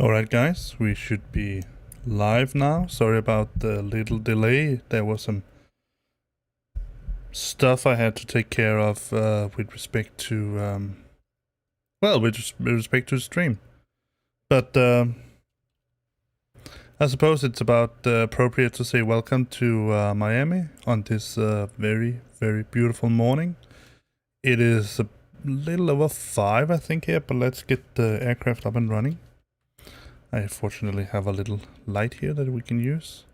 Alright guys, we should be live now. Sorry about the little delay. There was some stuff I had to take care of with respect to, with respect to the stream. But I suppose it's about appropriate to say welcome to Miami on this very, very beautiful morning. It is a little over 5 I think here, but let's get the aircraft up and running. I fortunately have a little light here that we can use.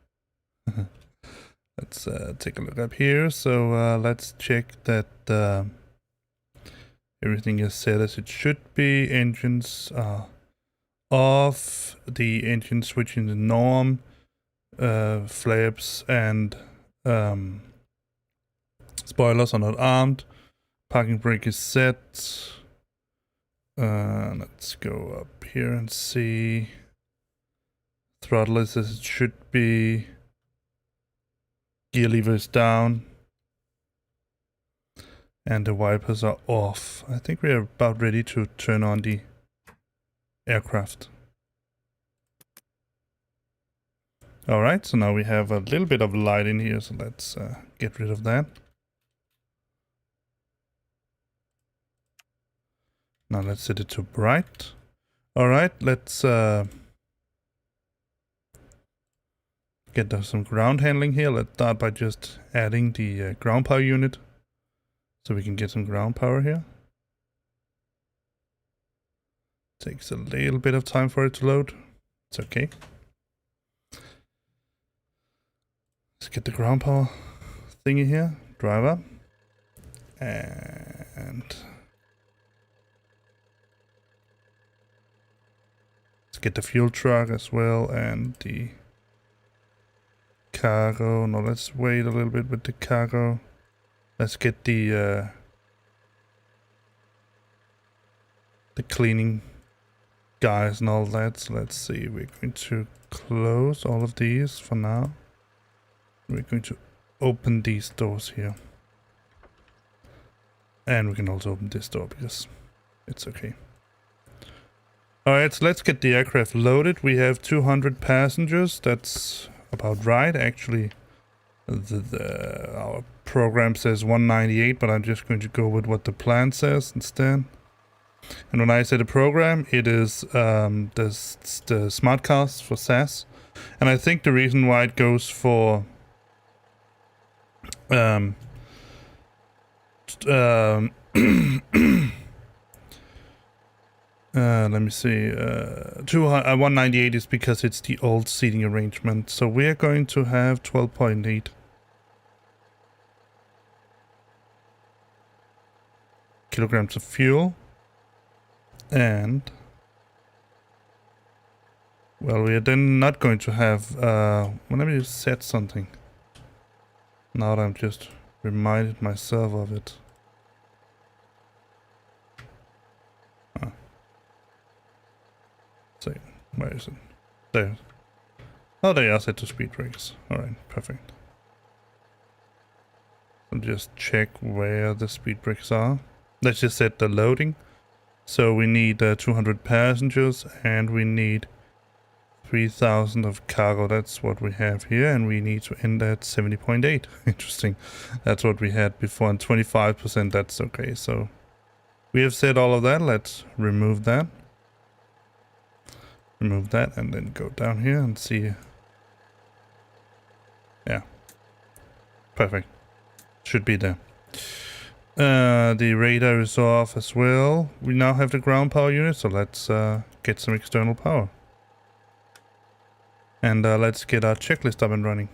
Let's take a look up here. So let's check that everything is set as it should be. Engines are off. The engine switching to norm. Flaps and spoilers are not armed. Parking brake is set. Let's go up here and see. Throttle is as it should be. Gear lever is down. And the wipers are off. I think we are about ready to turn on the aircraft. Alright, so now we have a little bit of light in here, so let's get rid of that. Now let's set it to bright. Alright, let's get some ground handling here. Let's start by just adding the ground power unit so we can get some ground power here. Takes a little bit of time for it to load. It's okay. Let's get the ground power thingy here. Driver. And let's get the fuel truck as well and the cargo. No, let's wait a little bit with the cargo. Let's get the cleaning guys and all that. So let's see. We're going to close all of these for now. We're going to open these doors here. And we can also open this door because it's okay. Alright, so let's get the aircraft loaded. We have 200 passengers. That's about right. Actually, our program says 198, but I'm just going to go with what the plan says instead. And when I say the program, it is the smart cars for SAS. And I think the reason why it goes for let me see. 198 is because it's the old seating arrangement. So we are going to have 12.8 kilograms of fuel. And well, we are then not going to have let me set something. Now that I'm just reminded myself of it. So, where is it? There. Oh, they are set to speed brakes. Alright, perfect. I'll just check where the speed brakes are. Let's just set the loading. So we need 200 passengers and we need 3,000 of cargo. That's what we have here, and we need to end at 70.8. Interesting. That's what we had before, and 25%, that's okay. So we have set all of that. Let's remove that. Remove that and then go down here and see. Yeah. Perfect. Should be there. The radar is off as well. We now have the ground power unit, so let's get some external power. And let's get our checklist up and running.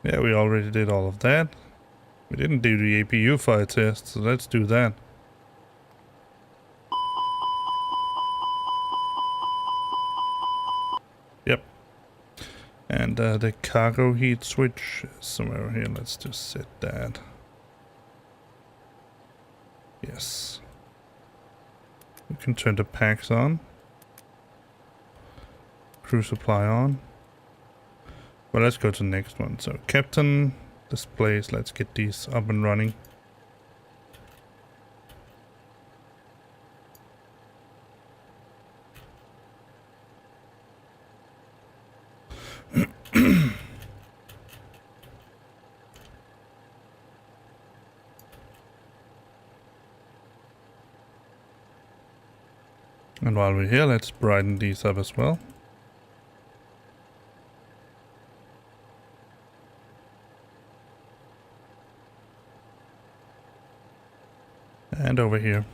Yeah, we already did all of that. We didn't do the APU fire test, so let's do that. Yep. And the cargo heat switch is somewhere here. Let's just set that. Yes. We can turn the packs on. Crew supply on. Well, let's go to the next one. So, Captain, displays. Let's get these up and running. And while we're here, let's brighten these up as well. And over here,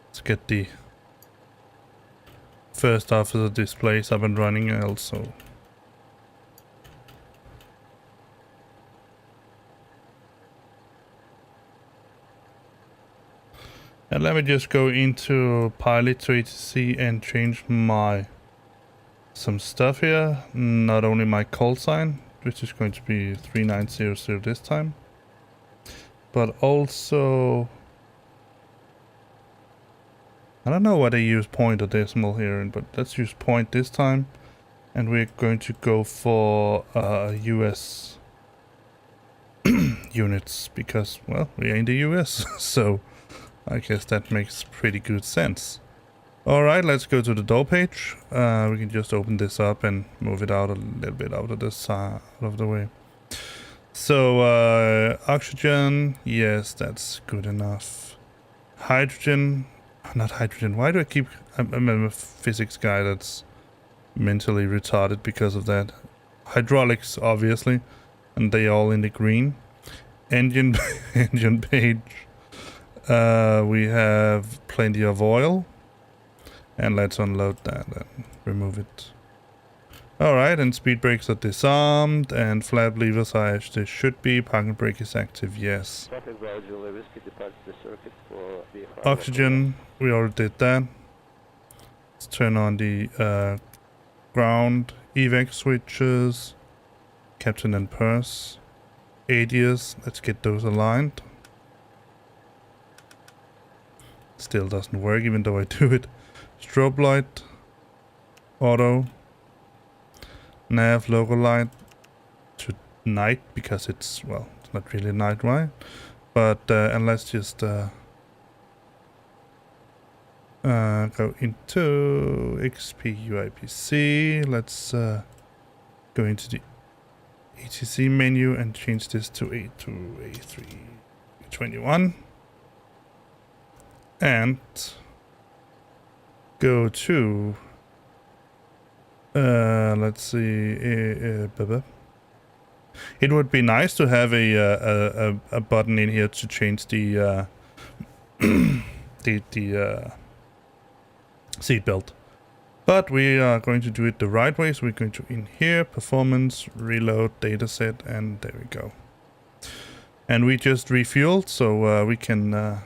let's get the first half of the displays up and running also. And let me just go into Pilot2ATC and change some stuff here. Not only my call sign, which is going to be 3900 this time, but also, I don't know why they use point or decimal here, but let's use point this time. And we're going to go for US units because, well, we're in the US, so I guess that makes pretty good sense. Alright, let's go to the door page. We can just open this up and move it out a little bit out of this out of the way. So oxygen, yes, that's good enough. Hydrogen, not hydrogen. Why do I keep? I'm a physics guy that's mentally retarded because of that. Hydraulics, obviously, and they all in the green. Engine engine page. We have plenty of oil, and let's unload that and remove it. Alright, and speed brakes are disarmed, and flap levers are as they should be. Parking brake is active, yes. Oxygen, we already did that. Let's turn on the ground evac switches. Captain and purse. ADS, let's get those aligned. Still doesn't work even though I do it. Strobe light, auto, nav logo light to night because it's, well, it's not really night, right? But and let's just go into XP UIPC. Let's go into the ATC menu and change this to A321. And go to, let's see, it would be nice to have a button in here to change the seatbelt. But we are going to do it the right way, so we're going to in here, performance, reload, dataset, and there we go. And we just refueled, so we can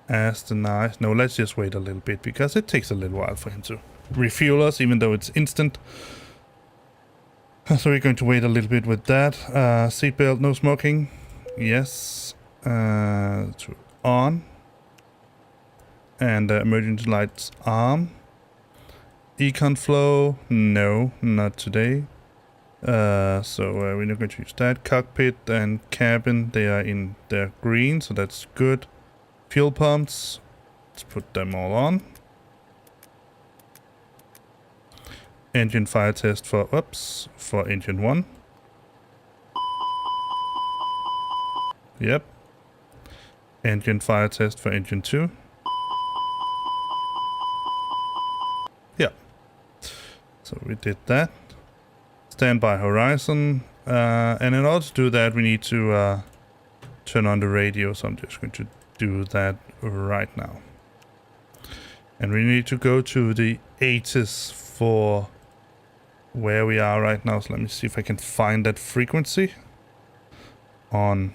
ask the nice. No, let's just wait a little bit because it takes a little while for him to refuel us, even though it's instant. So we're going to wait a little bit with that. Seatbelt, no smoking. Yes. To on. And emergency lights arm. Econ flow, no, not today. So we're not going to use that. Cockpit and cabin, they are in their green, so that's good. Fuel pumps, let's put them all on. Engine fire test for, oops, for engine 1. Yep. Engine fire test for engine 2. Yeah. So we did that. Standby horizon. And in order to do that, we need to turn on the radio. So I'm just going to do that right now. And we need to go to the ATIS for where we are right now. So let me see if I can find that frequency on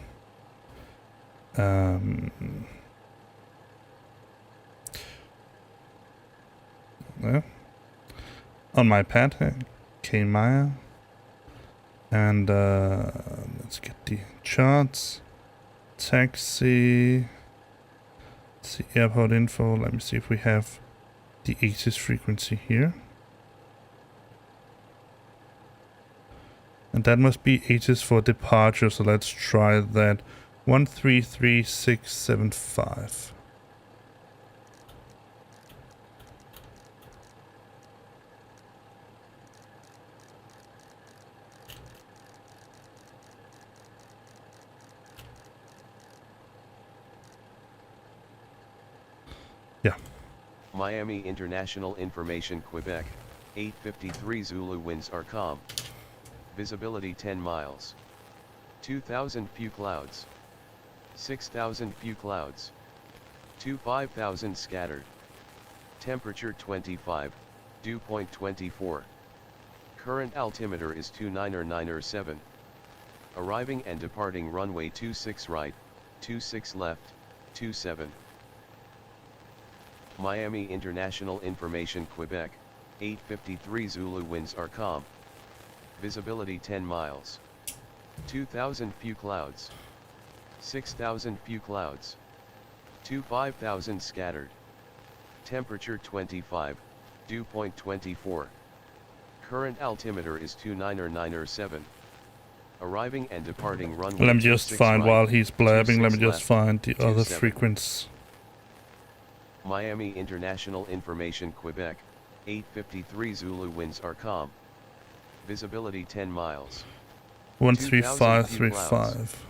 there. On my pad here, KMAI. And let's get the charts. Taxi. Let's see, airport info. Let me see if we have the ATIS frequency here. And that must be ATIS for departure, so let's try that. 133675. Yeah. Miami International Information Quebec, 853 Zulu winds are calm. Visibility 10 miles. 2,000 few clouds. 6,000 few clouds. 5,000 scattered. Temperature 25, dew point 24. Current altimeter is 29907. Arriving and departing runway 26 right, 26 left, 27. Miami International Information Quebec, 853 Zulu winds are calm. Visibility 10 miles. 2,000 few clouds. 6,000 few clouds. 5,000 scattered. Temperature 25, dew point 24. Current altimeter is 29907. Arriving and departing runway. Let me just find, right, while he's blabbing, let me just left, find the other 27. frequency. Miami International Information Quebec, 853 Zulu winds are calm. Visibility 10 miles. 13535.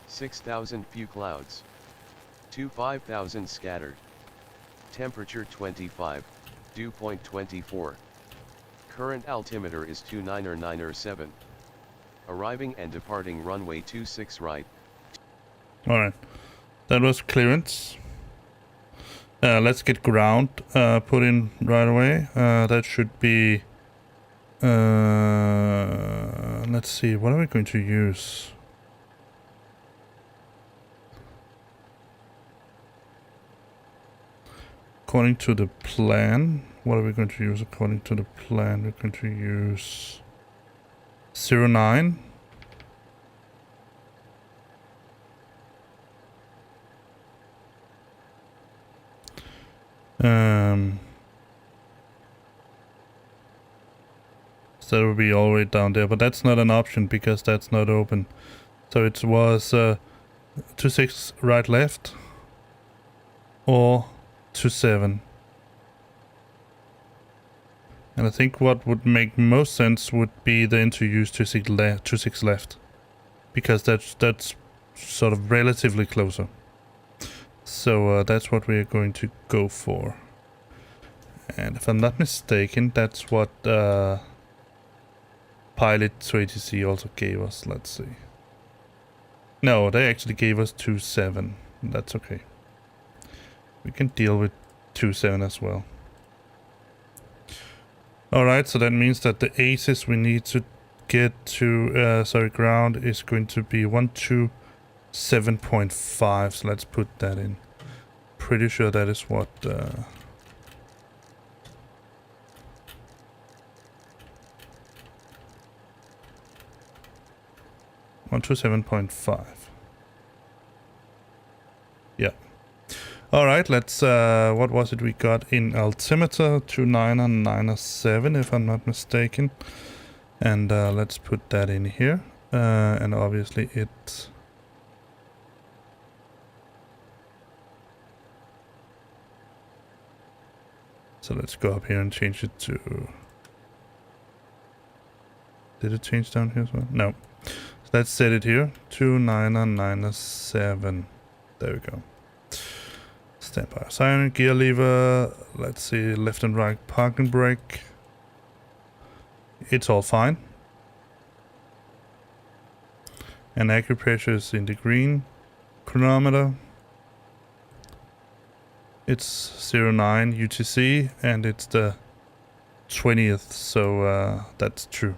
6,000 few clouds. 5,000 scattered. Temperature 25, dew point 24. Current altimeter is 29907. Arriving and departing runway 26 right. Alright. That was clearance. Let's get ground put in right away. That should be... let's see, what are we going to use? According to the plan, what are we going to use according to the plan? We're going to use 09. So that will be all the way down there, but that's not an option because that's not open. So it was 26 right left or 27. And I think what would make most sense would be then to use 26 left, because that's sort of relatively closer. So that's what we're going to go for. And if I'm not mistaken, that's what Pilot2ATC also gave us. Let's see. No, they actually gave us 27. That's okay. We can deal with 27 as well. Alright, so that means that the ATIS we need to get to, ground is going to be 127.5. So let's put that in. Pretty sure that is what... 127.5. Yeah. Alright, let's, what was it we got in altimeter? 29907, if I'm not mistaken. And let's put that in here. And obviously it... So let's go up here and change it to... Did it change down here as well? No. So let's set it here. 29907. There we go. Standby siren, gear lever. Let's see, left and right parking brake. It's all fine. And acupressure is in the green. Chronometer. It's 09 UTC and it's the 20th, so that's true.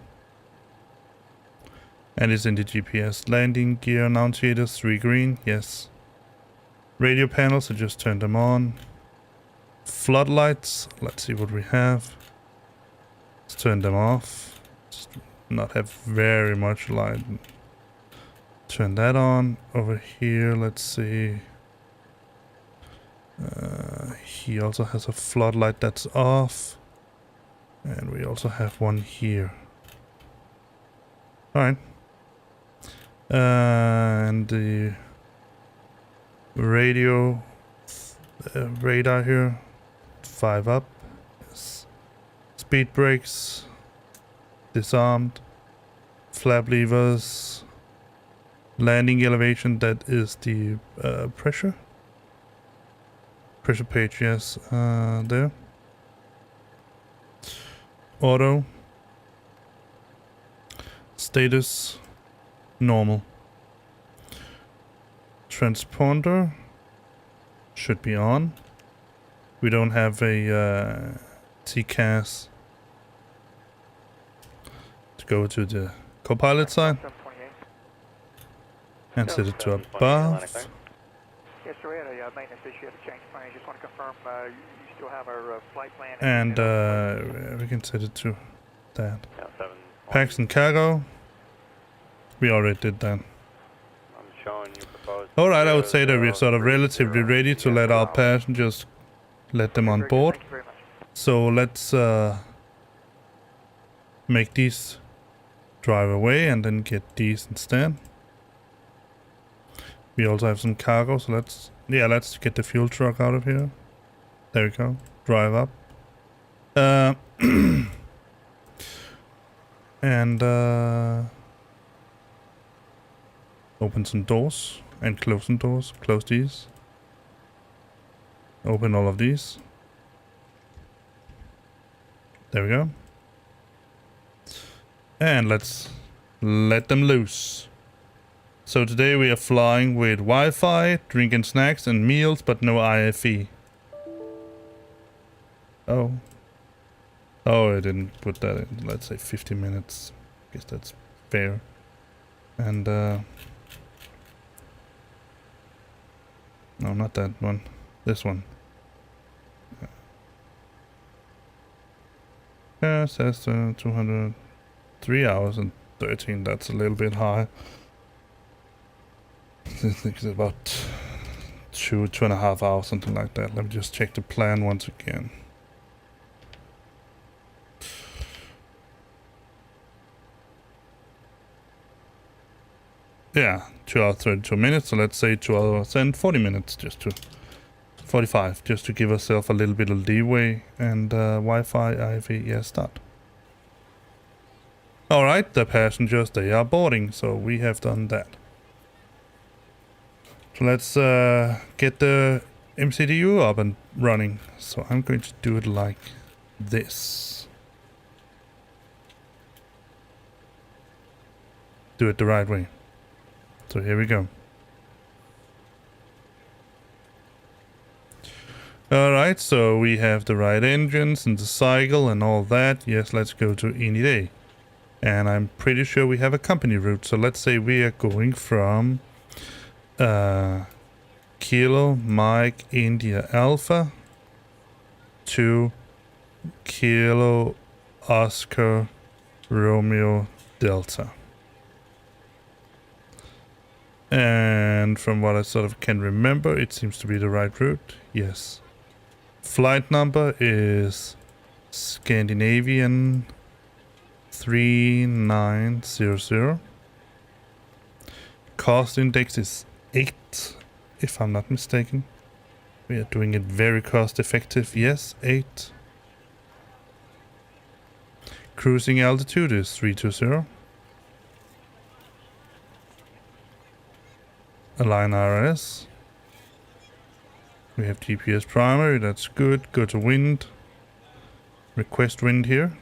And it's in the GPS. Landing gear annunciators, 3 green, yes. Radio panels, I just turned them on. Floodlights, let's see what we have. Let's turn them off. Just not have very much light. Turn that on. Over here, let's see. He also has a floodlight that's off. And we also have one here. Alright. And the radio radar here, 5 up. Yes. Speed brakes, disarmed. Flap levers, landing elevation, that is the pressure page, yes, there. Auto. Status, normal. Transponder should be on. We don't have a TCAS to go to the co-pilot side and set it to above. Yes, sir. We had a maintenance issue at the change plan. Just want to confirm you still have our flight plan. And we can set it to that. Packs and cargo. We already did that. Alright, I would say that we're sort of relatively ready to let our passengers, let them on board. So let's make these drive away and then get these instead. We also have some cargo, so let's get the fuel truck out of here. There we go. Drive up. And open some doors and close some doors. Close these. Open all of these. There we go. And let's let them loose. So today we are flying with Wi-Fi, drink and snacks and meals, but no IFE. Oh. Oh, I didn't put that in. Let's say 50 minutes. Guess that's fair. And no, not that one. This one. Yeah, it says 203 hours and 13. That's a little bit high. I think it's about 2.5 hours, something like that. Let me just check the plan once again. Yeah, 2 hours 32 minutes. So let's say 2 hours and 40 minutes, just to 45, just to give ourselves a little bit of leeway. And Wi-Fi, IFE, yeah, start. All right, the passengers, they are boarding, so we have done that. So let's get the MCDU up and running. So I'm going to do it like this. Do it the right way. So here we go. Alright, so we have the right engines and the cycle and all that. Yes, let's go to any day. And I'm pretty sure we have a company route. So let's say we are going from Kilo Mike India Alpha to Kilo Oscar Romeo Delta. And from what I sort of can remember, it seems to be the right route. Yes. Flight number is Scandinavian 3900. Cost index is 8, if I'm not mistaken. We are doing it very cost effective. Yes, 8. Cruising altitude is 320. Align RS. We have GPS primary, that's good. Go to wind. Request wind here.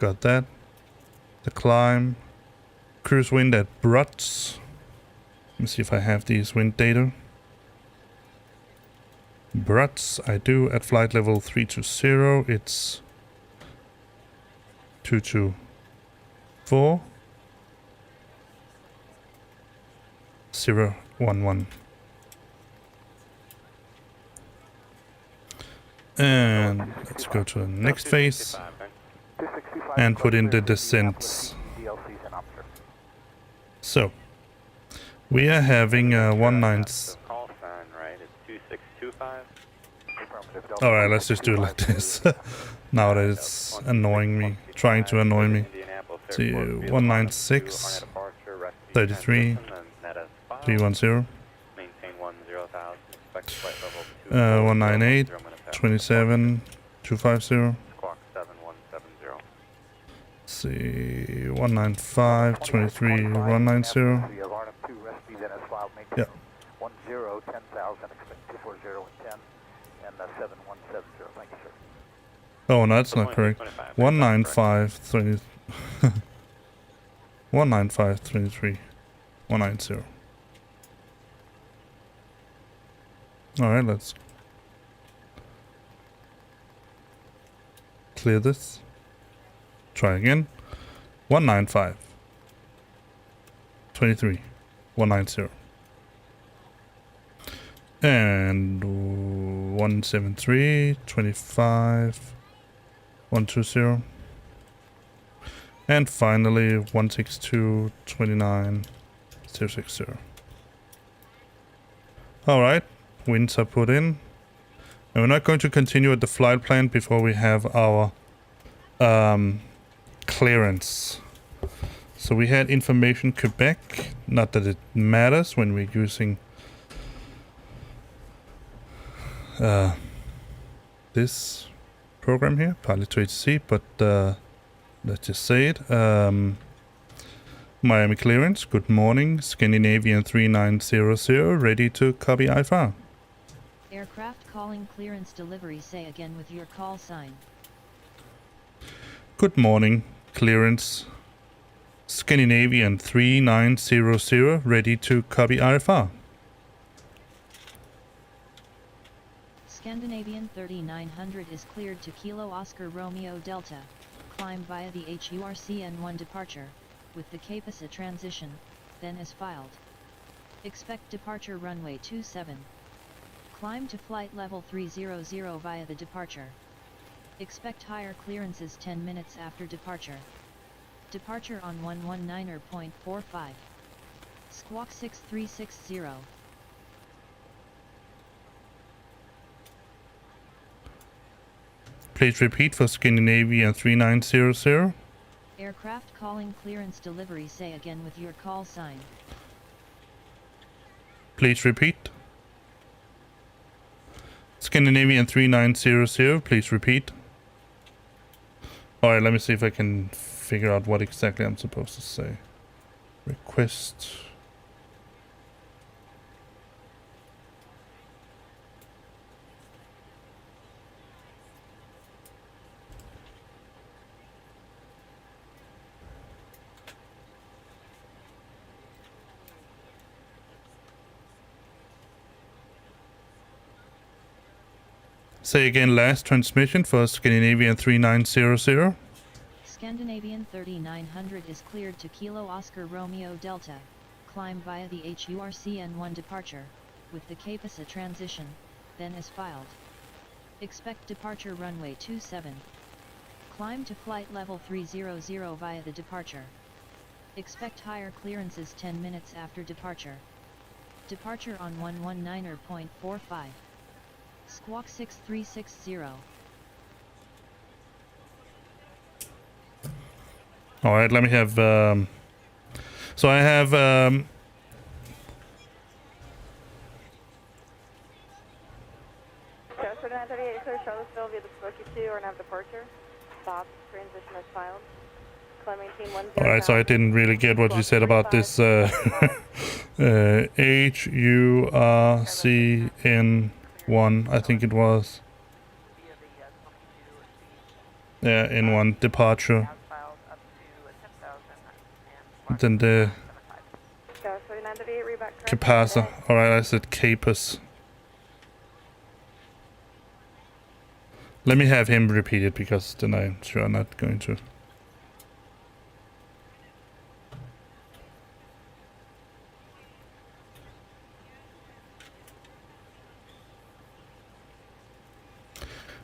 Got that. The climb. Cruise wind at Bruts. Let me see if I have these wind data. Bruts, I do at flight level 320. It's 224. 011. And let's go to the next phase and put in the descents. So we are having a 19. Alright, let's just do it like this. Now that it's annoying me, trying to annoy me. to 196, 33, 310, 198, 27, 250. Let's see, 195, 23, 190. Yeah. 10, 10,000, expect 240 and 10, and 7170. Thank you, sir. Oh, no, that's not correct. 195, 20, 195, 23, 190. Alright, let's clear this. Try again. 195, 23, 190. And 173, 25, 120. And finally 162, 29, 060. Alright, winds are put in. And we're not going to continue at the flight plan before we have our clearance. So we had information Quebec, not that it matters when we're using this program here, Pilot2ATC, but let's just say it. Miami clearance, good morning, Scandinavian 3900, ready to copy IFR. Aircraft calling clearance delivery, say again with your call sign. Good morning, clearance, Scandinavian 3900, ready to copy IFR. Scandinavian 3900 is cleared to Kilo Oscar Romeo Delta. Climb via the HURCN1 departure, with the KPSA transition, then as filed. Expect departure runway 27. Climb to flight level 300 via the departure. Expect higher clearances 10 minutes after departure. Departure on 119.45. Squawk 6360. Please repeat for Scandinavian 3900. Aircraft calling clearance delivery, say again with your call sign. Please repeat. Scandinavian 3900, please repeat. Alright, let me see if I can figure out what exactly I'm supposed to say. Request. Say again, last transmission for Scandinavian 3900. Scandinavian 3900 is cleared to Kilo Oscar Romeo Delta. Climb via the HURCN1 departure, with the KPSA transition, then as filed. Expect departure runway 27. Climb to flight level 300 via the departure. Expect higher clearances 10 minutes after departure. Departure on 119.45. Squawk 6360. Alright, let me have, so I have, Transfer 938, clear Charlottesville via the Spooky 2 or nav departure. Stop, transition as filed. Climbing team 10. alright, so I didn't really get what you said about this, HURCN1, I think it was. Yeah, N1 departure. Then the Capasa. Alright, I said Capus. Let me have him repeat it because then I'm sure I'm not going to.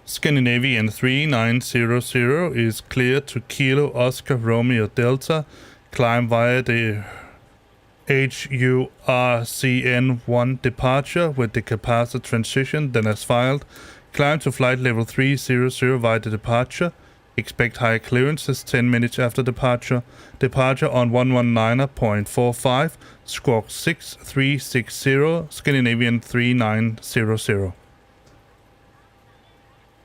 Scandinavian 3900 is cleared to Kilo Oscar Romeo Delta. Climb via the HURCN1 departure with the Capasa transition, then as filed. Climb to flight level 300 via the departure. Expect high clearances 10 minutes after departure. Departure on 119.45, squawk 6360, Scandinavian 3900.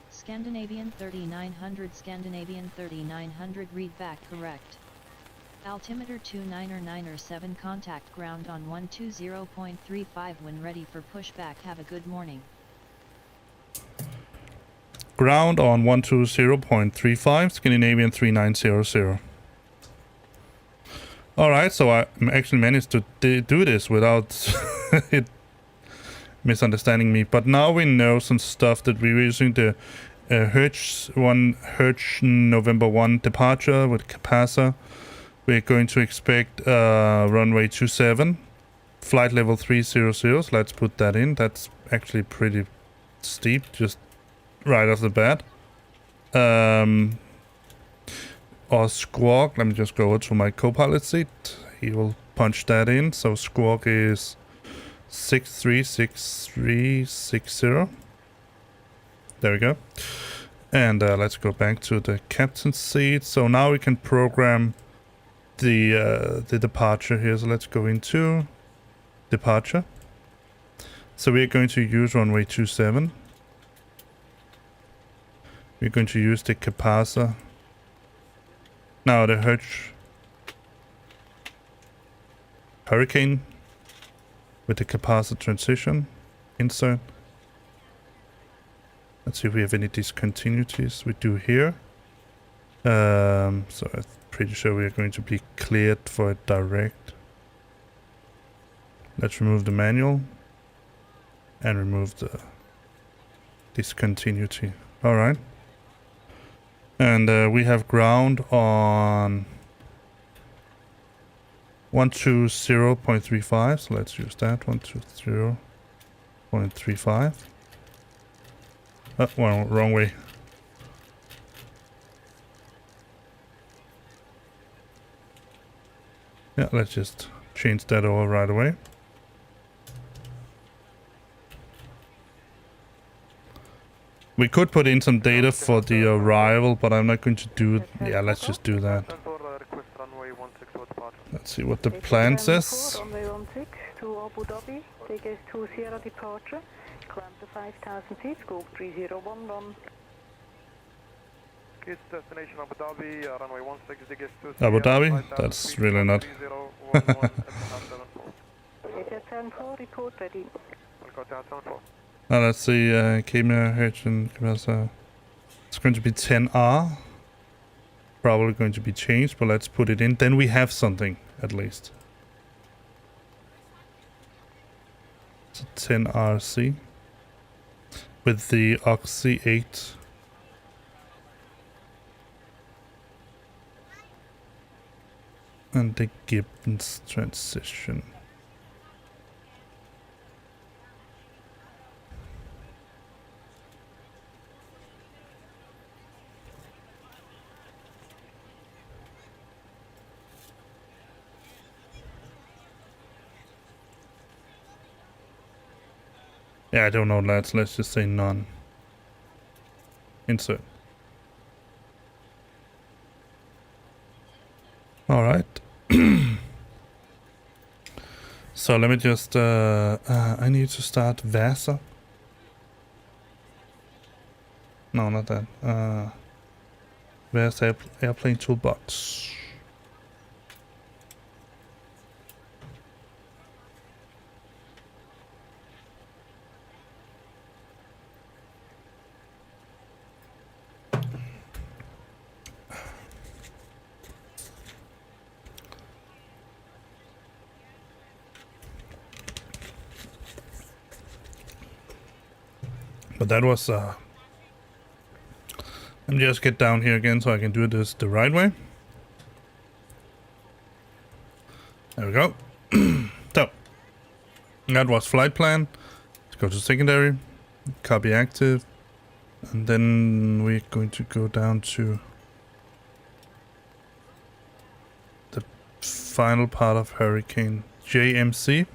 Scandinavian 3900 read back correct. Altimeter 299er7 contact ground on 120.35 when ready for pushback. Have a good morning. Ground on 120.35, Scandinavian 3900. Alright, so I actually managed to do this without it misunderstanding me. But now we know some stuff that we're using the Hertz November 1 departure with Capasa. We're going to expect runway 27, flight level 300. So let's put that in. That's actually pretty steep, just right off the bat. Or squawk, let me just go over to my co-pilot seat. He will punch that in. So squawk is 636360. There we go. And let's go back to the captain's seat. So now we can program the departure here. So let's go into departure. So we're going to use runway 27. We're going to use the Capasa. Now the Hertz Hurricane with the Capasa transition. Insert. Let's see if we have any discontinuities. We do here. So I'm pretty sure we are going to be cleared for a direct. Let's remove the manual and remove the discontinuity. Alright. And we have ground on 120.35, so let's use that, 120.35. Oh, well, wrong way. Yeah, let's just change that over right away. We could put in some data for the arrival, but I'm not going to do it. Yeah, let's just do that. Let's see what the plan says. Runway 16 to Abu Dhabi, take us to Sierra departure, climb to 5,000 feet, scope 3011. It's destination Abu Dhabi, runway 16, dig us to Abu Dhabi? That's really not. 74, report ready. Now let's see, KMAI, Hertz and Capasa. It's going to be 10R. Probably going to be changed, but let's put it in. Then we have something, at least. It's a 10RC. With the Oxy 8. And the Gibbons transition. Yeah, I don't know, lads. Let's just say none. Insert. Alright. So let me just... I need to start VASA. No, not that. VASA airplane toolbox. But that was, let me just get down here again so I can do this the right way. There we go. So, that was flight plan. Let's go to secondary, copy active, and then we're going to go down to the final part of Hurricane JMC.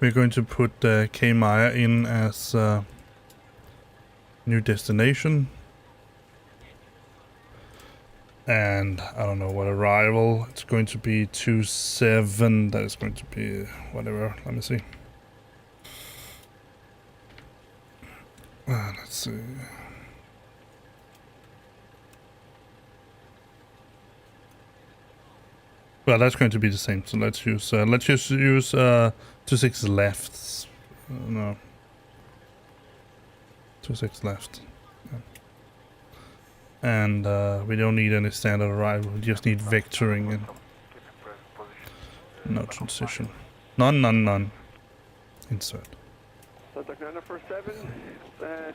We're going to put KMAI in as new destination. And I don't know what arrival. It's going to be 27. That is going to be whatever. Let me see. Let's see. Well, that's going to be the same. So let's just use 26 left. No. 26 left. Yeah. And we don't need any standard arrival. We just need vectoring and no transition. None. Insert. Contact 947,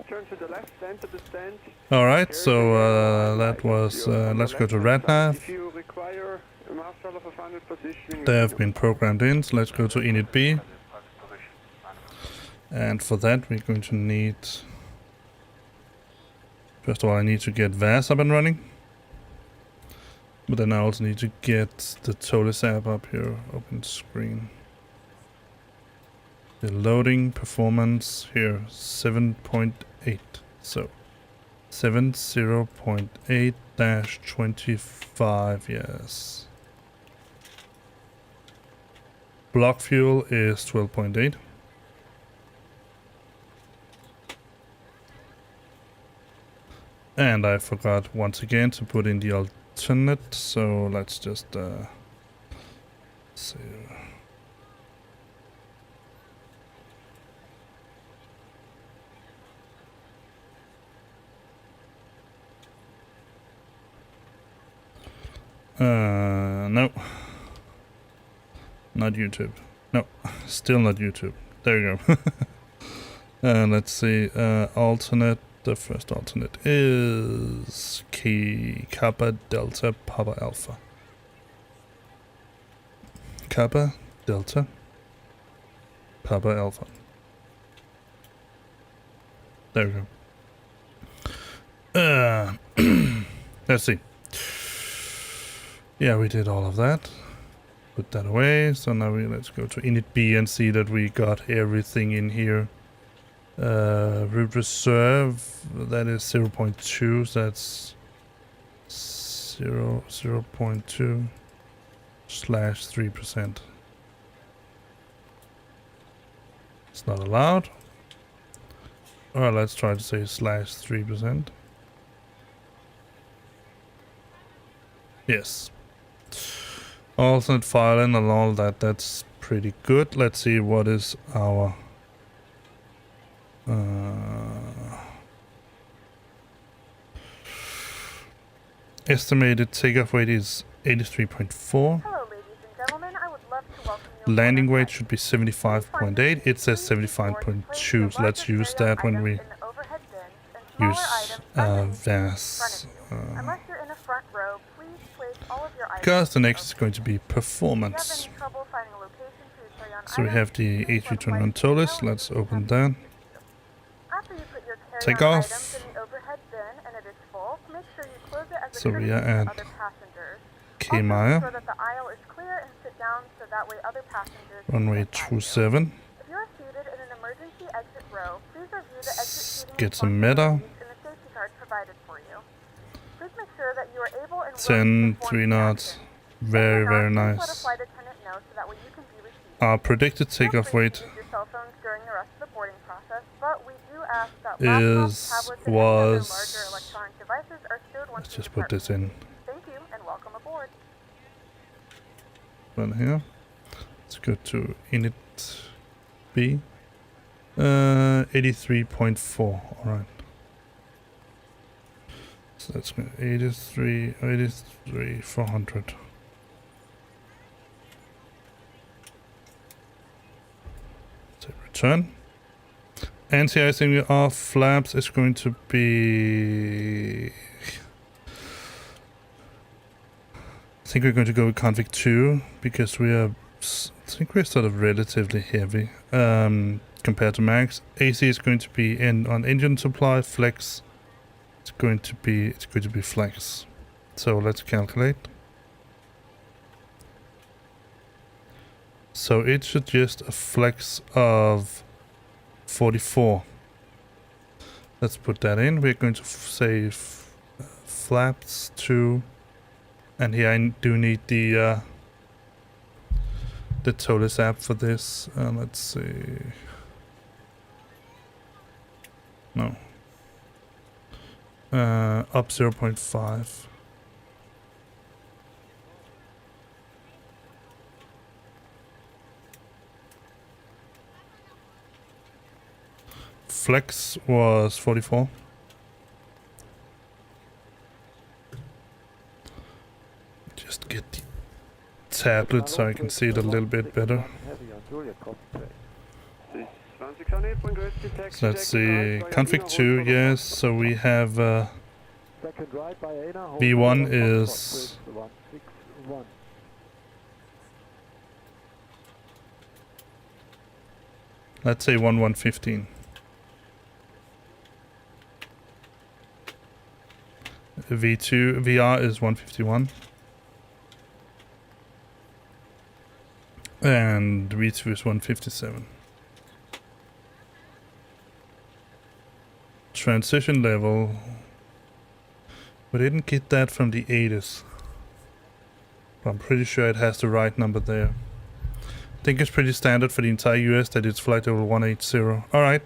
turn to the left, stand to the stand. Alright, so that was, let's go to RadNav. If you require a master of a final positioning, They have been programmed in, so let's go to init B. And for that we're going to need, first of all I need to get VAS up and running. But then I also need to get the ToLiss app up here, open screen. The loading performance here 7.8, so 70.8-25, yes. Block fuel is 12.8. And I forgot once again to put in the alternate, so let's just see. No. Not YouTube. No, still not YouTube. There you go. Let's see. Alternate. The first alternate is Kappa Delta Papa Alpha. Kappa Delta Papa Alpha. There we go. Let's see. Yeah, we did all of that. Put that away. So now let's go to init B and see that we got everything in here. Root reserve, that is 0.2, so that's 0.2 slash 3%. It's not allowed. Or let's try to say slash 3%. Yes. Alternate filing and all that, that's pretty good. Let's see what is our estimated takeoff weight is 83.4. Hello, ladies and gentlemen. I would love to welcome you. Landing weight should be 75.8. It says 75.2, so let's use that when we use VAS. Unless you're in the front row, please place all of your items. Because the next is going to be performance. If you have any trouble finding a location for your carry-on So we items, have the please let A321 the flight ToLiss. know Let's and we'll be open happy to that. assist you. After you put your Take carry-on off. items in the overhead bin and it is full, make sure you close it as a So we courtesy are to at other passengers. Also KMAI, ensure that the aisle is clear and sit down so that way other passengers can runway sit by you. 27. If you are seated in an emergency exit row, please review the exit seating Get some meta. responsibilities in the safety card provided for you. Please make sure that you are able and 10, willing to 3 perform knots. the action. Very, If very you're not, please let a nice. flight attendant know so that way you can be received. Our predicted Feel takeoff free weight to use your cell phones during the rest of the boarding process, but we do ask that is- laptops, tablets, and any other was- larger electronic devices are stowed once Let's you just put depart. this in Thank you and welcome aboard. one here. Let's go to init B. 83.4. Alright. So that's 83, 400. So return. Anti-icing off flaps is going to be... I think we're going to go with config 2 because we are, I think we're sort of relatively heavy compared to max. AC is going to be in on engine supply. Flex, it's going to be flex. So let's calculate. So it should just a flex of 44. Let's put that in. We're going to say flaps to And here I do need the ToLiss app for this. Let's see. No. Up 0.5. Flex was 44. Just get the tablet so I can see it a little bit better. So let's see, config 2, yes, so we have V1 is let's say 1115. V2 VR is 151. And V2 is 157. Transition level. We didn't get that from the ATIS. But I'm pretty sure it has the right number there. I think it's pretty standard for the entire US that it's flight level 180. Alright,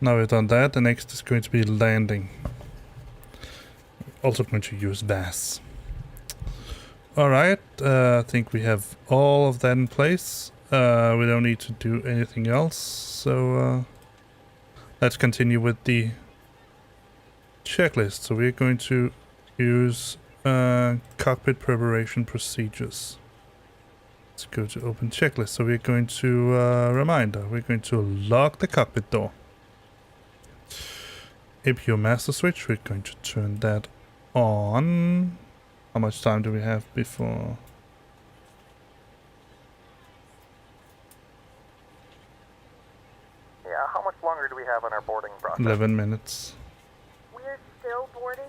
now we've done that. The next is going to be landing. Also going to use VAS. Alright, I think we have all of that in place. We don't need to do anything else. So let's continue with the checklist. So we're going to use cockpit preparation procedures. Let's go to open checklist. So we're going to reminder. We're going to lock the cockpit door. APU master switch. We're going to turn that on. How much time do we have before? Yeah, how much longer do we have on our boarding process? 11 minutes. We're still boarding.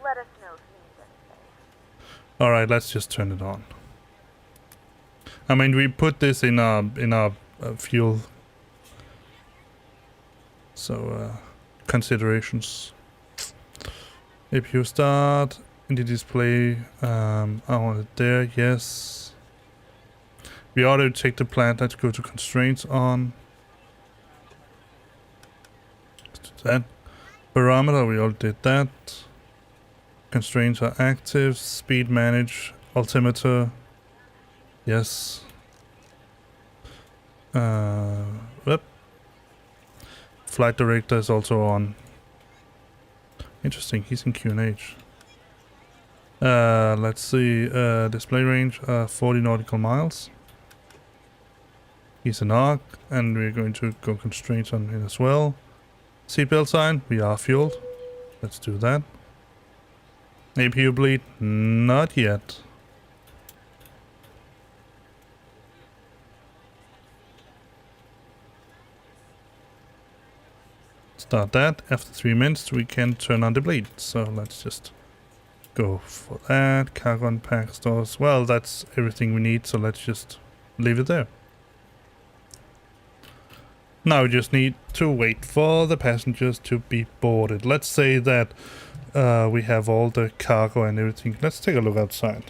Let us know if you need anything. Alright, let's just turn it on. I mean, we put this in our fuel. So, considerations. APU start. In the display, I want it there, yes. We auto check the plant, let's go to constraints on. Let's do that. Barometer, we already did that. Constraints are active, speed manage, altimeter, yes. Whoop. Flight director is also on. Interesting, he's in QNH. Let's see, display range, 40 nautical miles. He's an ARC, and we're going to go constraints on it as well. Seatbelt sign, we are fueled. Let's do that. APU bleed, not yet. Start that. After 3 minutes, we can turn on the bleed. So let's just go for that. Cargo and pack stores. Well, that's everything we need, so let's just leave it there. Now we just need to wait for the passengers to be boarded. Let's say that we have all the cargo and everything. Let's take a look outside.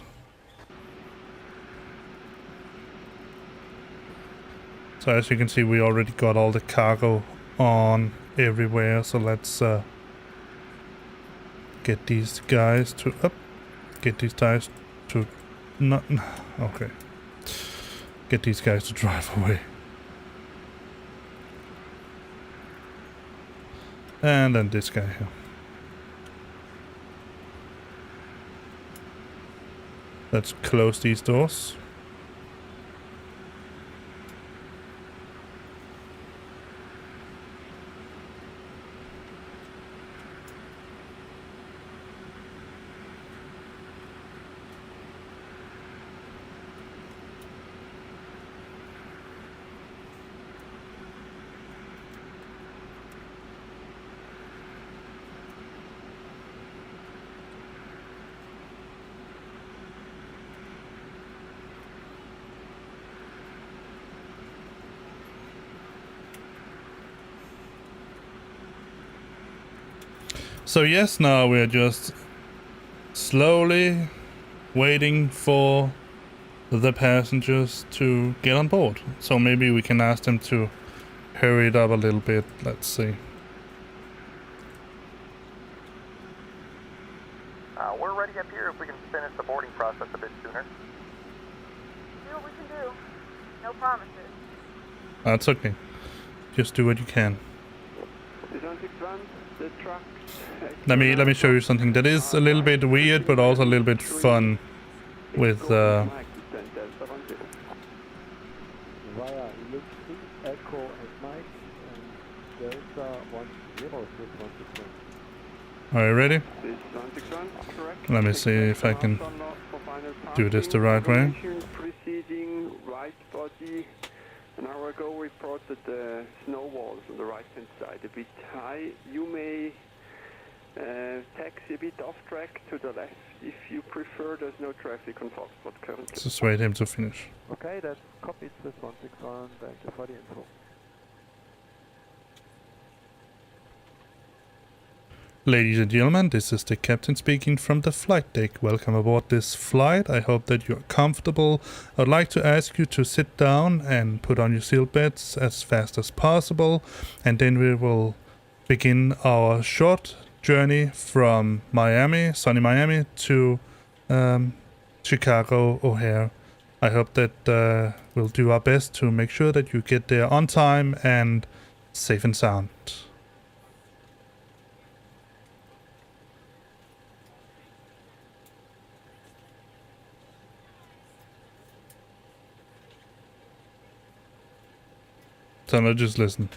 So as you can see, we already got all the cargo on everywhere. So let's get these guys to get these guys to not okay. Get these guys to drive away. And then this guy here. Let's close these doors. So yes, now we're just slowly waiting for the passengers to get on board. So maybe we can ask them to hurry it up a little bit. Let's see. We're ready up here if we can finish the boarding process a bit sooner. See what we can do. No promises. That's okay. Just do what you can. The truck. Let me show you something that is a little bit weird, but also a little bit fun. With Via Echo and Mike and Delta 10616. Are you ready? This 161, correct. Let me see if I can do this the right way. Preceding right body. An hour ago we reported the snow walls on the right hand side a bit high. You may taxi a bit off track to the left. If you prefer, there's no traffic on Foxtrot currently. Just wait him to finish. Okay, that's copied, this 161, thank you for the info. Ladies and gentlemen, this is the captain speaking from the flight deck. Welcome aboard this flight. I hope that you're comfortable. I'd like to ask you to sit down and put on your seatbelts as fast as possible. And then we will begin our short journey from Miami, sunny Miami, to Chicago O'Hare. I hope that we'll do our best to make sure that you get there on time and safe and sound. So now just listen.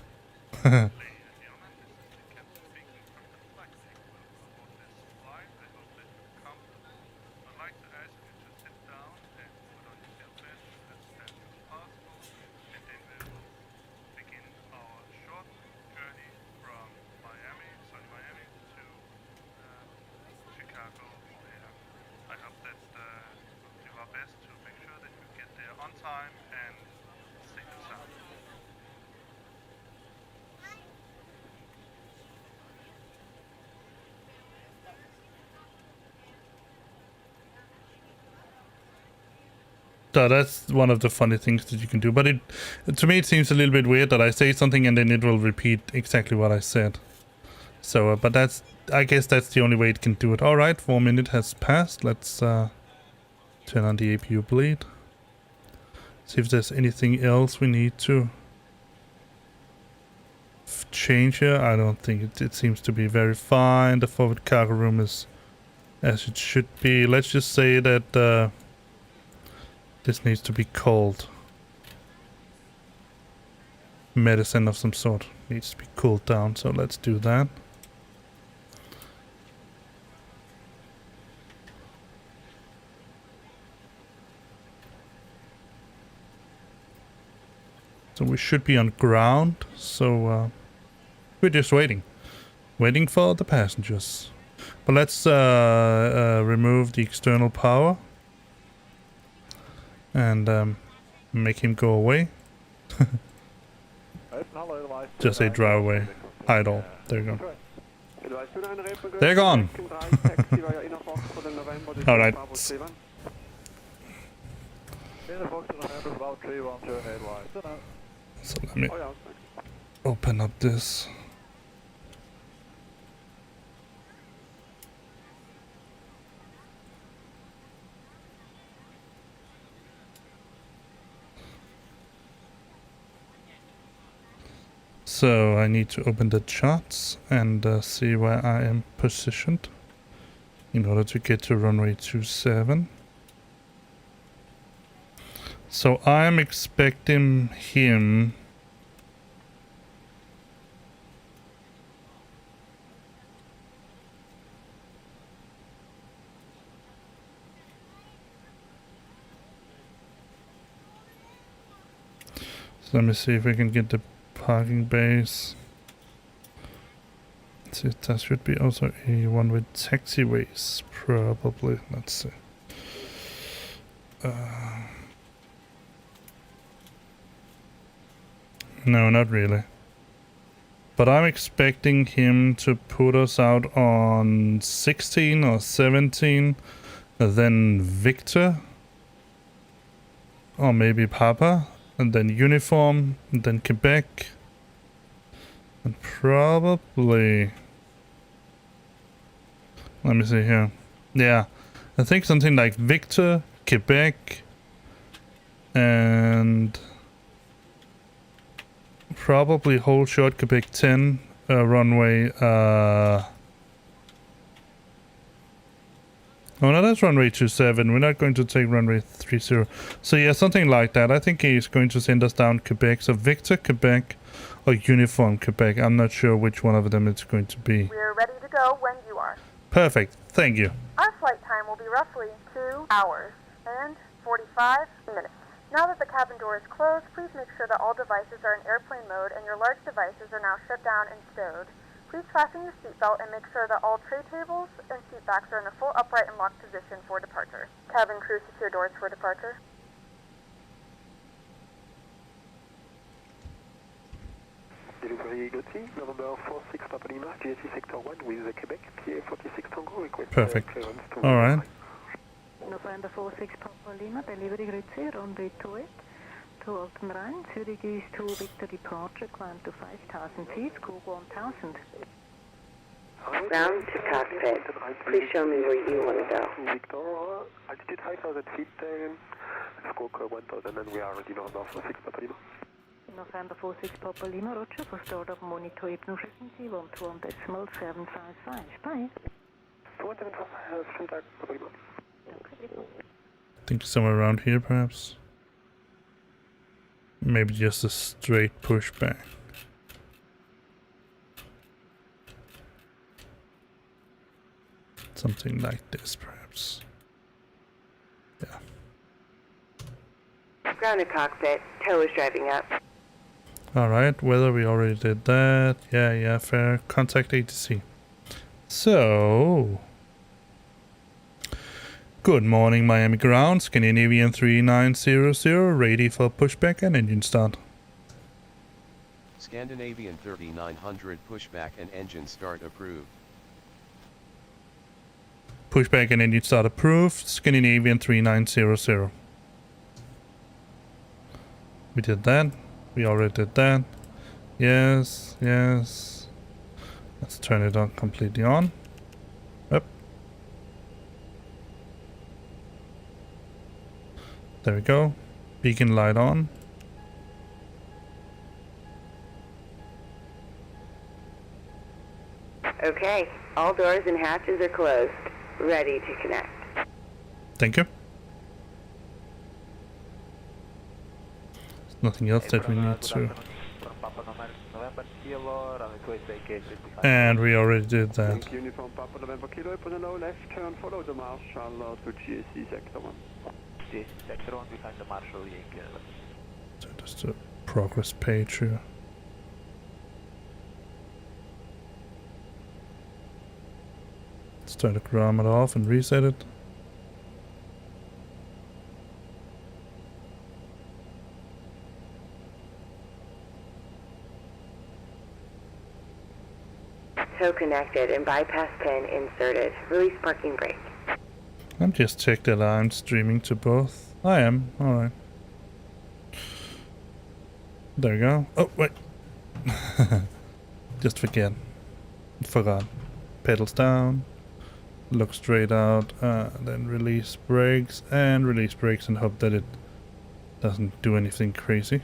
So that's one of the funny things that you can do, but to me it seems a little bit weird that I say something and then it will repeat exactly what I said. So, but I guess that's the only way it can do it. All right, 4 minutes has passed. Let's turn on the APU bleed. See if there's anything else we need to change here. I don't think it seems to be very fine. The forward cargo room is as it should be. Let's just say that this needs to be cold. Medicine of some sort needs to be cooled down, so let's do that. So we should be on ground, so we're just waiting for the passengers. But let's remove the external power and make him go away. Just say drive away, idle. There you go. They're gone. All right. So let me open up this. So I need to open the charts and see where I am positioned in order to get to runway 27. So I'm expecting him so let me see if we can get the parking base. See, there should be also a one with taxiways, probably. Let's see. No, not really. But I'm expecting him to put us out on 16 or 17 then Victor, or maybe Papa, and then Uniform, and then Quebec, and probably, let me see here. Yeah, I think something like Victor, Quebec, and probably hold short Quebec 10, runway, oh no, that's runway 27. We're not going to take runway 30. So yeah, something like that. I think he's going to send us down Quebec. So Victor, Quebec, or Uniform, Quebec. I'm not sure which one of them it's going to be. We're ready to go when you are. Perfect. Thank you. Our flight time will be roughly 2 hours and 45 minutes. Now that the cabin door is closed, please make sure that all devices are in airplane mode and your large devices are now shut down and stowed. Please fasten your seatbelt and make sure that all tray tables and seat backs are in a full upright and locked position for departure. Cabin crew, secure doors for departure. Delivery Gauthier, November 46 Papa Lima, GSC Sector 1 with Quebec, PA 46 Tango, request Perfect. clearance to... Alright. November 46 Papa Lima, delivery Grüezi, runway 28. To Alton Rhein, Zurich is to Victor departure, climb to 5,000 feet, scope 1,000. Ground to cockpit. Please show me where you want to go. Victor, altitude 5,000 feet, scope 1,000, and we are ready November 46 Papa Lima. November 46 Papa Lima, Roger, for start of monitor Hypno frequency 121.755. Bye. 275, schönen Tag, Papa Lima. I think somewhere around here, perhaps. Maybe just a straight pushback. Something like this, perhaps. Yeah. Ground to cockpit. Tow is driving up. Alright, weather, we already did that. Yeah, fair. Contact ATC. So... Good morning, Miami ground. Scandinavian 3900, ready for pushback and engine start. Scandinavian 3900 pushback and engine start approved. Pushback and engine start approved. Scandinavian 3900. We did that. We already did that. Yes. Let's turn it on completely on. Up. There we go. Beacon light on. Okay, all doors and hatches are closed. Ready to connect. Thank you. There's nothing else that we need to. And we already did that. Thank you, Uniform Papa November Kilo, upon a low left turn, follow the Marshal to GSC Sector 1. GSC Sector 1 behind the Marshal Yankee. So just a progress page here. Let's turn the chronometer off and reset it. Tow connected and bypass pin inserted. Release parking brake. I'm just check that I'm streaming to both. I am. Alright. There we go. Oh, wait. Just forgot. Pedals down. Look straight out. Then release brakes. And release brakes and hope that it doesn't do anything crazy.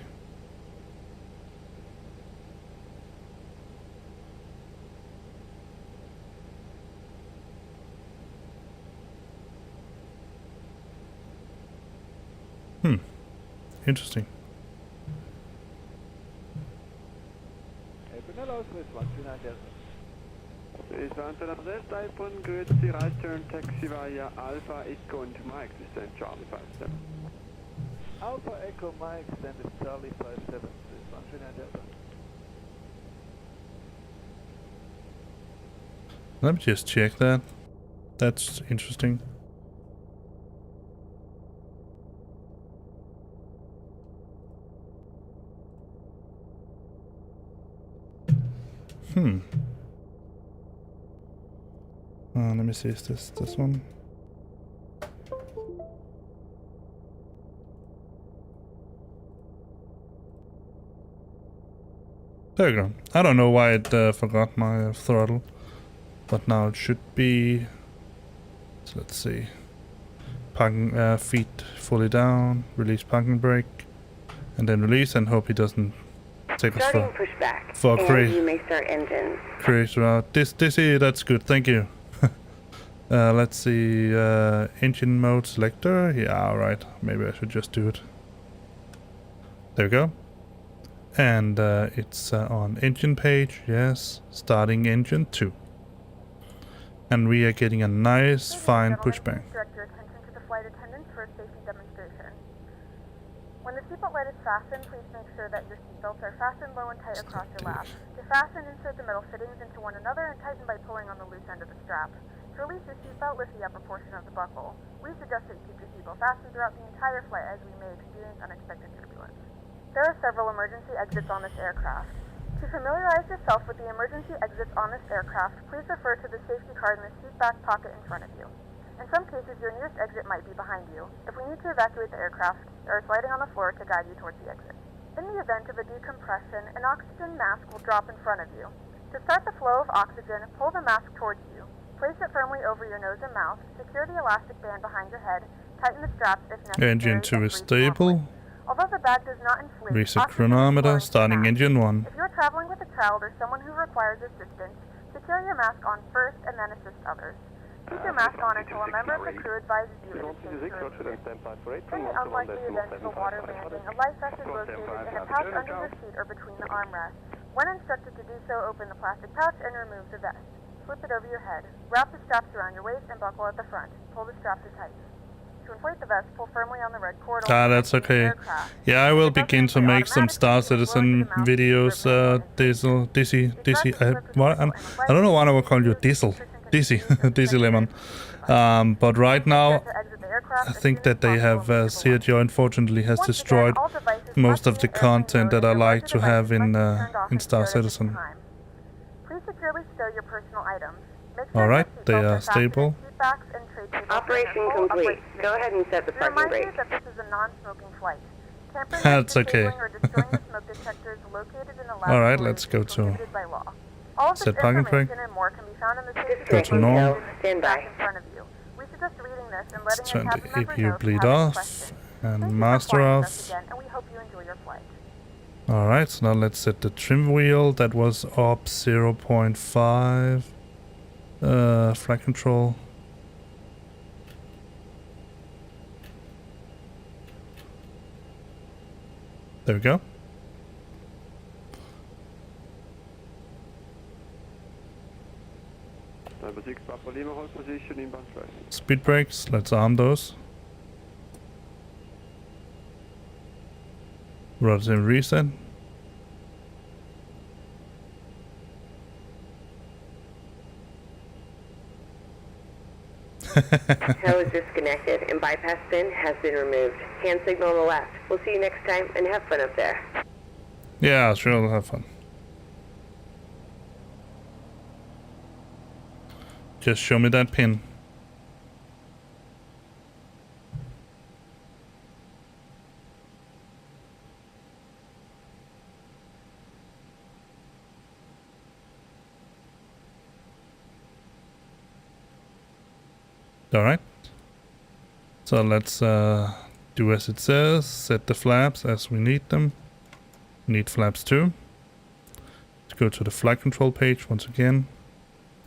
Interesting. Type 1 Grüezi, right turn taxi via Alpha Echo into Mike, descend Charlie 57. Alpha Echo Mike, send is Charlie 57, please, 139 Delta. Let me just check that. That's interesting. Let me see, is this one? There you go. I don't know why it forgot my throttle, but now it should be. So let's see. Parking feet fully down. Release parking brake, and then release, and hope he doesn't take us Starting pushback. for And you may start engines. crazy route. Dizzy, that's good. Thank you. Let's see. Engine mode selector. Yeah, alright. Maybe I should just do it. There we go. And it's on engine page. Yes. Starting engine 2. And we are getting a nice, fine pushback. Direct your attention to the flight attendants for a safety demonstration. When the seatbelt light is fastened, please make sure that your seatbelts are fastened low and tight across your lap. To fasten, insert the metal fittings into one another and tighten by pulling on the loose end of the strap. To release your seatbelt, lift the upper portion of the buckle. We suggest that you keep your seatbelt fastened throughout the entire flight, as we may experience unexpected turbulence. There are several emergency exits on this aircraft. To familiarize yourself with the emergency exits on this aircraft, please refer to the safety card in the seat back pocket in front of you. In some cases, your nearest exit might be behind you. If we need to evacuate the aircraft, there is lighting on the floor to guide you towards the exit. In the event of a decompression, an oxygen mask will drop in front of you. To start the flow of oxygen, pull the mask towards you. Place it firmly over your nose and mouth, secure the elastic band behind your head, tighten the straps if necessary. Engine 2 is stable. Although the bag does not inflate, Reset chronometer. Starting engine 1. If you're traveling with a child or someone who requires assistance, secure your mask on first and then assist others. Keep your mask on until a member of the crew advises you it is safe to remove it. In the unlikely event of a water landing, a life vest is located in a pouch under your seat or between the armrests. When instructed to do so, open the plastic pouch and remove the vest. Slip it over your head. Wrap the straps around your waist and buckle at the front. Pull the strap to tighten. To inflate the vest, pull firmly on the red cord. That's okay. Yeah, I will begin to make some Star Citizen videos. Dizzy. I don't know why I will call you Dizzy Lemon. But right now, I think that they have CRGO unfortunately has destroyed most of the content that I like to have in Star Citizen. Please securely stow your personal items. Alright, they are stable. Operation complete. Go ahead and set the parking brake. That this is a non-smoking flight. That's okay. Alright, let's go to set parking brake. Go to normal. Stand by. Let's turn the APU bleed off and master off. Alright, so now let's set the trim wheel. That was up 0.5. Flight control. There we go. Speed brakes, let's arm those. Rotate and reset. Tow is disconnected and bypass pin has been removed. Hand signal on the left. We'll see you next time and have fun up there. Yeah, sure, we'll have fun. Just show me that pin. Alright. So let's do as it says. Set the flaps as we need them. Need flaps too. Let's go to the flight control page once again.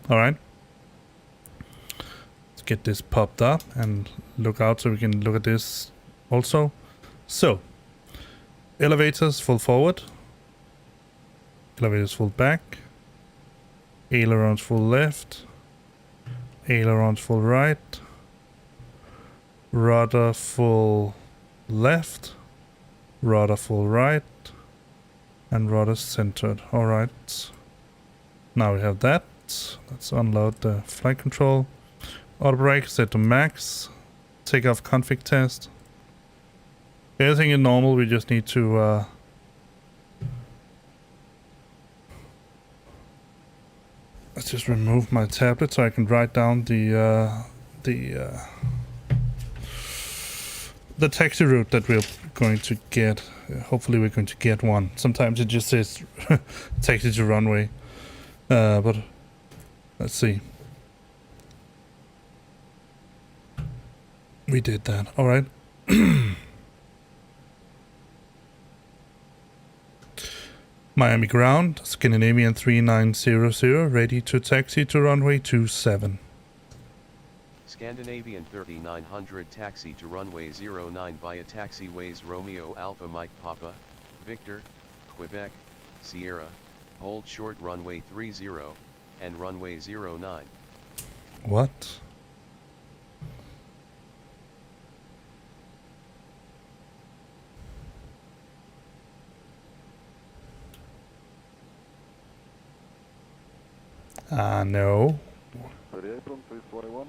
Alright. Let's get this popped up and look out so we can look at this also. So, elevators full forward. Elevators full back. Ailerons full left. Ailerons full right. Rudder full left. Rudder full right. And rudder centered. Alright. Now we have that. Let's unload the flight control. Auto brake set to max. Take off config test. Everything is normal, we just need to let's just remove my tablet so I can write down the taxi route that we're going to get, hopefully we're going to get one. Sometimes it just says taxi to runway, but let's see. We did that, all right. Miami ground, Scandinavian 3900, ready to taxi to runway 27. Scandinavian 3900 taxi to runway 09 via taxiways Romeo Alpha Mike Papa, Victor, Quebec, Sierra, hold short runway 30, and runway 09. What? No. 321.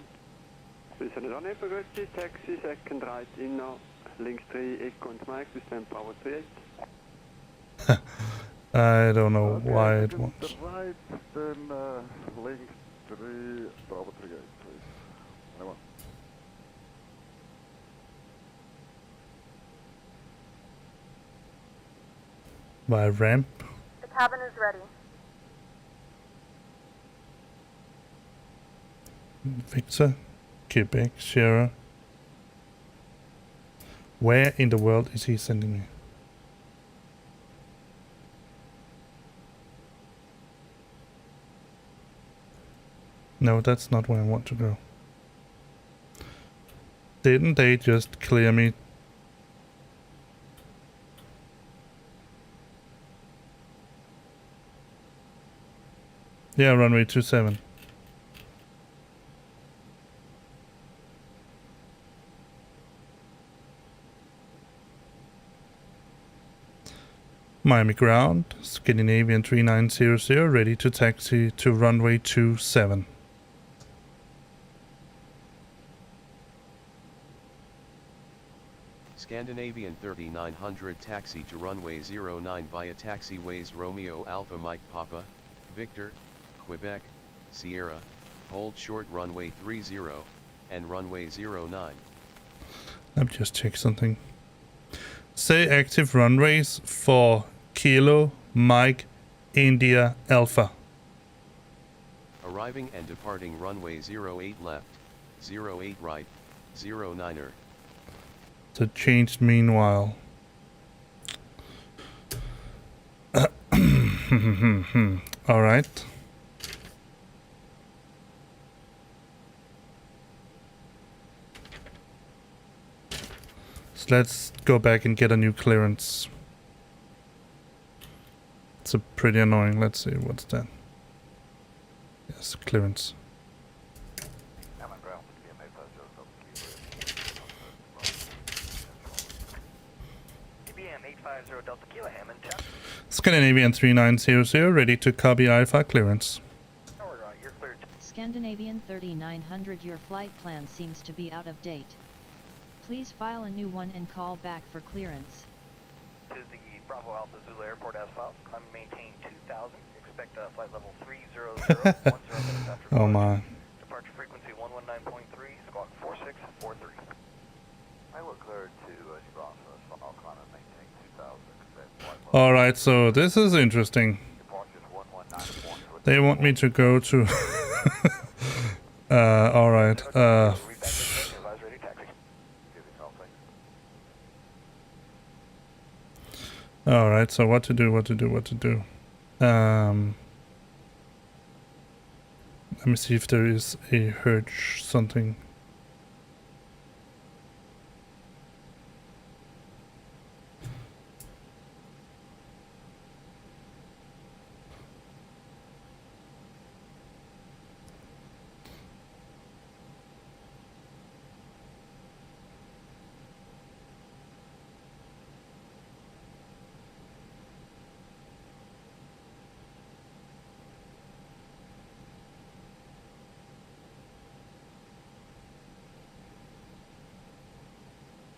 We zijn er dan even goed, taxi, second right, inner, links 3, echo and Mike, we stand power 38. I don't know why it wants. Right, then links 3, Bravo 38, please. Anyone? By ramp. The cabin is ready. Victor, Quebec, Sierra. Where in the world is he sending me? No, that's not where I want to go. Didn't they just clear me? Yeah, runway 27. Miami ground, Scandinavian 3900, ready to taxi to runway 27. Scandinavian 3900 taxi to runway 09 via taxiways Romeo Alpha Mike Papa, Victor, Quebec, Sierra, hold short runway 30, and runway 09. Let me just check something. Say active runways for Kilo, Mike, India, Alpha. Arriving and departing runway 08 left, 08 right, 09er. So changed meanwhile. All right. So let's go back and get a new clearance. It's a pretty annoying. Let's see, what's that? Yes, clearance. Delta Kilo Hammond. Scandinavian 3900, ready to copy Alpha clearance. You're cleared. Scandinavian 3900, your flight plan seems to be out of date. Please file a new one and call back for clearance. This is the Bravo Alpha Zulu Airport as filed. I'm maintain 2000. Expect flight level 300, 10 minutes after. Oh my. Departure frequency 119.3, squawk 4643. I will clear to Gibraltar, so I'll kind of maintain 2000. Alright, so this is interesting. They want me to go to... alright, alright, so what to do. Let me see if there is a Hertz something.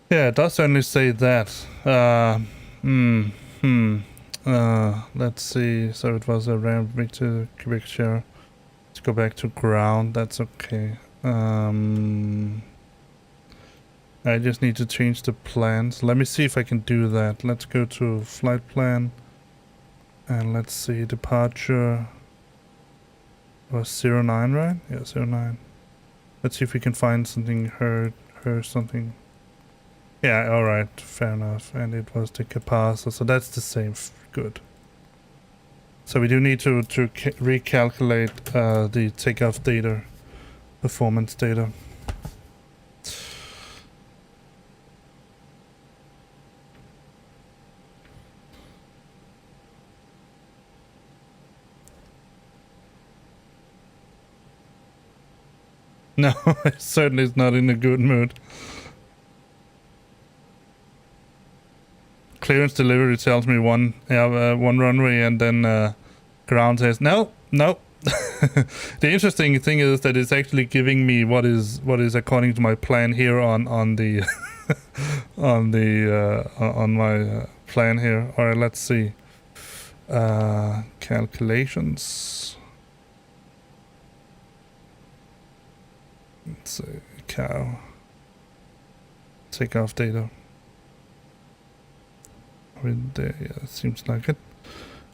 Yeah, it does certainly say that. Let's see. So it was a ramp Victor Quebec share. Let's go back to ground. That's okay. I just need to change the plans. Let me see if I can do that. Let's go to flight plan. And let's see, departure was 09, right? Yeah, 09. Let's see if we can find something, her something. Yeah, alright, fair enough. And it was the capacitor, so that's the same. Good. So we do need to recalculate the takeoff data, performance data. No, it certainly is not in a good mood. Clearance delivery tells me one runway, and then ground says no. The interesting thing is that it's actually giving me what is according to my plan here on the on my plan here. All right, let's see. Calculations. Let's see, cow. Takeoff data. With there, yeah, it seems like it.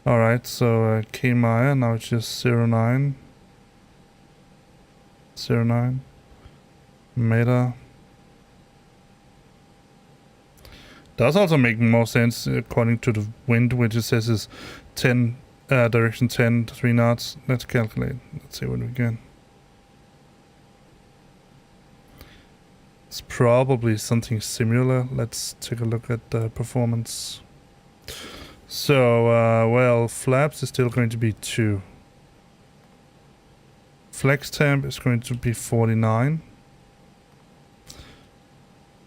Alright, so KMAI, now it's just 09. 09. Meta. Does also make more sense according to the wind, which it says is 10, direction 10 to 3 knots. Let's calculate. Let's see what we get. It's probably something similar. Let's take a look at the performance. So, well, flaps is still going to be 2. Flex temp is going to be 49.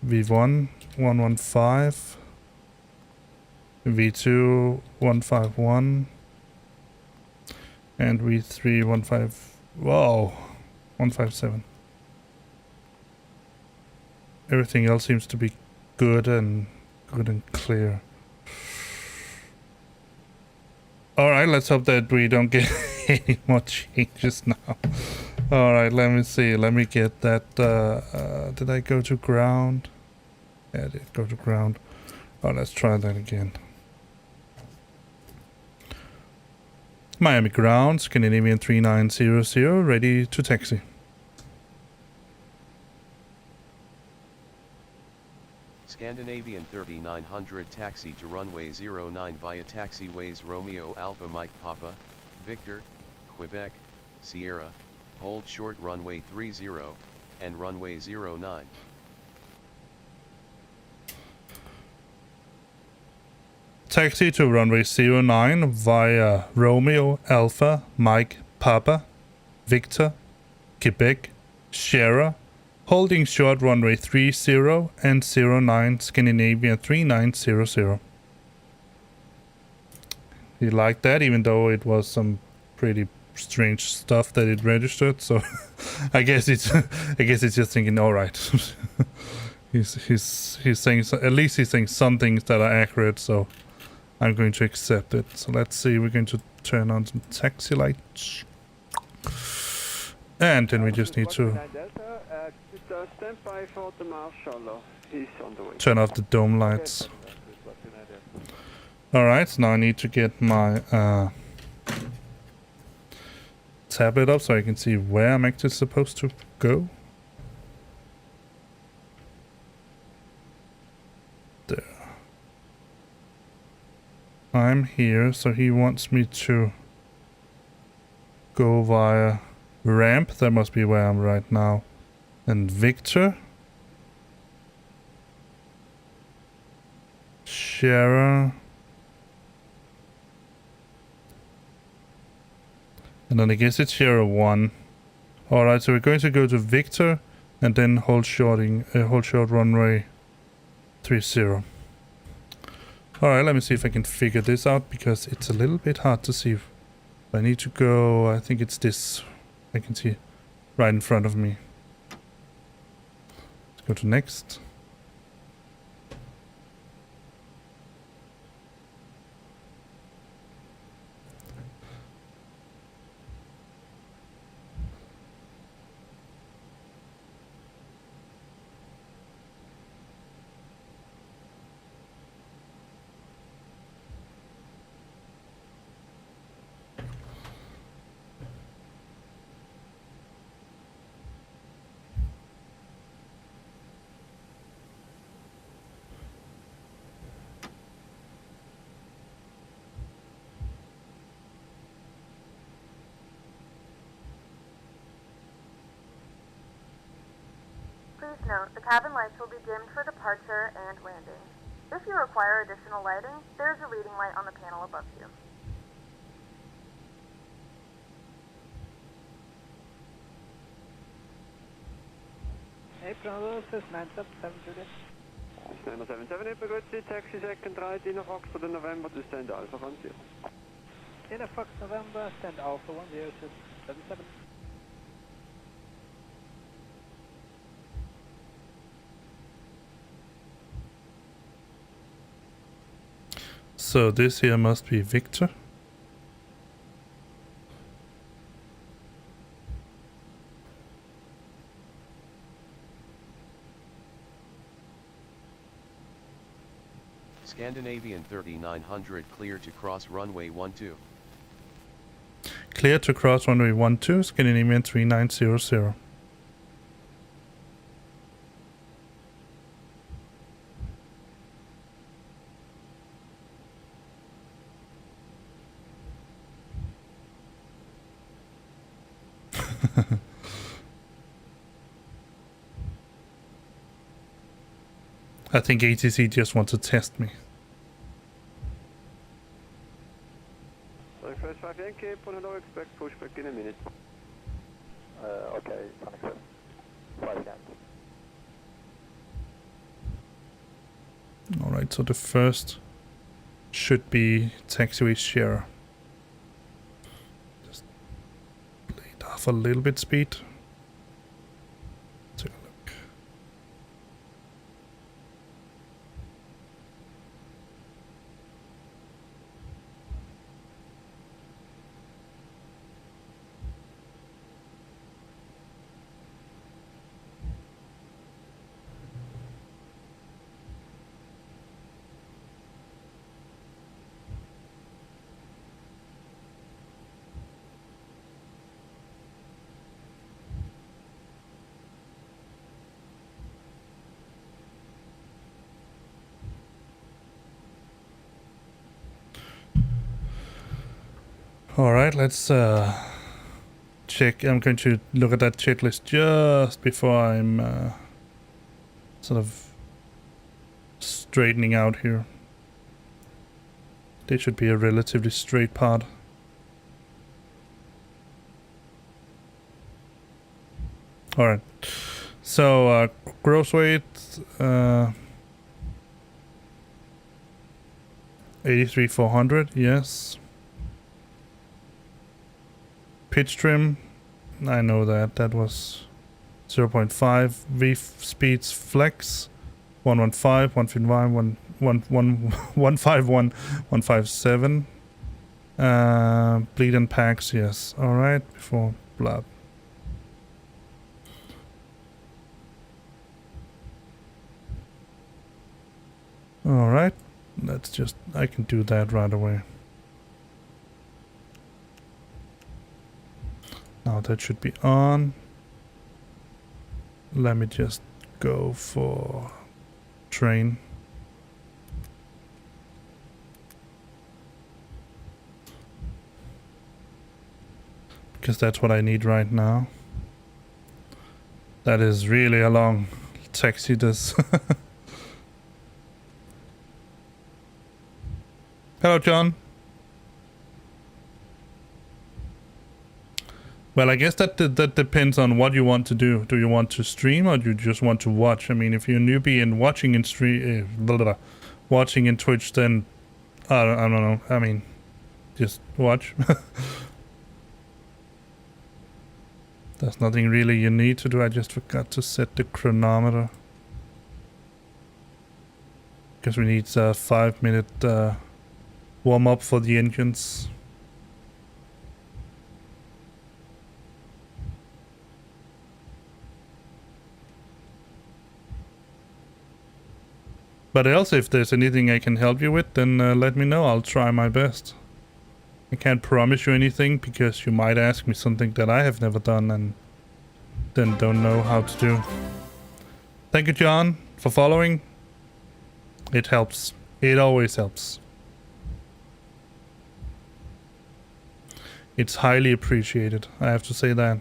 V1, 115. V2, 151. And V3, 157. Everything else seems to be good and clear. Alright, let's hope that we don't get any more changes now. Alright, let me see. Let me get that. Did I go to ground? Yeah, I did go to ground. Oh, let's try that again. Miami ground, Scandinavian 3900, ready to taxi. Scandinavian 3900 taxi to runway 09 via taxiways Romeo Alpha Mike Papa, Victor, Quebec, Sierra, hold short runway 30, and runway 09. Taxi to runway 09 via Romeo Alpha Mike Papa, Victor, Quebec, Sierra, holding short runway 30 and 09 Scandinavia 3900. He liked that, even though it was some pretty strange stuff that it registered. So I guess it's just thinking, all right. he's saying at least he's saying some things that are accurate. So I'm going to accept it. So let's see. We're going to turn on some taxi lights, and then we just need to stand by for the marshal. He's on the way. Turn off the dome lights. Alright, so now I need to get my tablet up so I can see where I'm actually supposed to go. There. I'm here, so he wants me to go via ramp. That must be where I'm right now. And Victor, Shara, and then I guess it's Shara 1. Alright, so we're going to go to Victor and then hold short runway 30. Alright, let me see if I can figure this out, because it's a little bit hard to see. I need to go, I think it's this, I can see right in front of me. Go to next. Please note, the cabin lights will be dimmed for departure and landing. If you require additional lighting, there's a reading light on the panel above you. April, this is 977 Juliet. 977, April, good see, taxi second right, Inner Fox for the November to stand Alpha 10. Inner Fox November, stand Alpha 1077. So this here must be Victor. Scandinavian 3900 clear to cross runway 12. Clear to cross runway 12, Scandinavian 3900. I think ATC just wants to test me. So first 5 Yankee, hello, expect pushback in a minute. Okay, Sonic 7. 5 Yankee. Alright, so the first should be taxiway share. Just bleed off a little bit speed. Take a look. Alright, let's check. I'm going to look at that checklist just before I'm sort of straightening out here. They should be a relatively straight part. Alright, so gross weight 83,400, yes. Pitch trim, I know that was 0.5. V speeds flex 115, 151, 151, 157. Bleed and packs, yes. Alright, before blab. Alright, let's just, I can do that right away. Now that should be on. Let me just go for train. Because that's what I need right now. That is really a long taxi this. Hello, John. Well, I guess that depends on what you want to do. Do you want to stream or do you just want to watch? I mean, if you're a newbie and watching in watching in Twitch, then I don't know. I mean, just watch. There's nothing really you need to do. I just forgot to set the chronometer because we need a 5-minute warm up for the engines. But else, if there's anything I can help you with, then let me know. I'll try my best. I can't promise you anything because you might ask me something that I have never done and then don't know how to do. Thank you, John, for following. It helps. It always helps. It's highly appreciated. I have to say that.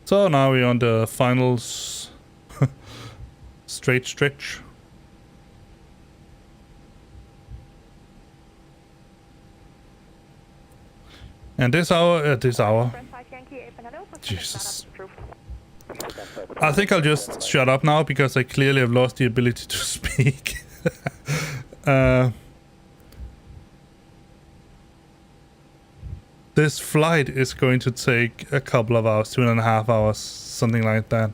So now we're on the final straight stretch. And this hour, Jesus. I think I'll just shut up now because I clearly have lost the ability to speak. This flight is going to take a couple of hours, 2.5 hours, something like that.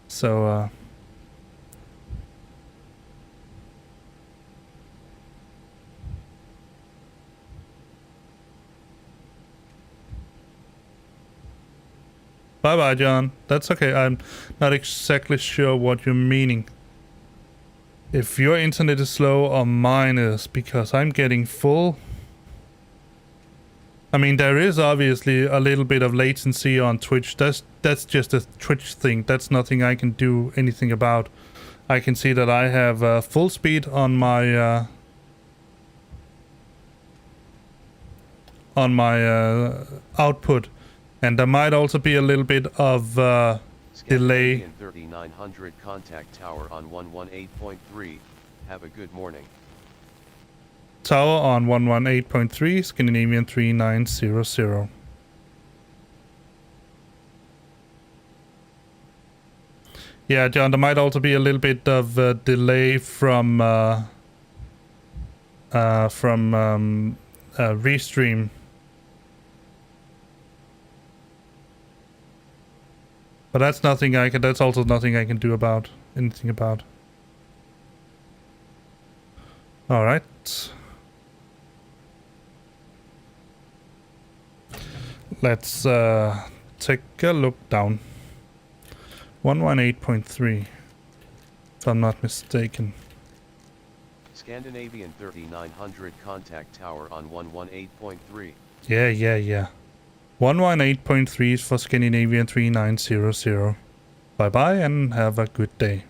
So, bye-bye, John. That's okay. I'm not exactly sure what you're meaning. If your internet is slow or mine is, because I'm getting full. I mean, there is obviously a little bit of latency on Twitch. That's just a Twitch thing. That's nothing I can do anything about. I can see that I have full speed on my output, and there might also be a little bit of delay. 3900 contact tower on 118.3. Have a good morning. Tower on 118.3, Scandinavian 3900. Yeah, John, there might also be a little bit of delay from Restream. But that's nothing I can. That's also nothing I can do about anything about. All right. Let's take a look down. 118.3, if I'm not mistaken. Scandinavian 3900 contact tower on 118.3. Yeah. 118.3 is for Scandinavian 3900. Bye-bye and have a good day.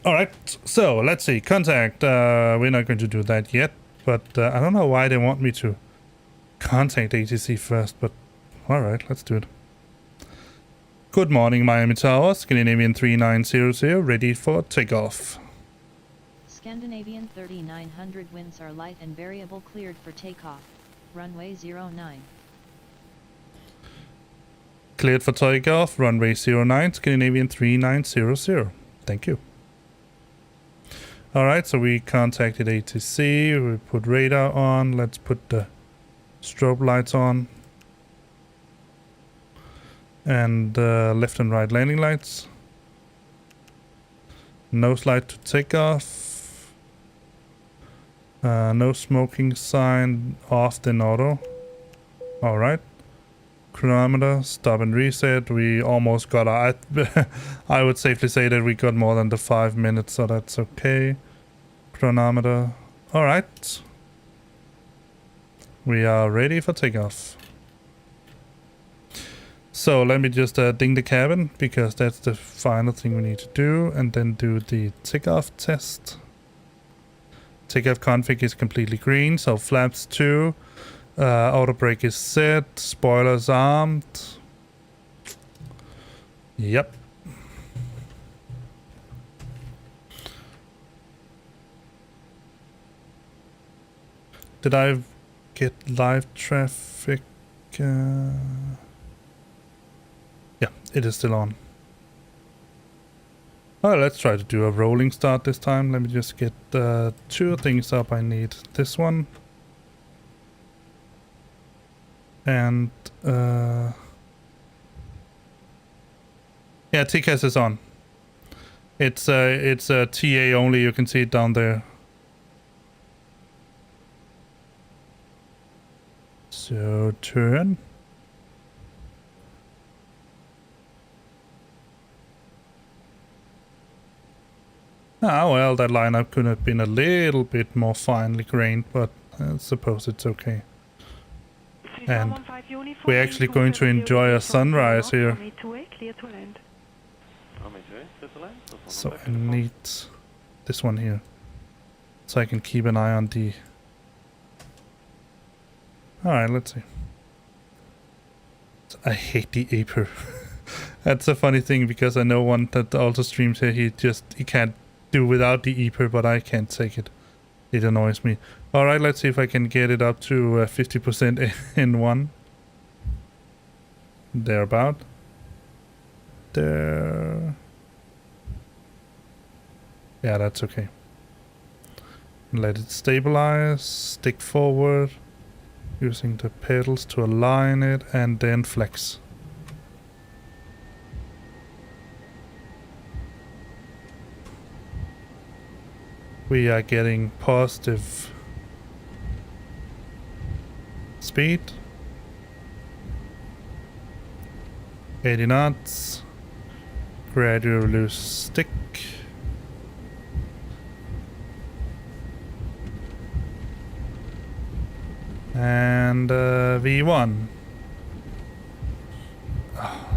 Alright, so let's see. Contact. We're not going to do that yet, but I don't know why they want me to contact ATC first, but alright, let's do it. Good morning, Miami Tower. Scandinavian 3900, ready for takeoff. Scandinavian 3900 winds are light and variable, cleared for takeoff. Runway 09. Cleared for takeoff, runway 09, Scandinavian 3900. Thank you. Alright, so we contacted ATC, we put radar on, let's put the strobe lights on. And left and right landing lights. Nose light to take off. No smoking sign, off then auto. Alright. Chronometer, stop and reset. We almost got our... I would safely say that we got more than the 5 minutes, so that's okay. Chronometer. Alright. We are ready for takeoff. So let me just ding the cabin, because that's the final thing we need to do, and then do the takeoff test. Takeoff config is completely green, so flaps 2. Auto brake is set, spoilers armed. Yep. Did I get live traffic? Yeah, it is still on. Alright, let's try to do a rolling start this time. Let me just get 2 things up I need. This one. And yeah, TCAS is on. It's a TA only. You can see it down there. So turn. Ah, well, that lineup could have been a little bit more finely grained, but I suppose it's okay. And we're actually going to enjoy a sunrise here. So I need this one here, so I can keep an eye on the... Alright, let's see. I hate the Aper. That's a funny thing because I know one that also streams here. He can't do without the Aper, but I can't take it. It annoys me. All right, let's see if I can get it up to 50% in one. Thereabout. There. Yeah, that's okay. Let it stabilize. Stick forward. Using the pedals to align it and then flex. We are getting positive speed. 80 knots. Gradual loose stick. And V1. Oh.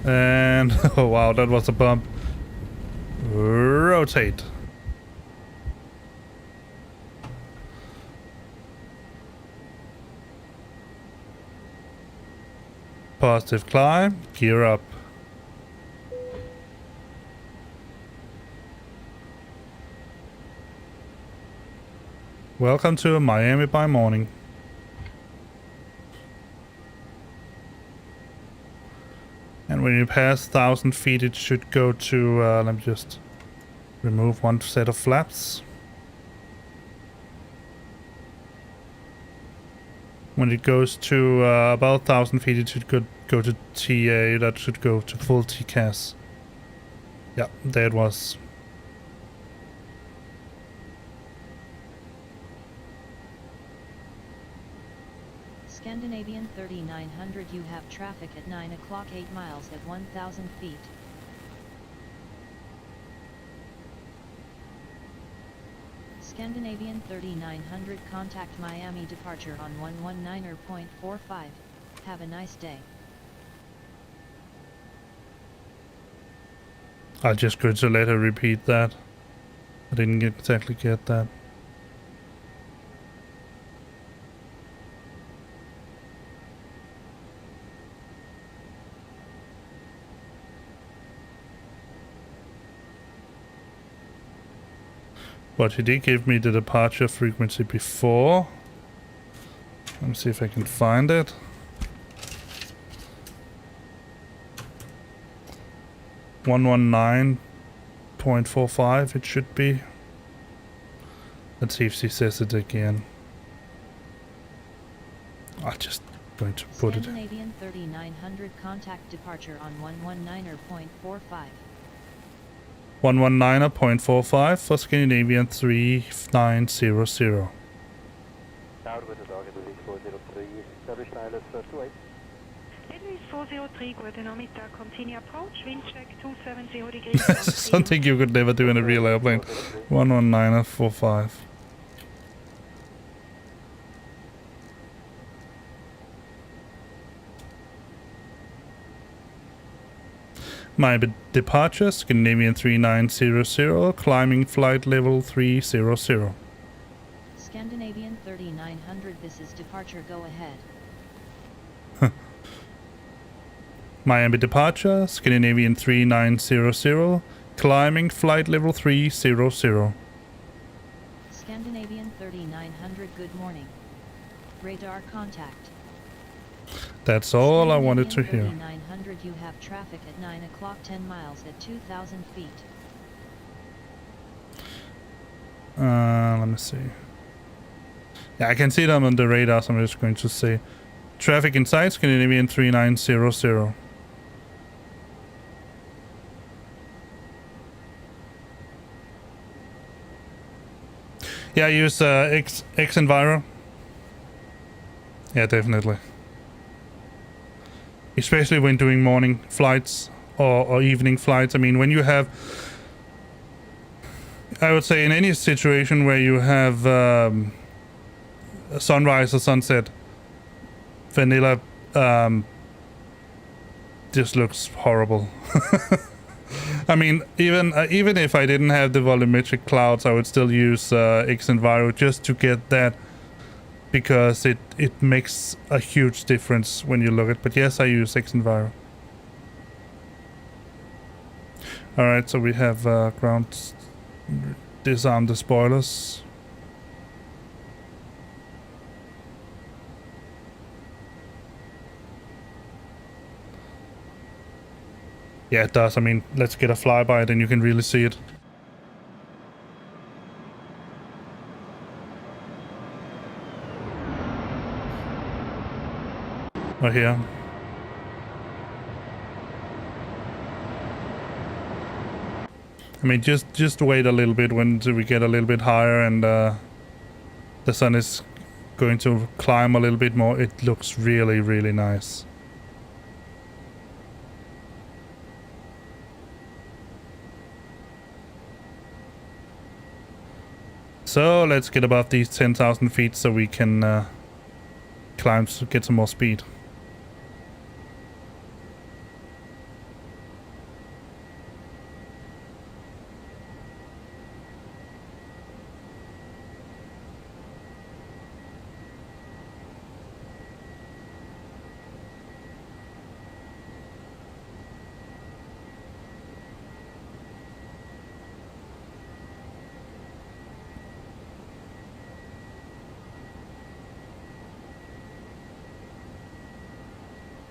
And oh wow, that was a bump. Rotate. Positive climb, gear up. Welcome to Miami by morning. And when you pass 1,000 feet, it should go to, let me just remove one set of flaps. When it goes to about 1,000 feet, it should go to TA, that should go to full TCAS. Yeah, there it was. Scandinavian 3900, you have traffic at 9 o'clock, 8 miles at 1,000 feet. Scandinavian 3900, contact Miami departure on 119.45. Have a nice day. I just going to let her repeat that. I didn't exactly get that. But he did give me the departure frequency before. Let me see if I can find it. .45 it should be. Let's see if she says it again. I'm just going to put it. Scandinavian 3900, contact departure on 119.45. 119.45 for Scandinavian 3900. ToLiss 403, guten Nachmittag, continue approach, wind check 270 degrees. Something you could never do in a real airplane. 119.45. My departure, Scandinavian 3900, climbing flight level 300. Scandinavian 3900, this is departure, go ahead. Miami departure, Scandinavian 3900, climbing flight level 300. Scandinavian 3900, good morning. Radar contact. That's all I wanted to hear. 3900, you have traffic at 9 o'clock, 10 miles at 2,000 feet. Let me see. Yeah, I can see them on the radar, so I'm just going to say traffic inside Scandinavian 3900. Yeah, use X Enviro. Yeah, definitely. Especially when doing morning flights or evening flights. I mean, when you have, I would say in any situation where you have a sunrise or sunset, vanilla just looks horrible. I mean, even if I didn't have the volumetric clouds, I would still use X-Enviro just to get that, because it makes a huge difference when you look at. But yes, I use X-Enviro. All right, so we have ground disarm the spoilers. Yeah, it does. I mean, let's get a flyby, then you can really see it. Right here. I mean, just wait a little bit until we get a little bit higher and the sun is going to climb a little bit more. It looks really, really nice. So let's get above these 10,000 feet so we can climb to get some more speed.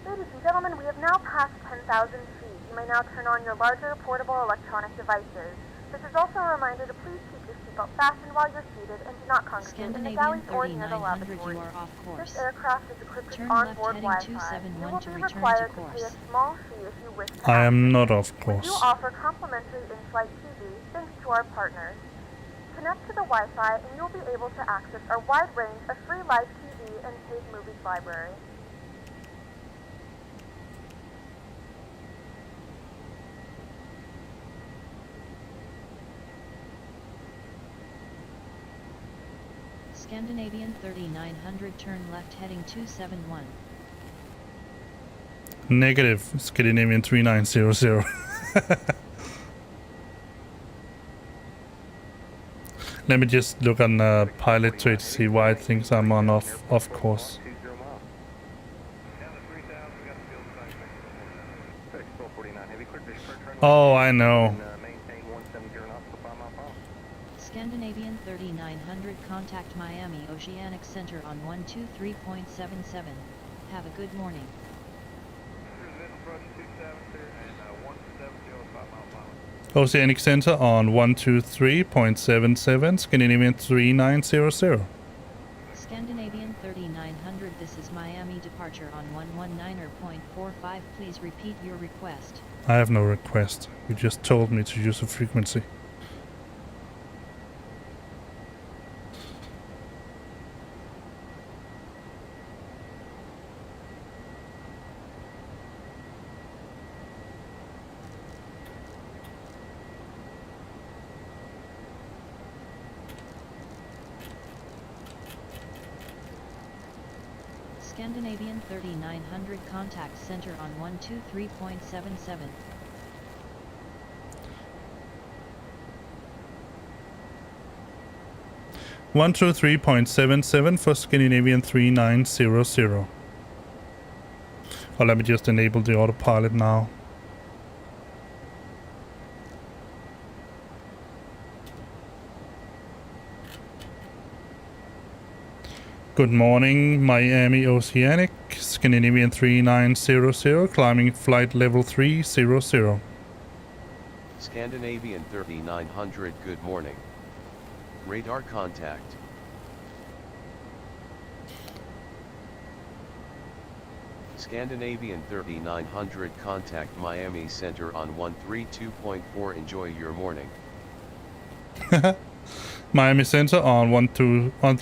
Ladies and gentlemen, we have now passed 10,000 feet. You may now turn on your larger portable electronic devices. This is also a reminder to please keep your seatbelt fastened while you're seated and do not congregate in the galleys or near the lavatory. This aircraft is equipped with onboard Wi-Fi. You will be required to pay a small fee if you wish to I am not, of We course. do offer complimentary in-flight TV thanks to our partners. Connect to the Wi-Fi and you'll be able to access our wide range of free live TV and paid movies library. Scandinavian 3900, turn left heading 271. Negative, Scandinavian 3900. Let me just look on Pilot2ATC why it thinks I'm on off course. Oh, I know. Scandinavian 3900, contact Miami Oceanic Center on 123.77. Have a good morning. Oceanic Center on 123.77, Scandinavian 3900. Scandinavian 3900, this is Miami departure on 119.45. Please repeat your request. I have no request. You just told me to use a frequency. Scandinavian 3900, contact center on 123.77. One two 3.77 for Scandinavian 3900. Oh, let me just enable the autopilot now. Good morning, Miami Oceanic, Scandinavian 3900, climbing flight level 300. Scandinavian 3900, good morning. Radar contact. Scandinavian 3900, contact Miami Center on 132.4. Enjoy your morning. Miami Center on 12 on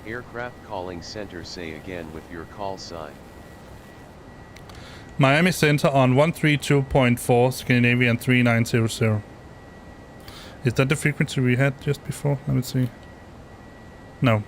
Aircraft calling center, say again with your call sign. Miami Center on 132.4, Scandinavian 3900. Is that the frequency we had just before? Let me see. No.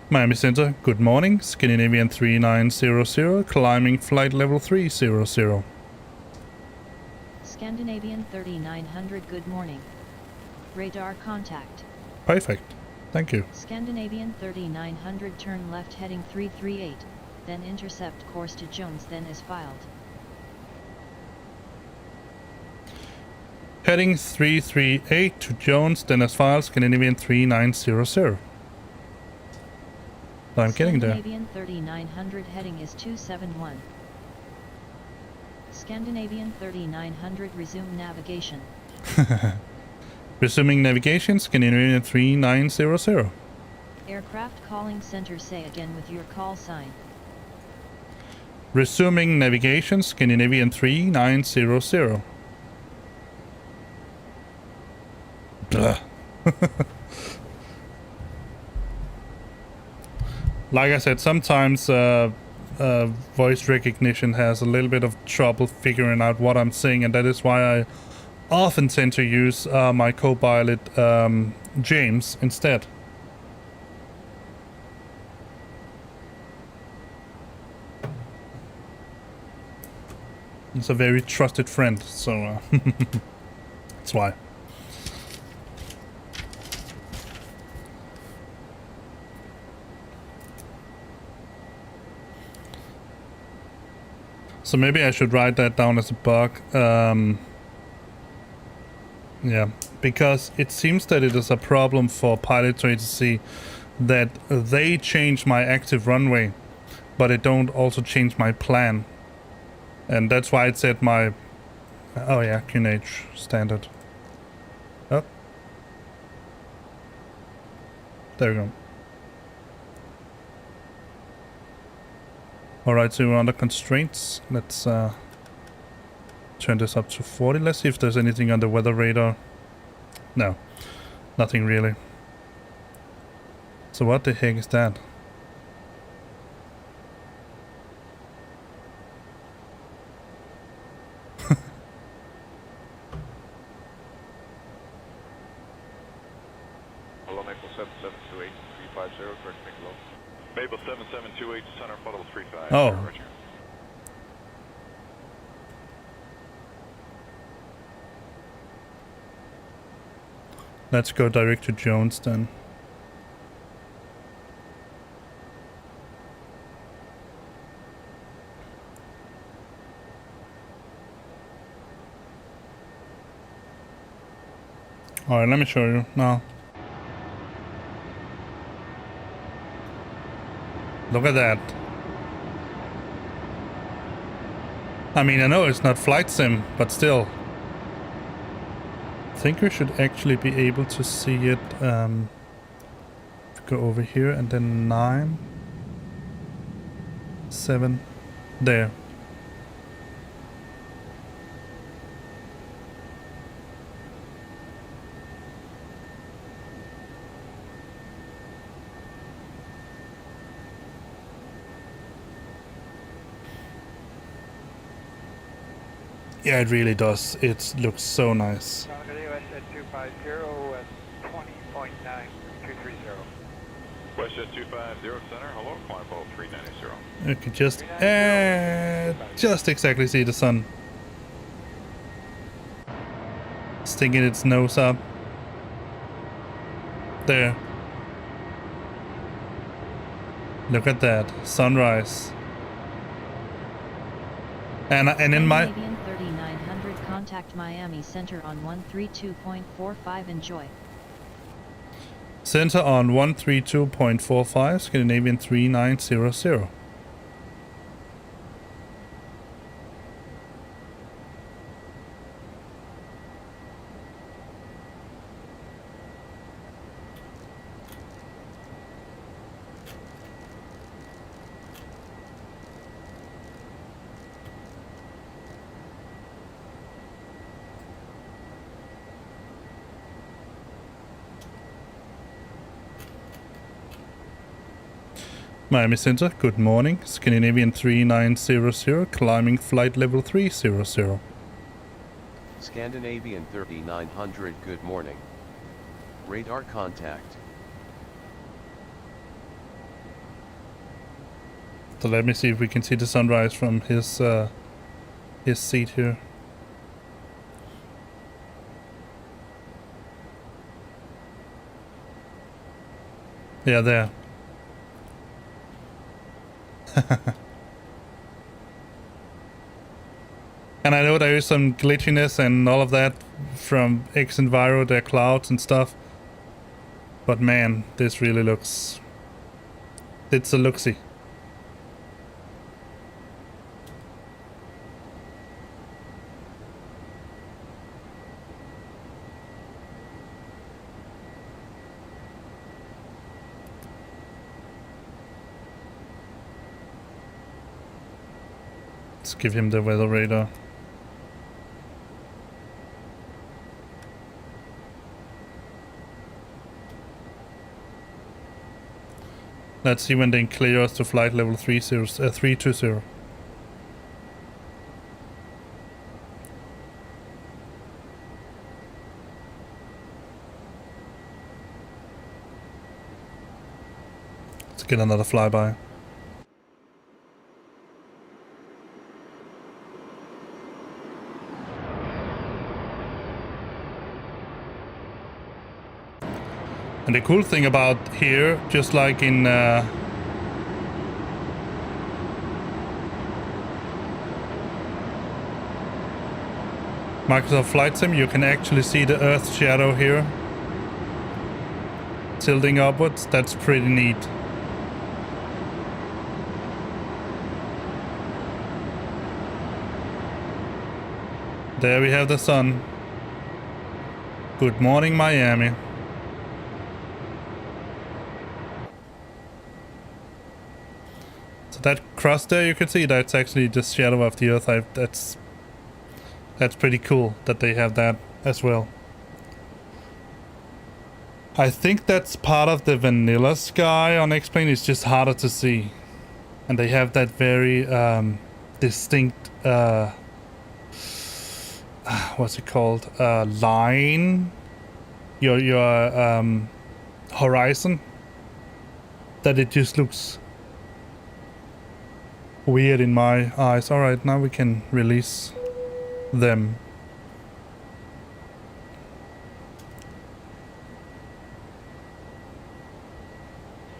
Miami Center, good morning. Scandinavian 3900, climbing flight level 300. Scandinavian 3900, good morning. Radar contact. Perfect. Thank you. Scandinavian 3900, turn left heading 338, then intercept course to Jones, then as filed. Heading 338 to Jones, then as filed, Scandinavian 3900. I'm getting there. Scandinavian 3900 heading is 271. Scandinavian 3900, resume navigation. Resuming navigation, Scandinavian 3900. Aircraft calling center, say again with your call sign. Resuming navigation, Scandinavian 3900. Blah. Like I said, sometimes voice recognition has a little bit of trouble figuring out what I'm saying, and that is why I often tend to use my co-pilot James instead. He's a very trusted friend, so that's why. So maybe I should write that down as a bug. Yeah, because it seems that it is a problem for Pilot2ATC that they change my active runway, but it don't also change my plan. And that's why it said my... Oh yeah, QNH standard. Oh. There we go. Alright, so we're under constraints. Let's turn this up to 40. Let's see if there's anything on the weather radar. No, nothing really. So what the heck is that? Hello, Maple 7728 350, correct me below. Maple 7728, center, follow 35. Oh. Roger. Let's go direct to Jones then. Alright, let me show you now. Look at that. I mean, I know it's not flight sim, but still. I think we should actually be able to see it. Go over here and then 9, 7, there. Yeah, it really does. It looks so nice. WSS 250 at 20.9230. WestJet 250, center, hello, climb follow 390. You can just exactly see the sun sticking its nose up. There. Look at that sunrise. And in my Canadian 3900, contact Miami Center on 132.45. Enjoy. center on 132.45, Scandinavian 3900. Miami Center, good morning. Scandinavian 3900, climbing flight level 300. Scandinavian 3900, good morning. Radar contact. So let me see if we can see the sunrise from his seat here. Yeah, there. And I know there is some glitchiness and all of that from X Enviro, their clouds and stuff. But man, this really looks... It's a looksy. Let's give him the weather radar. Let's see when they clear us to flight level 320. Let's get another flyby. And the cool thing about here, just like in Microsoft Flight Sim, you can actually see the Earth shadow here tilting upwards. That's pretty neat. There we have the sun. Good morning, Miami. So that cross there, you can see that's actually the shadow of the Earth. That's pretty cool that they have that as well. I think that's part of the vanilla sky on X-Plane. It's just harder to see. And they have that very distinct, what's it called? Line. Your horizon. That it just looks weird in my eyes. Alright, now we can release them.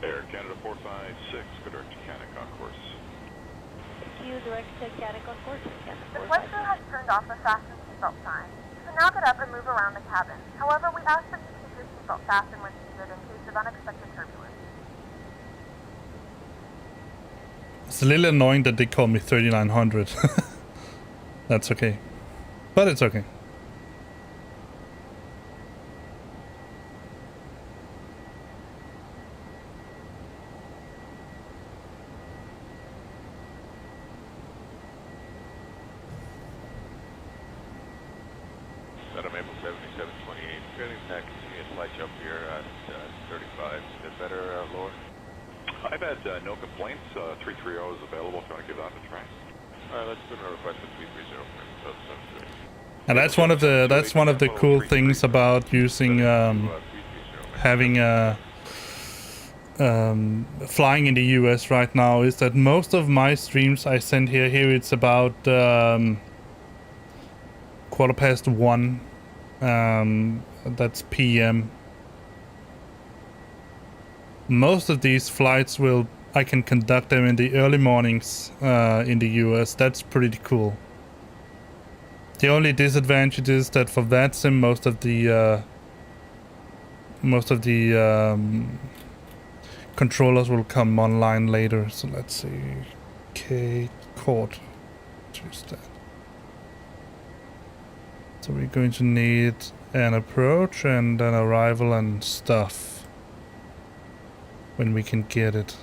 Air Canada 456, good direct to Canada Concourse. Thank you, direct to Canada Concourse. The flight crew has turned off the fasten seatbelt sign. You can now get up and move around the cabin. However, we ask that you keep your seatbelt fastened when seated in case of unexpected turbulence. It's a little annoying that they call me 3900. That's okay. But it's okay. Center Maple 7728, getting back to see a slight jump here at 35. Is it better, lower? I've had no complaints. 330 is available if you want to give that a try. Alright, let's put a request at 330. And that's one of the cool things about using having flying in the US right now is that most of my streams I send here it's about 1:15. That's PM. Most of these flights I can conduct them in the early mornings in the US. That's pretty cool. The only disadvantage is that for that sim, most of the controllers will come online later. So let's see, KORD, choose that. So we're going to need an approach and an arrival and stuff when we can get it.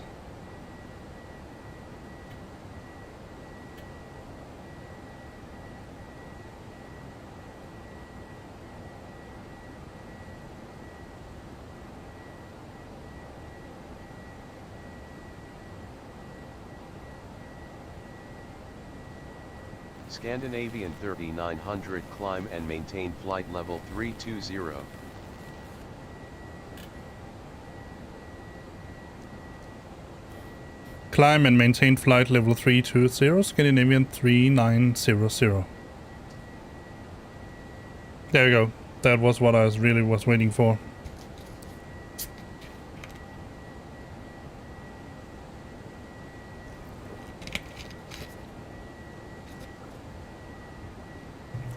Scandinavian 3900, climb and maintain flight level 320. Climb and maintain flight level 320, Scandinavian 3900. There we go. That was what I was waiting for.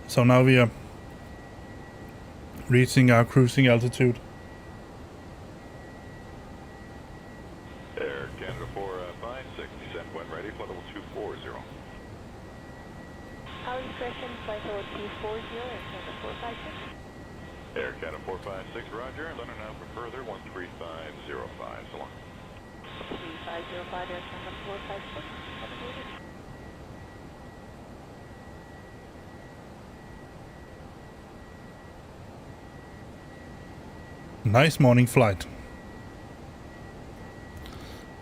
So now we are reaching our cruising altitude. Air Canada 456, descent when ready, flight level 240. Our discretion, flight level 240, Air Canada 456. Air Canada 456, roger. Let her know for further 13505. So long. 3505, Air Canada 456. Have a good day. Nice morning flight.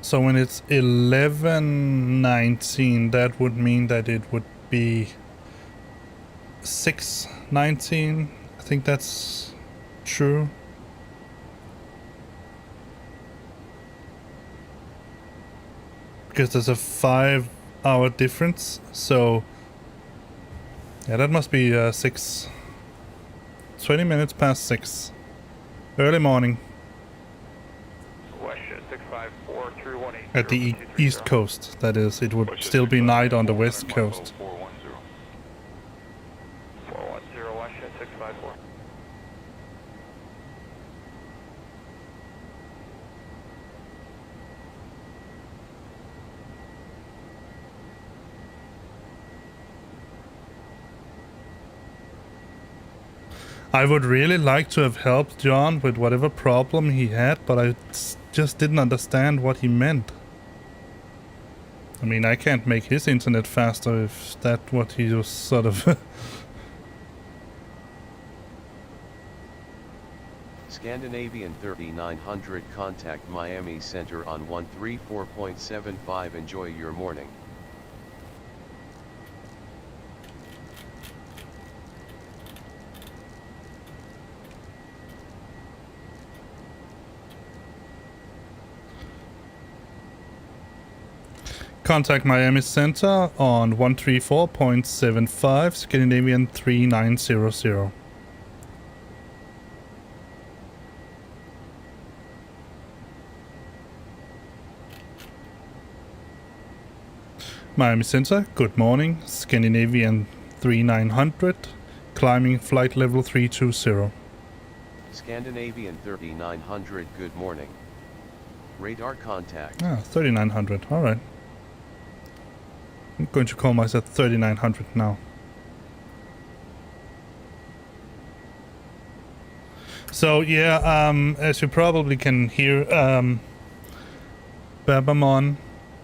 So when it's 11:19, that would mean that it would be 6:19. I think that's true. Because there's a 5-hour difference. So yeah, that must be 20 minutes past 6. Early morning. At the east coast, that is. It would still be night on the west coast. 410, Washington 654. I would really like to have helped John with whatever problem he had, but I just didn't understand what he meant. I mean, I can't make his internet faster if that's what he was sort of... Scandinavian 3900, contact Miami Center on 134.75. Enjoy your morning. Contact Miami Center on 134.75, Scandinavian 3900. Miami Center, good morning, Scandinavian 3900, climbing flight level 320. Scandinavian 3900, good morning. Radar contact. 3900, alright. I'm going to call myself 3900 now. So yeah, as you probably can hear, Babamon,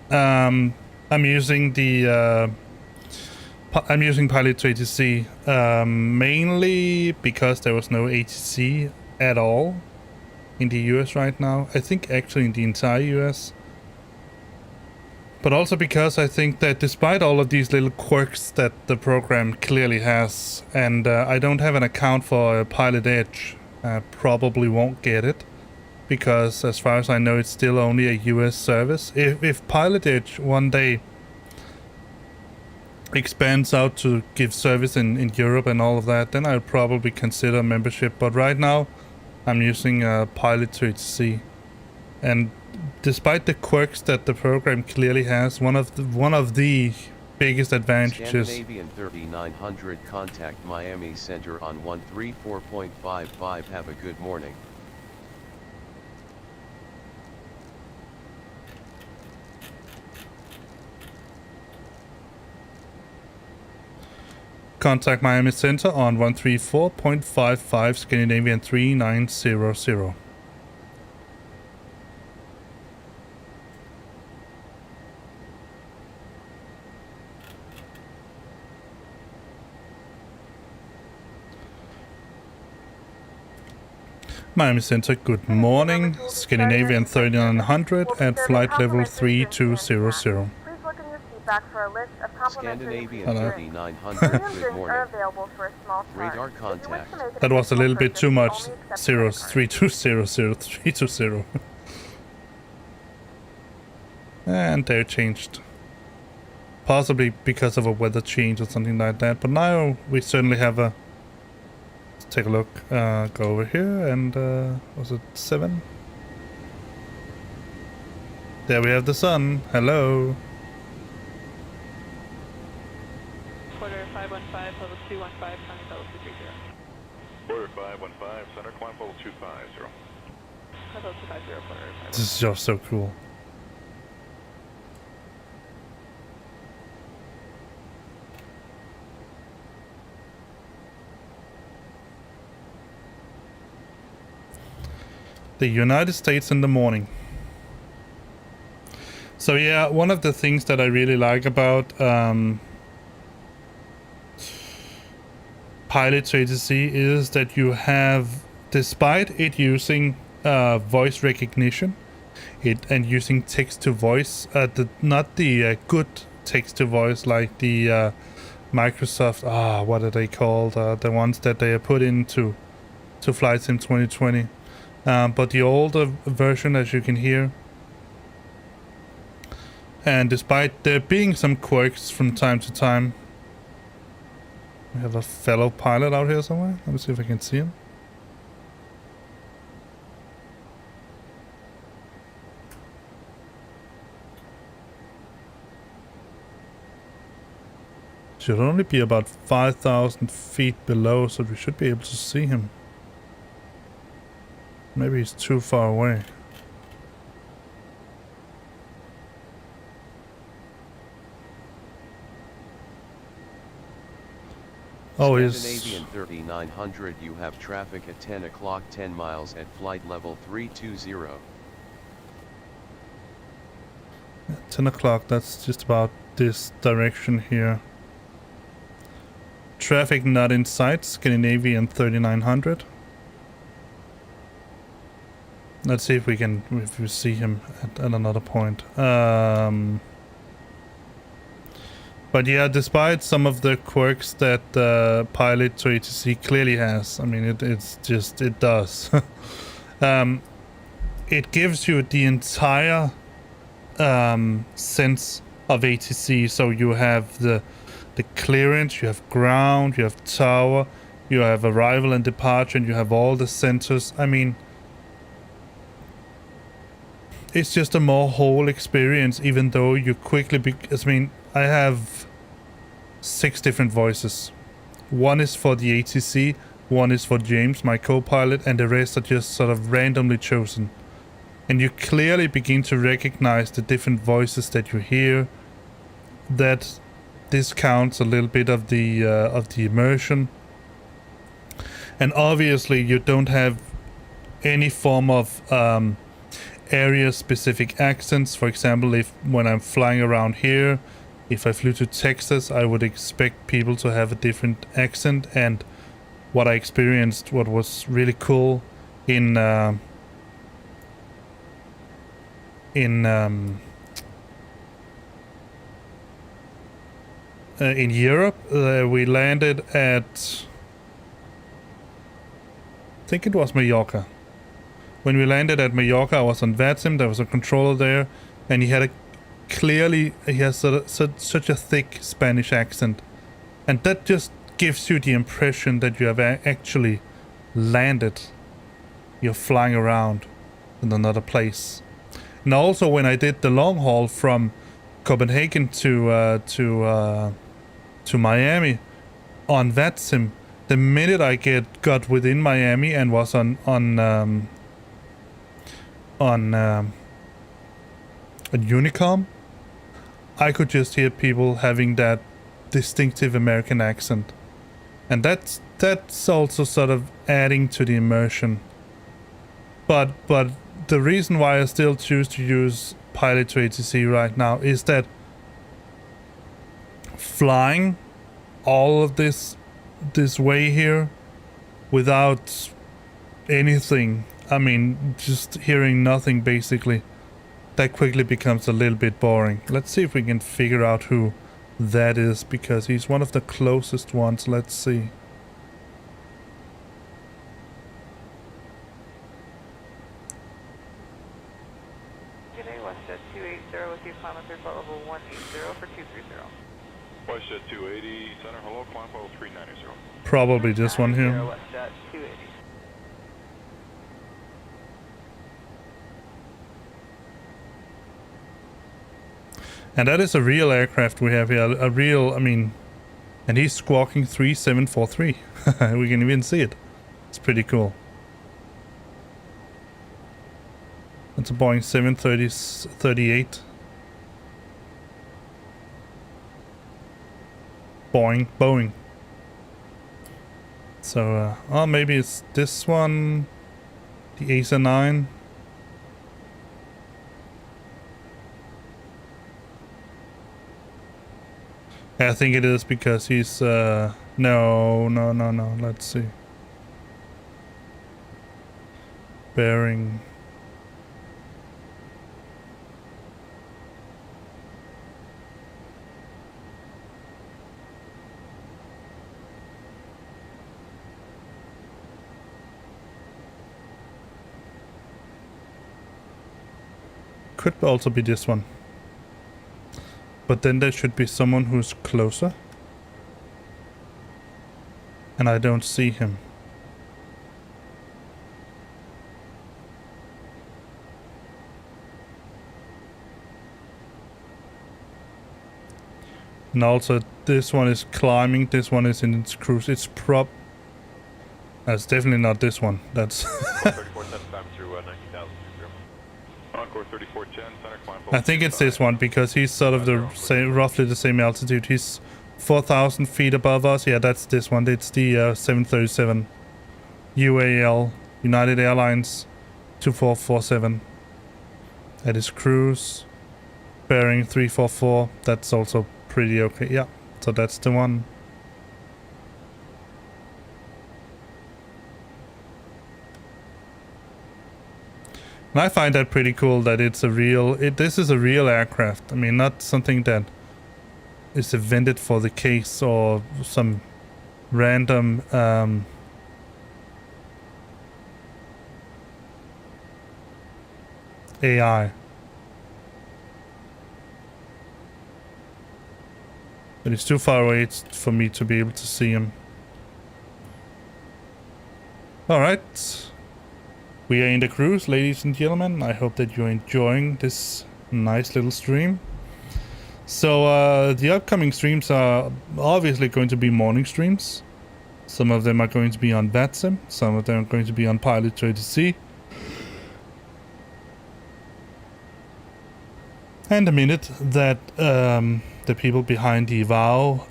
I'm using the Pilot2ATC mainly because there was no ATC at all in the US right now. I think actually in the entire US. But also because I think that despite all of these little quirks that the program clearly has, and I don't have an account for Pilot Edge, probably won't get it, because as far as I know it's still only a US service. If Pilot Edge one day expands out to give service in Europe and all of that, then I'll probably consider membership. But right now I'm using Pilot2ATC, and despite the quirks that the program clearly has, one of the biggest advantages. Scandinavian 3900, contact Miami Center on 134.55. Have a good morning. Contact Miami Center on 134.55, Scandinavian 3900. Miami Center, good morning. Scandinavian 3900 at flight level 3200. Back for a list of complimentary Scandinavian 3900, good morning. Radar contact. That was a little bit too much zeros. 3200, 320. And they're changed. Possibly because of a weather change or something like that. But now we certainly have a... Let's take a look. Go over here and... was it 7? There we have the sun. Hello. Quarter 515, level 215, climbing level 230. Quarter 515, center climb level 250. Level 250, quarter 515. This is just so cool. The United States in the morning. So yeah, one of the things that I really like about Pilot2ATC is that you have, despite it using voice recognition, and using text to voice, not the good text to voice like the Microsoft, what are they called? The ones that they put into flights in 2020. But the older version, as you can hear. And despite there being some quirks from time to time, we have a fellow pilot out here somewhere. Let me see if I can see him. Should only be about 5,000 feet below, so we should be able to see him. Maybe he's too far away. Oh, he's... Scandinavian 3900, you have traffic at 10 o'clock 10 miles at flight level 320. 10 o'clock, that's just about this direction here. Traffic not in sight, Scandinavian 3900. Let's see if we can, if we see him at another point. But yeah, despite some of the quirks that Pilot2ATC clearly has, I mean, it's just, it does. It gives you the entire sense of ATC. So you have the clearance, you have ground, you have tower, you have arrival and departure, and you have all the centers. I mean, it's just a more whole experience, even though you quickly I mean, I have 6 different voices. One is for the ATC, one is for James, my co-pilot, and the rest are just sort of randomly chosen. And you clearly begin to recognize the different voices that you hear. That discounts a little bit of the immersion. And obviously you don't have any form of area-specific accents. For example, when I'm flying around here, if I flew to Texas, I would expect people to have a different accent. And what I experienced, what was really cool in Europe, we landed at, I think it was Mallorca. When we landed at Mallorca, I was on VATSIM, there was a controller there, and he had he has such a thick Spanish accent. And that just gives you the impression that you have actually landed. You're flying around in another place. And also when I did the long haul from Copenhagen to Miami on VATSIM, the minute I got within Miami and was on Unicom, I could just hear people having that distinctive American accent, and that's also sort of adding to the immersion. But the reason why I still choose to use Pilot2ATC right now is that flying all of this way here without anything, I mean, just hearing nothing basically, that quickly becomes a little bit boring. Let's see if we can figure out who that is, because he's one of the closest ones. Let's see. Today, Westjet 280 with you, for 230. Flight jet 280, center, hello, climb level 390. Probably this one here. West jet 280. And that is a real aircraft we have here. A real, I mean, and he's squawking 3743. We can even see it. It's pretty cool. It's a Boeing 738. Boeing. So, oh, maybe it's this one. The A9. I think it is because he's, no. Let's see. Bearing. Could also be this one. But then there should be someone who's closer. And I don't see him. And also this one is climbing, this one is in its cruise. It's that's definitely not this one. That's I think it's this one because he's sort of the same, roughly the same altitude. He's 4,000 feet above us. Yeah, that's this one. It's the 737 UAL, United Airlines 2447. That is cruise, bearing 344. That's also pretty okay. Yeah, so that's the one. And I find that pretty cool that it's a real, this is a real aircraft. I mean, not something that is invented for the case or some random AI. But it's too far away for me to be able to see him. Alright. We are in the cruise, ladies and gentlemen. I hope that you're enjoying this nice little stream. So the upcoming streams are obviously going to be morning streams. Some of them are going to be on VATSIM. Some of them are going to be on Pilot2ATC. And the minute that the people behind the VOW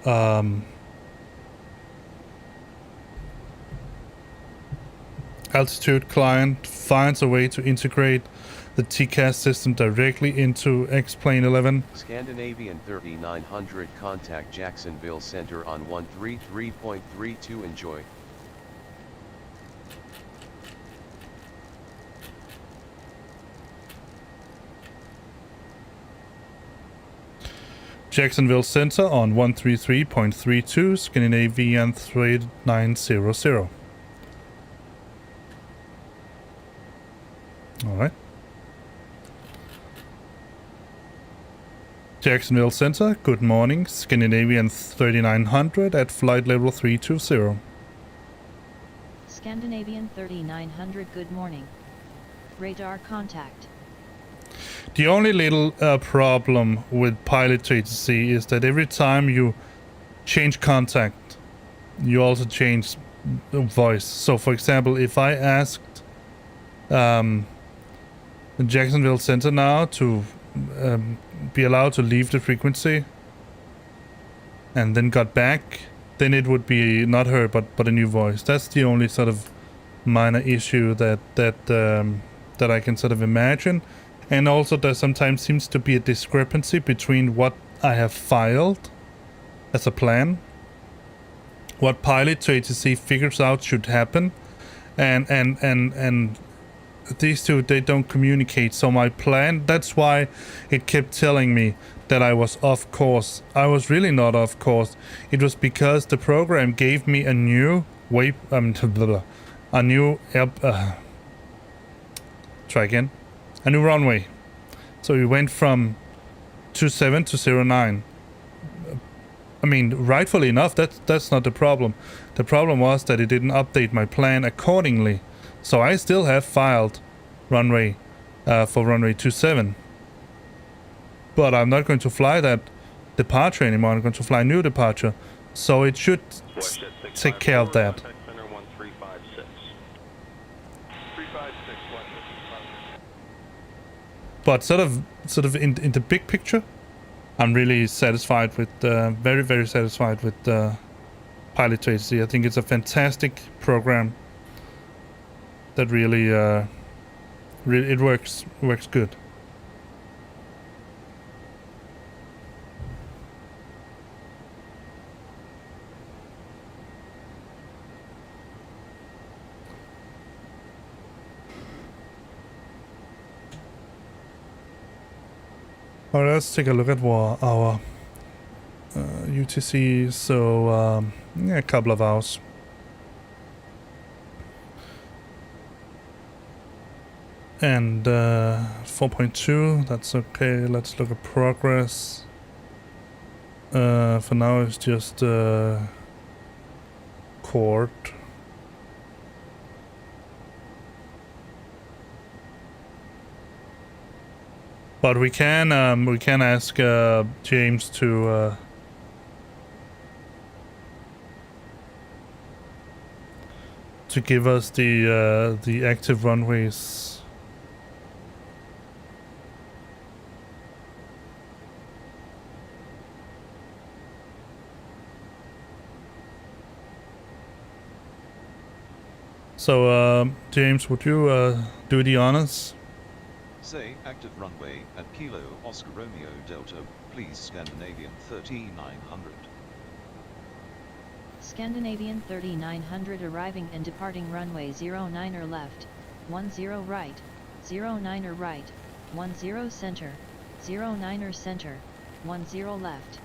altitude client finds a way to integrate the TCAS system directly into X-Plane 11. Scandinavian 3900, contact Jacksonville Center on 133.32. Enjoy. Jacksonville Center on 133.32, Scandinavian 3900. Alright. Jacksonville Center, good morning. Scandinavian 3900 at flight level 320. Scandinavian 3900, good morning. Radar contact. The only little problem with Pilot2ATC is that every time you change contact, you also change the voice. So for example, if I asked the Jacksonville Center now to be allowed to leave the frequency and then got back, then it would be not her but a new voice. That's the only sort of minor issue that I can sort of imagine. And also there sometimes seems to be a discrepancy between what I have filed as a plan, what Pilot2ATC figures out should happen, and these two, they don't communicate. So my plan, that's why it kept telling me that I was off course. I was really not off course. It was because the program gave me a new a new try again. A new runway. So we went from 27 to 09. I mean, rightfully enough, that's not the problem. The problem was that it didn't update my plan accordingly. So I still have filed runway for runway 27. But I'm not going to fly that departure anymore. I'm going to fly new departure. So it should take care of that. But sort of in the big picture, I'm really satisfied with, very, very satisfied with Pilot2ATC. I think it's a fantastic program that really, it works good. Alright, let's take a look at our UTC. So, yeah, a couple of hours. And 4.2, that's okay. Let's look at progress. For now, it's just KORD. But we can ask James to give us the active runways. So James, would you do the honors? Say active runway at Kilo Oscar Romeo Delta, please Scandinavian 3900. Scandinavian 3900 arriving and departing runway 09er left, 10 right, 09er right, 10 center, 09er center, 10 left.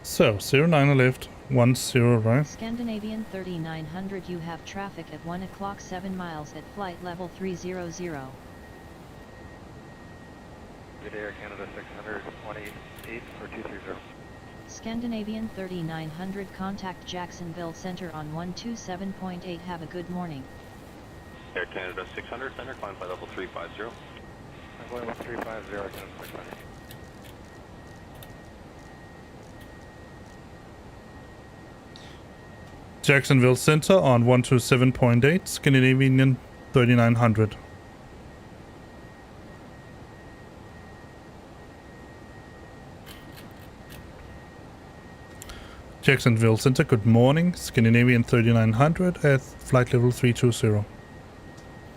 So 09er left, 10 right. Scandinavian 3900, you have traffic at 1 o'clock 7 miles at flight level 300. Good Air Canada 600, 188 for 230. Scandinavian 3900, contact Jacksonville Center on 127.8. Have a good morning. Air Canada 600 Center, climb flight level 350. I'm going with 350, Canada 600. Jacksonville Center on 127.8, Scandinavian 3900. Jacksonville Center, good morning, Scandinavian 3900 at flight level 320.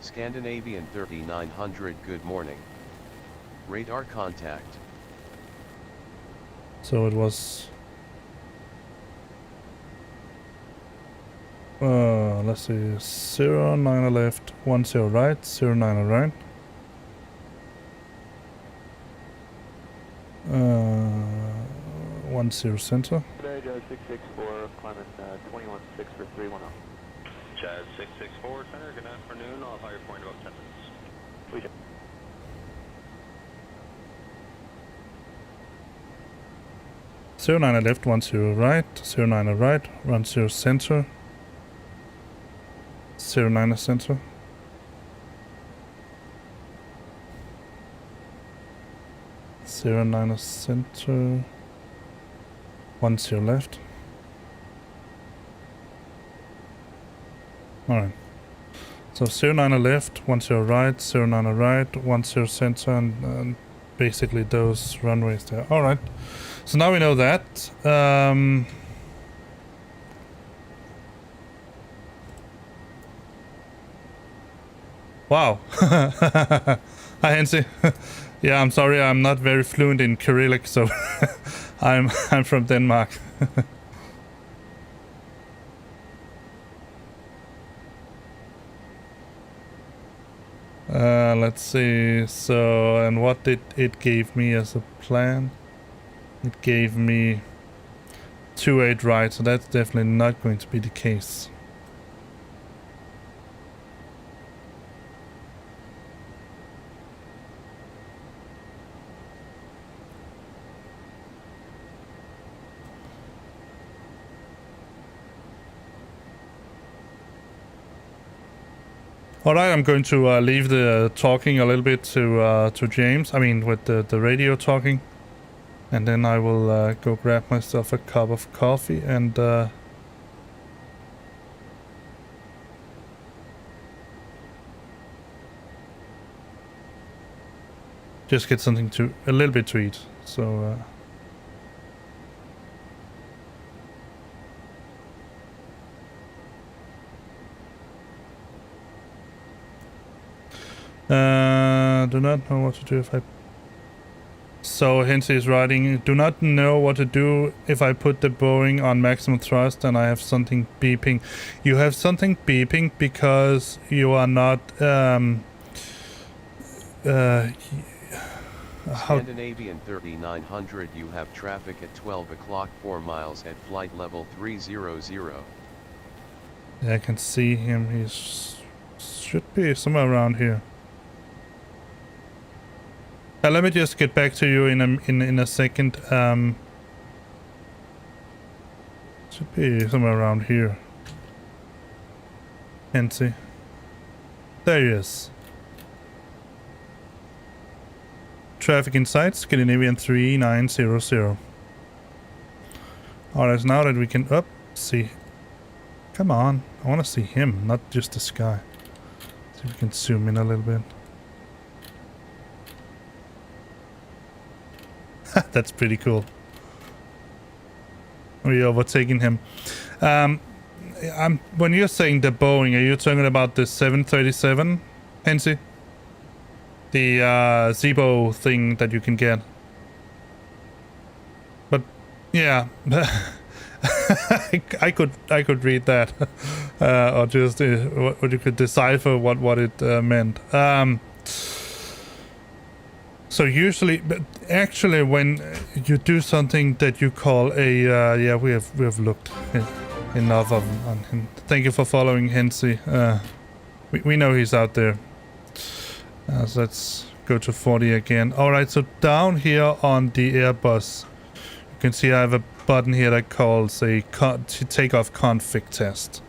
Scandinavian 3900, good morning. Radar contact. So it was... let's see, 09 left, 10 right, 09 right. 10 center. Today, Jazz 664, climbing 21.6 for 310. Jazz 664 Center, good afternoon. I'll have higher point about 10 minutes. We check. 09 left, 10 right, 09 right, 10 center. 09 center. Zero 9 center. 10 left. Alright. So 09 left, 10 right, 09 right, 10 center, and basically those runways there. Alright. So now we know that. Wow. Hi, Hansi. Yeah, I'm sorry, I'm not very fluent in Cyrillic, so I'm from Denmark. Let's see. So, and what did it give me as a plan? It gave me 28 right, so that's definitely not going to be the case. All right, I'm going to leave the talking a little bit to James. I mean, with the radio talking, and then I will go grab myself a cup of coffee and just get something a little bit to eat. So. Do not know what to do if I... So Hensi is writing, do not know what to do if I put the Boeing on maximum thrust and I have something beeping. You have something beeping because you are not... Scandinavian 3900, you have traffic at 12 o'clock 4 miles at flight level 300. Yeah, I can see him. Should be somewhere around here. Let me just get back to you in a second. Should be somewhere around here. Can't see. There he is. Traffic in sight, Scandinavian 3900. Alright, now that we can see. Come on, I want to see him, not just the sky. See if we can zoom in a little bit. That's pretty cool. We overtaking him. When you're saying the Boeing, are you talking about the 737, Hensi? The Zibo thing that you can get. But yeah, I could read that, or just what you could decipher what it meant. So usually, but actually, when you do something that you call a yeah, we have looked enough on him. Thank you for following Hensi. We know he's out there. So let's go to 40 again. All right, so down here on the Airbus, you can see I have a button here that calls a takeoff config test.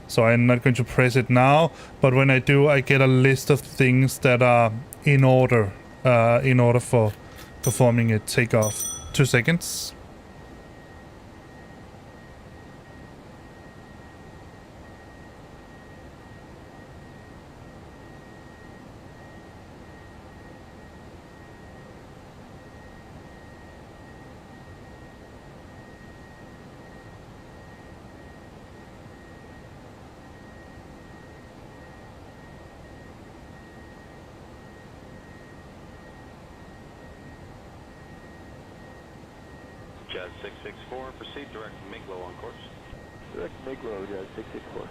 So I'm not going to press it now, but when I do, I get a list of things that are in order for performing a takeoff. 2 seconds. Jazz 664, proceed direct Miglo on course. Direct Miglo, Jazz 664.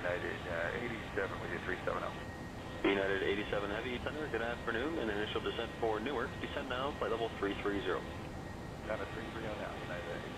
United 87 with you 370. United 87 Heavy Thunder, good afternoon, and initial descent for Newark. Descend now, flight level 330. Down to 330 now, United 87.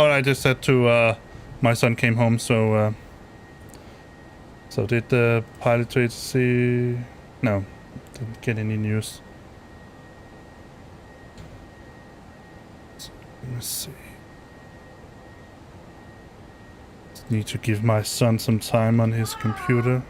Oh, I just said to my son came home, so so did the Pilot2ATC? No, didn't get any news. So, let me see. Just need to give my son some time on his computer.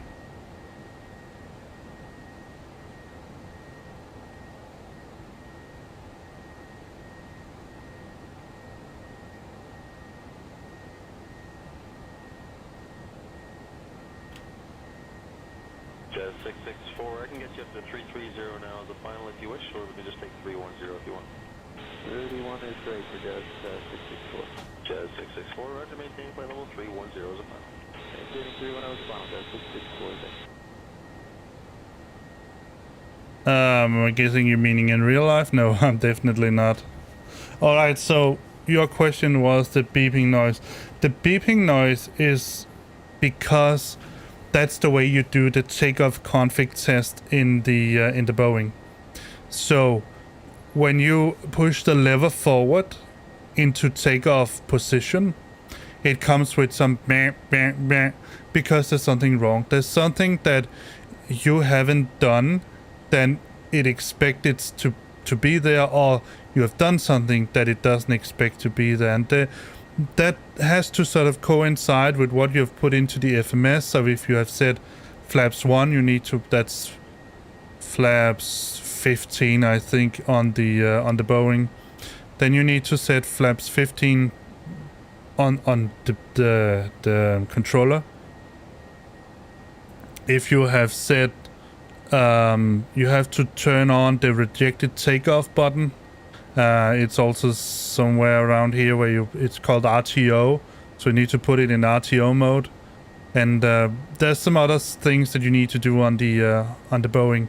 Jazz 664, I can get you up to 330 now as a final if you wish, or we can just take 310 if you want. 31 is great for Jazz 664. Jazz 664, roger, maintain flight level 310 as a final. Maintaining 310 as a final, Jazz 664 is there. I'm guessing you're meaning in real life? No, I'm definitely not. Alright, so your question was the beeping noise. The beeping noise is because that's the way you do the takeoff config test in the Boeing. So when you push the lever forward into takeoff position, it comes with some meh, meh, meh, because there's something wrong. There's something that you haven't done, then it expects it to be there, or you have done something that it doesn't expect to be there. And that has to sort of coincide with what you have put into the FMS. So if you have said flaps 1, you need to, that's flaps 15, I think, on the Boeing. Then you need to set flaps 15 on the controller. If you have said you have to turn on the rejected takeoff button. It's also somewhere around here where it's called RTO, so you need to put it in RTO mode. And there's some other things that you need to do on the Boeing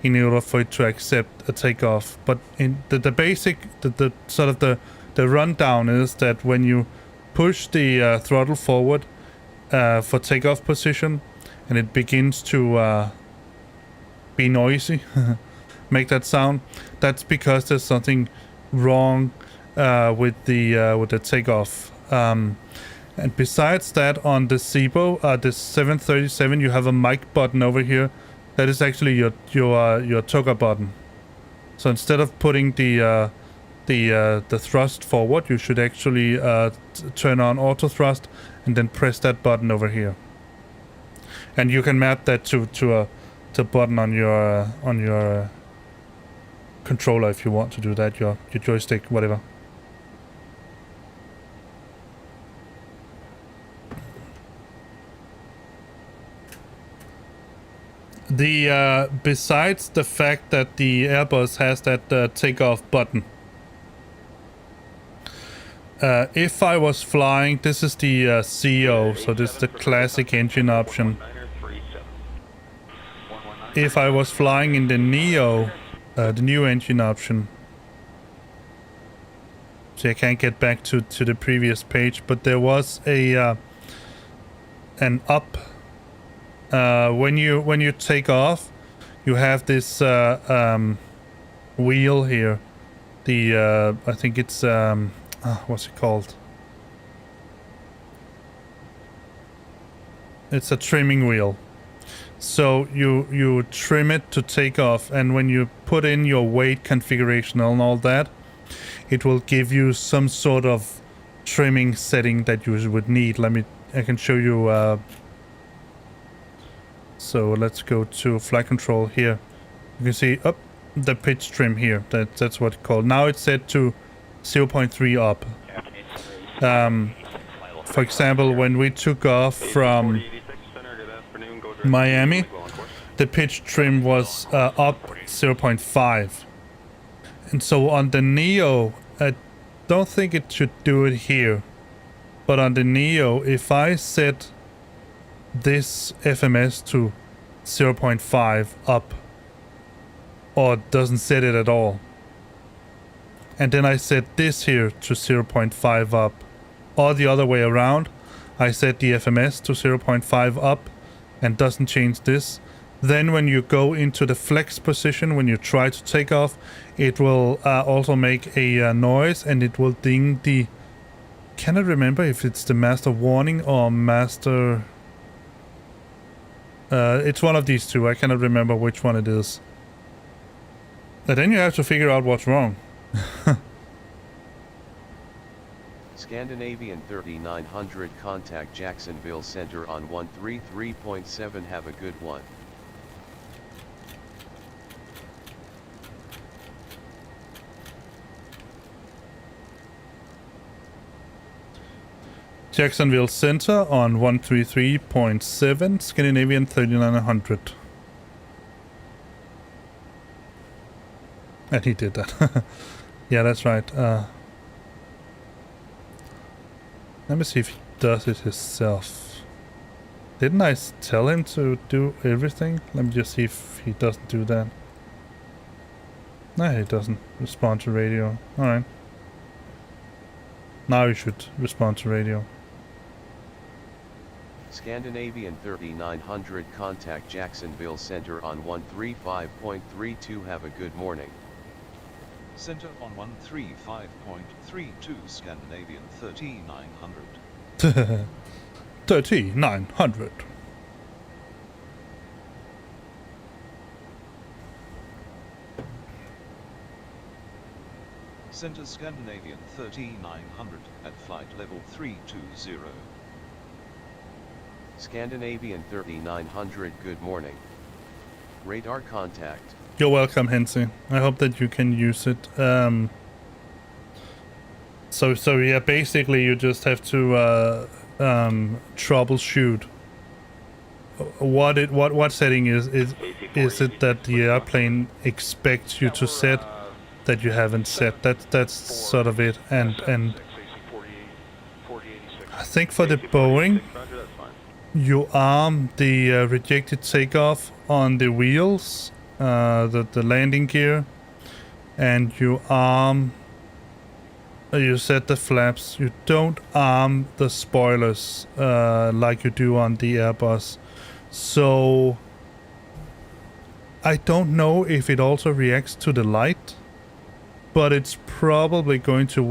in order for it to accept a takeoff. But in the basic, the sort of the rundown is that when you push the throttle forward for takeoff position, and it begins to be noisy, make that sound, that's because there's something wrong with the takeoff. And besides that, on the SIBO, the 737, you have a mic button over here. That is actually your toggle button. So instead of putting the thrust forward, you should actually turn on auto thrust and then press that button over here. And you can map that to a button on your controller if you want to do that, your joystick, whatever. The besides the fact that the Airbus has that takeoff button, if I was flying, this is the CO, so this is the classic engine option. if I was flying in the Neo, the new engine option. So I can't get back to the previous page, but there was a an up. When you take off, you have this wheel here. The I think it's what's it called? It's a trimming wheel. So you trim it to take off, and when you put in your weight configuration and all that, it will give you some sort of trimming setting that you would need. I can show you. So let's go to flight control here. You can see up the pitch trim here. That's what it's called. Now it's set to 0.3 up. For example, when we took off from Miami, the pitch trim was up 0.5. And so on the Neo, I don't think it should do it here. But on the Neo, if I set this FMS to 0.5 up, or doesn't set it at all, and then I set this here to 0.5 up, or the other way around, I set the FMS to 0.5 up and doesn't change this, then when you go into the flex position, when you try to take off, it will also make a noise, and it will ding the... Cannot remember if it's the master warning or master... it's one of these two. I cannot remember which one it is. But then you have to figure out what's wrong. Scandinavian 3900, contact Jacksonville Center on 133.7. Have a good one. Jacksonville Center on 133.7, Scandinavian 3900. And he did that. Yeah, that's right. Let me see if he does it himself. Didn't I tell him to do everything? Let me just see if he doesn't do that. No, he doesn't respond to radio. Alright. Now you should respond to radio. Scandinavian 3900, contact Jacksonville Center on 135.32. Have a good morning. Center on 135.32, Scandinavian 3900. 3900. Center Scandinavian 3900 at flight level 320. Scandinavian 3900, good morning. Radar contact. You're welcome, Hensi. I hope that you can use it. So yeah, basically you just have to troubleshoot what setting is it that the airplane expects you to set that you haven't set. That's sort of it. And I think for the Boeing, you arm the rejected takeoff on the wheels, the landing gear, and you set the flaps. You don't arm the spoilers like you do on the Airbus. So I don't know if it also reacts to the light, but it's probably going to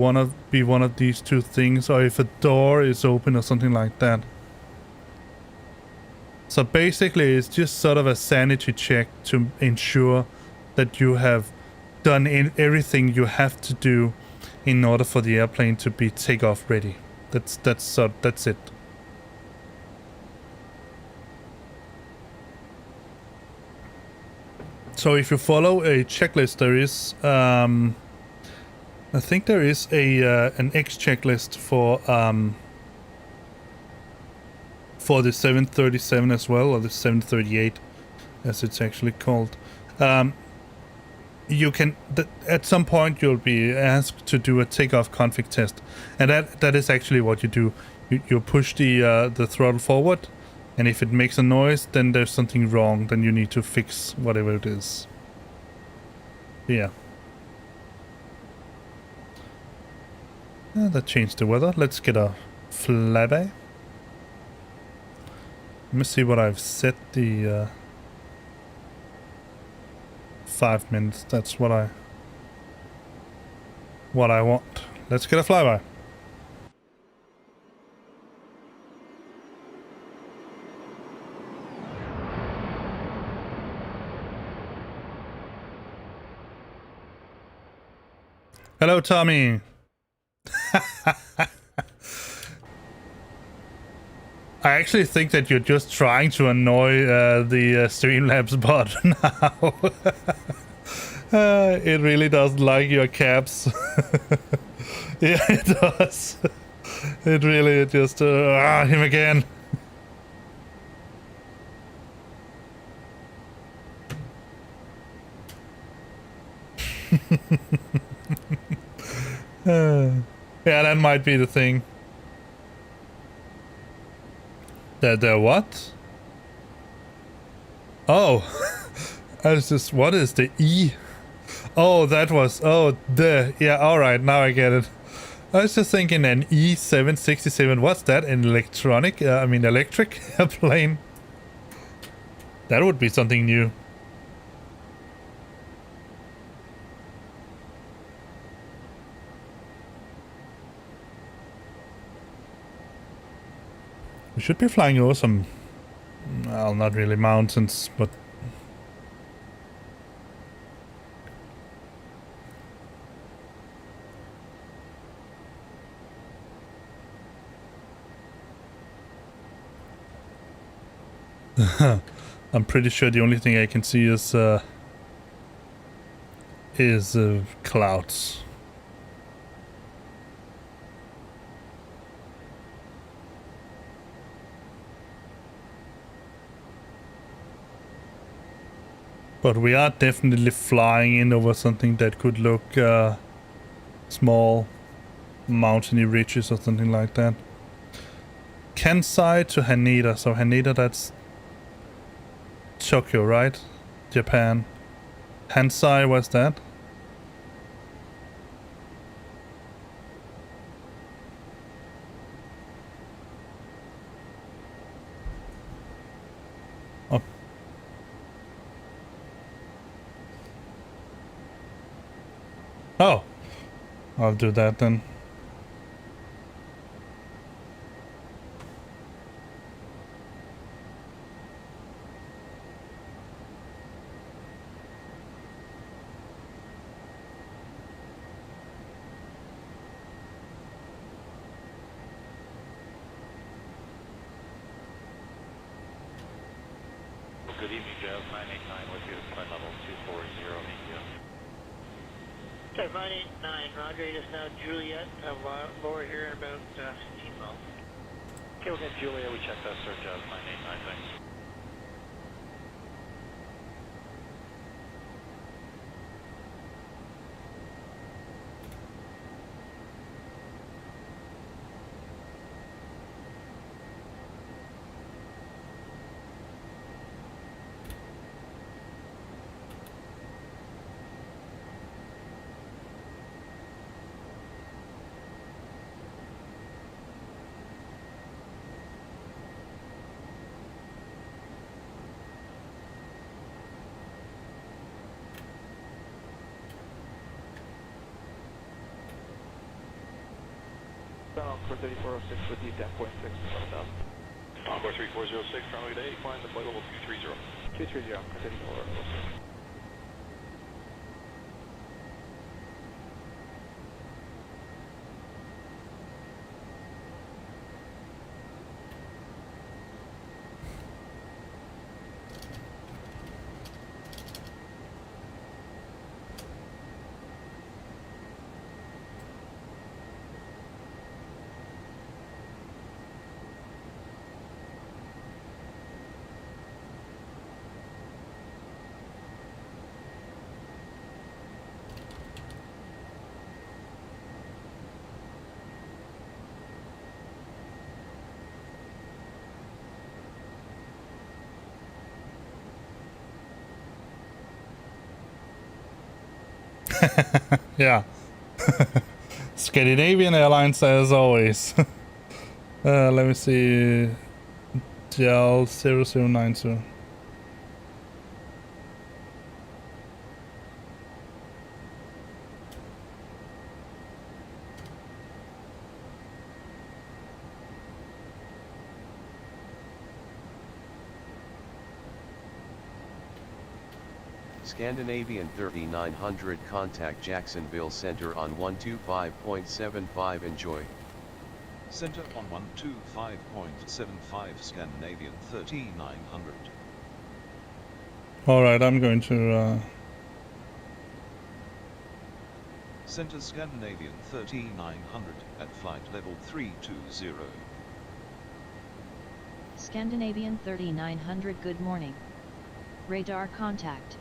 be one of these two things, or if a door is open or something like that. So basically it's just sort of a sanity check to ensure that you have done everything you have to do in order for the airplane to be takeoff ready. That's it. So if you follow a checklist, there is I think there is an X checklist for the 737 as well, or the 738 as it's actually called. You can at some point you'll be asked to do a takeoff config test, and that is actually what you do. You push the throttle forward, And if it makes a noise, then there's something wrong. Then you need to fix whatever it is. Yeah. That changed the weather. Let's get a flyby. Let me see what I've set the 5 minutes. That's what I want. Let's get a flyby. Hello, Tommy. I actually think that you're just trying to annoy the Streamlabs bot now. It really doesn't like your caps. Yeah, it does. It really just... him again. Yeah, that might be the thing. The what? Oh, I was just, what is the E? Oh, that was, oh, yeah, alright, now I get it. I was just thinking an E767, what's that, an electric plane? That would be something new. We should be flying over some, well, not really mountains, but... I'm pretty sure the only thing I can see is clouds. But we are definitely flying in over something that could look small, mountainy ridges or something like that. Kansai to Haneda. So Haneda, that's Tokyo, right? Japan. Kansai, what's that? Oh. Oh. I'll do that then. Good evening, Jeff. 989 with you. Flight level 240, thank you. Okay, 989, Roger. It is now Juliet. Lower here in about 15 miles. Okay, we'll get Juliet. We checked that search out. 989, thanks. Encore 3406 with you, 10.6, 12,000. Encore 3406, runway to 8, climb the flight level 230. 230, 3406. Yeah. Scandinavian Airlines as always. Let me see. JAL 0092. Scandinavian 3900, contact Jacksonville Center on 125.75. Enjoy. Center on 125.75, Scandinavian 3900. Alright, I'm going to... Center Scandinavian 3900 at flight level 320. Scandinavian 3900, good morning. Radar contact.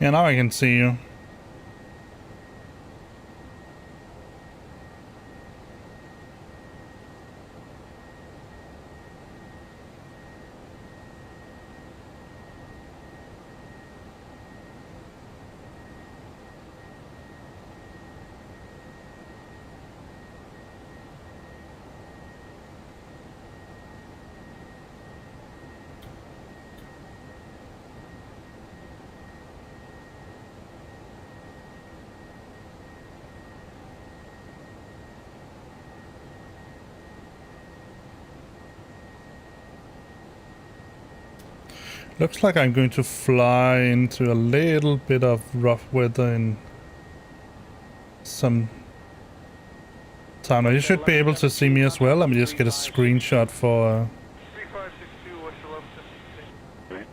Yeah, now I can see you. Looks like I'm going to fly into a little bit of rough weather in some time. Now you should be able to see me as well. Let me just get a screenshot for... 3562, what's your level 15?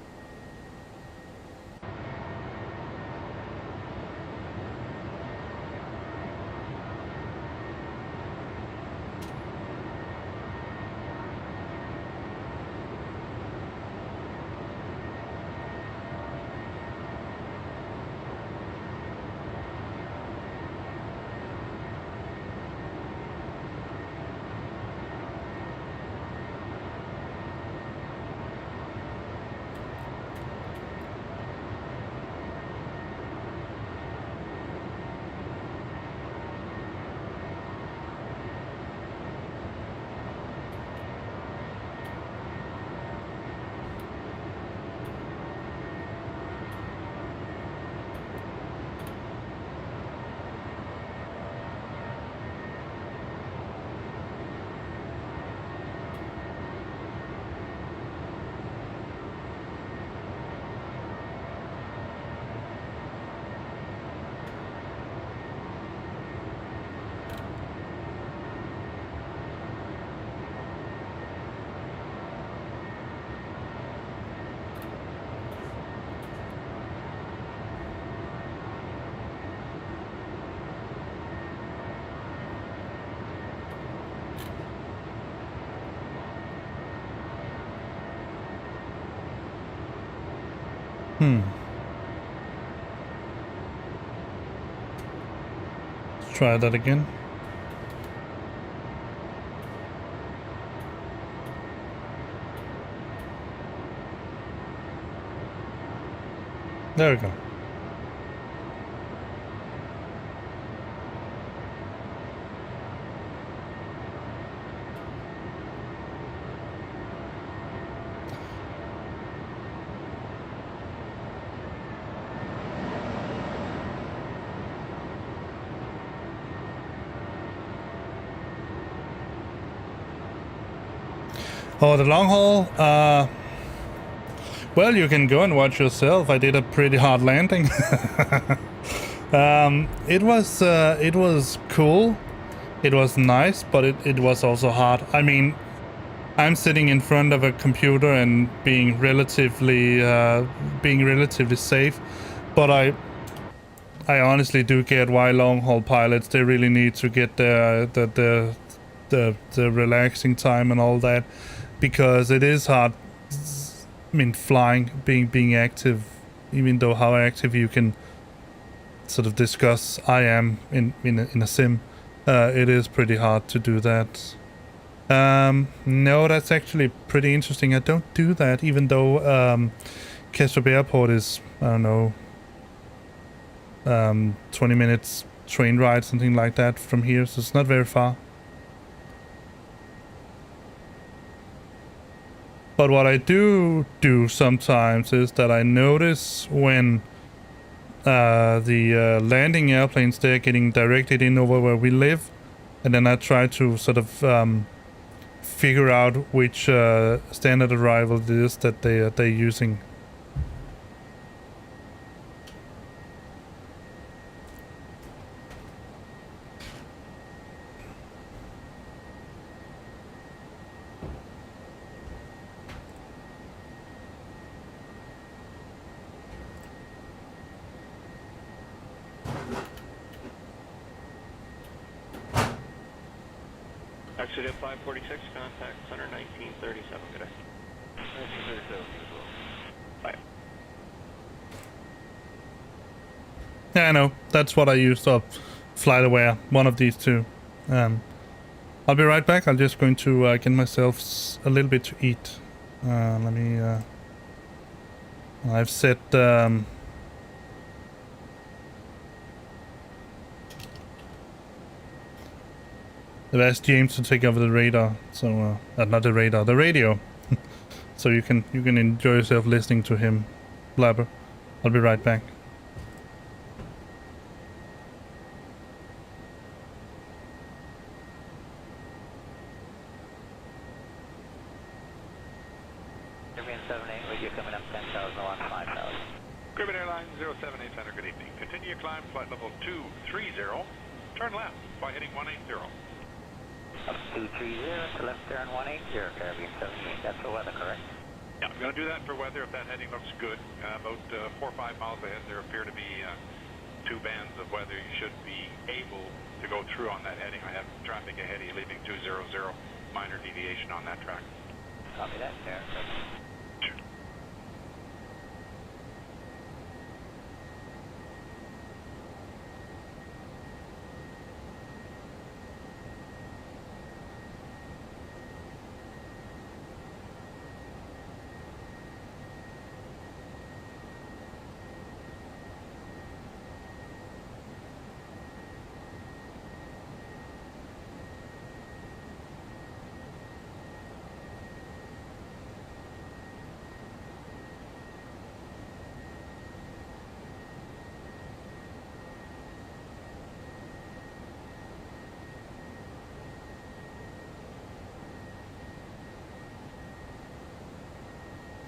Let's try that again. There we go. Oh, the long haul? Well, you can go and watch yourself. I did a pretty hard landing. It was cool. it was nice, but it was also hard. I mean, I'm sitting in front of a computer and being relatively safe, but I honestly do get why long-haul pilots, they really need to get the relaxing time and all that, because it is hard. I mean, flying, being active, even though how active you can sort of discuss I am in a sim, it is pretty hard to do that. No, that's actually pretty interesting. I don't do that, even though Kastrup Airport is, I don't know, 20 minutes train ride, something like that from here, so it's not very far. But what I do sometimes is that I notice when the landing airplanes, they're getting directed in over where we live, and then I try to sort of figure out which standard arrival it is that they're using. Exit 546, contact center 1937, good day. 1937 as well. Bye. Yeah, I know. That's what I used up. Flight Aware, one of these two. I'll be right back. I'm just going to get myself a little bit to eat. Let me... I've set... I've asked James to take over the radar, so not the radar, the radio, so you can enjoy yourself listening to him blabber. I'll be right back. Caribbean 78 with you coming up 10,000 along 5,000. Caribbean Airlines 078 Center, good evening. Continue climb flight level 230. Turn left by heading 180. Up 230 to left turn 180, Caribbean 78. That's for weather, correct? Yeah, I'm going to do that for weather if that heading looks good. About 4 or 5 miles ahead, there appear to be 2 bands of weather. You should be able to go through on that heading. I have traffic ahead of you leaving 200, minor deviation on that track. Copy that, there.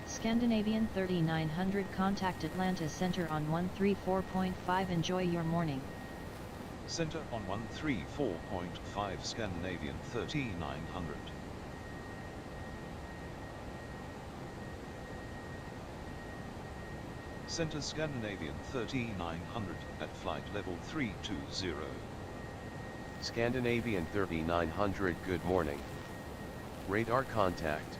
Scandinavian 3900, contact Atlanta Center on 134.5. Enjoy your morning. Center on 134.5, Scandinavian 3900. Center Scandinavian 3900 at flight level 320. Scandinavian 3900, good morning. Radar contact.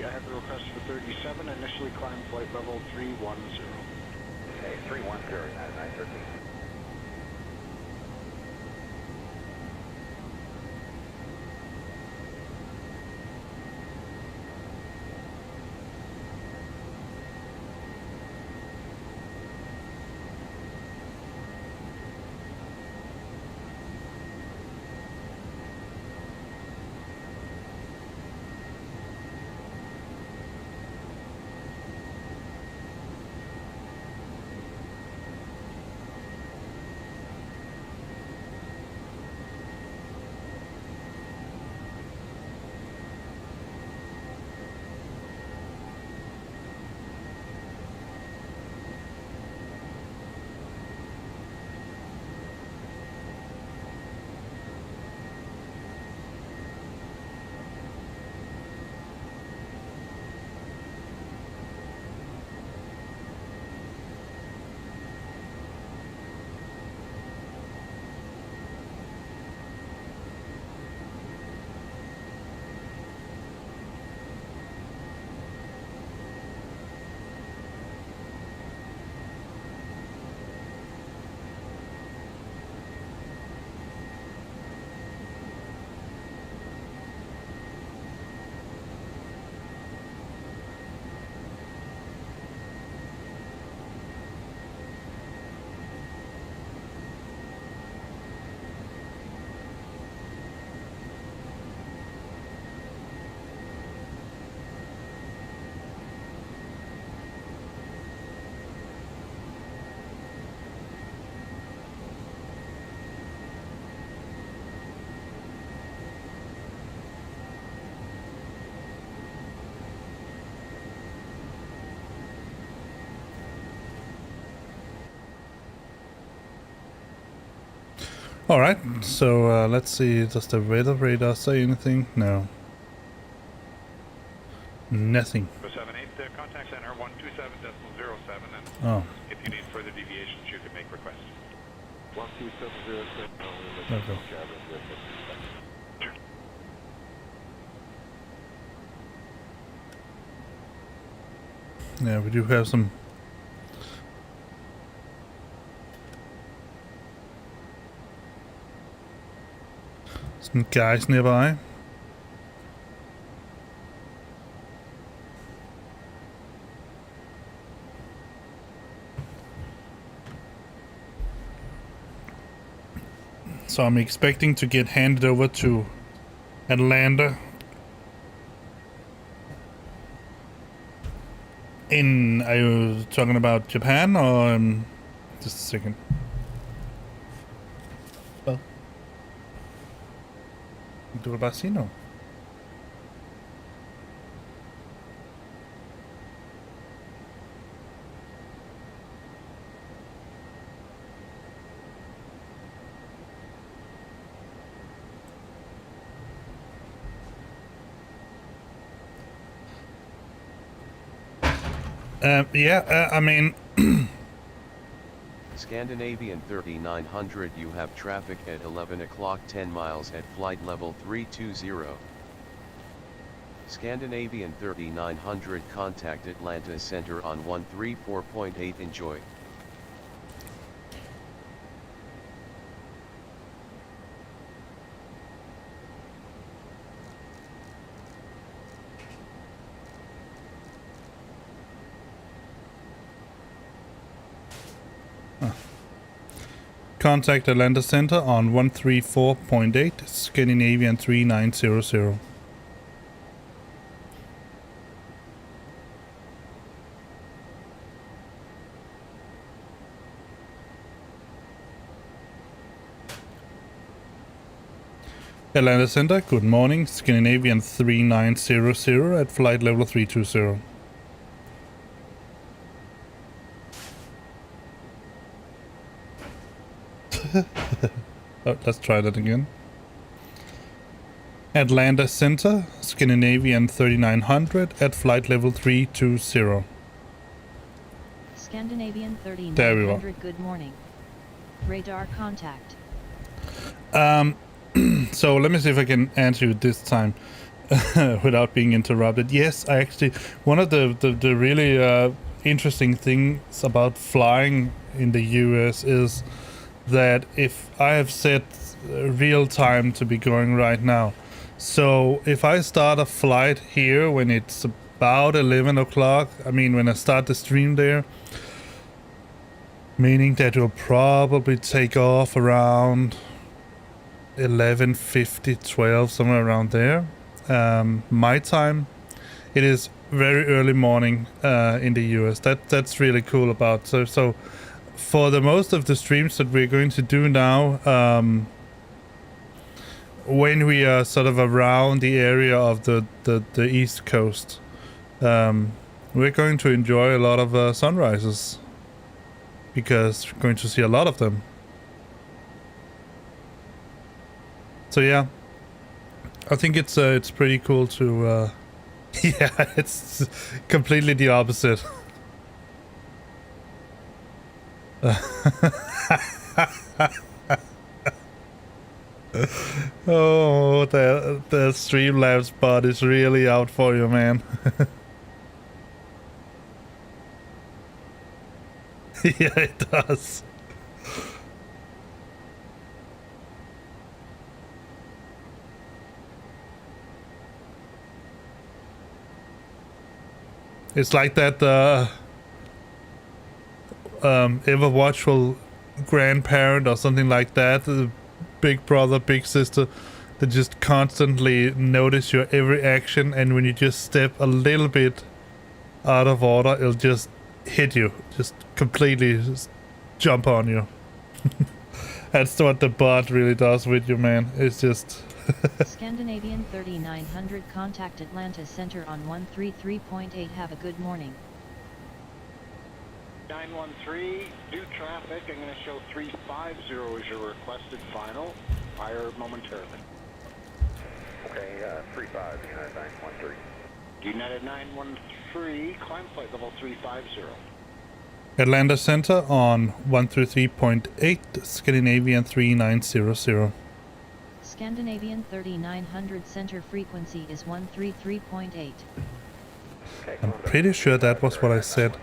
I have the request for 37, initially climb flight level 310. Okay, 310, United 913. Alright, so let's see, does the weather radar say anything? No. Nothing. 78, contact center 127.07, and Oh. if you need further deviations, you can make requests. 12706, Okay. Yeah, we do have some guys nearby. So I'm expecting to get handed over to Atlanta in, are you talking about Japan or just a second? Well, do it Basino. I mean... Scandinavian 3900, you have traffic at 11 o'clock 10 miles at flight level 320. Scandinavian 3900, contact Atlanta Center on 134.8, enjoy. Contact Atlanta Center on 134.8, Scandinavian 3900. Atlanta Center, good morning, Scandinavian 3900 at flight level 320. Oh, let's try that again. Atlanta Center, Scandinavian 3900 at flight level 320. Scandinavian There we go. 3900, good morning. Radar contact. So let me see if I can answer you this time. without being interrupted. Yes, I actually, one of the really interesting things about flying in the US is that if I have set real time to be going right now, so if I start a flight here when it's about 11 o'clock, I mean when I start the stream there, meaning that will probably take off around 11:50, 12, somewhere around there. My time, it is very early morning in the US. That's really cool about. So for the most of the streams that we're going to do now, when we are sort of around the area of the East Coast, we're going to enjoy a lot of sunrises because we're going to see a lot of them. So yeah, I think it's pretty cool to yeah, it's completely the opposite. Oh, the Streamlabs bot is really out for you, man. Yeah, it does. It's like that ever watchful grandparent or something like that, the big brother, big sister, that just constantly notice your every action, and when you just step a little bit out of order, it'll just hit you, just completely just jump on you. That's what the bot really does with you, man. It's just... Scandinavian 3900, contact Atlanta Center on 133.8. Have a good morning. 913, due traffic. I'm going to show 350 as your requested final. Fire momentarily. Okay, 35, United 913. United 913, climb flight level 350. Atlanta Center on 133.8, Scandinavian 3900. Scandinavian 3900 center frequency is 133.8. I'm pretty sure that was what I said.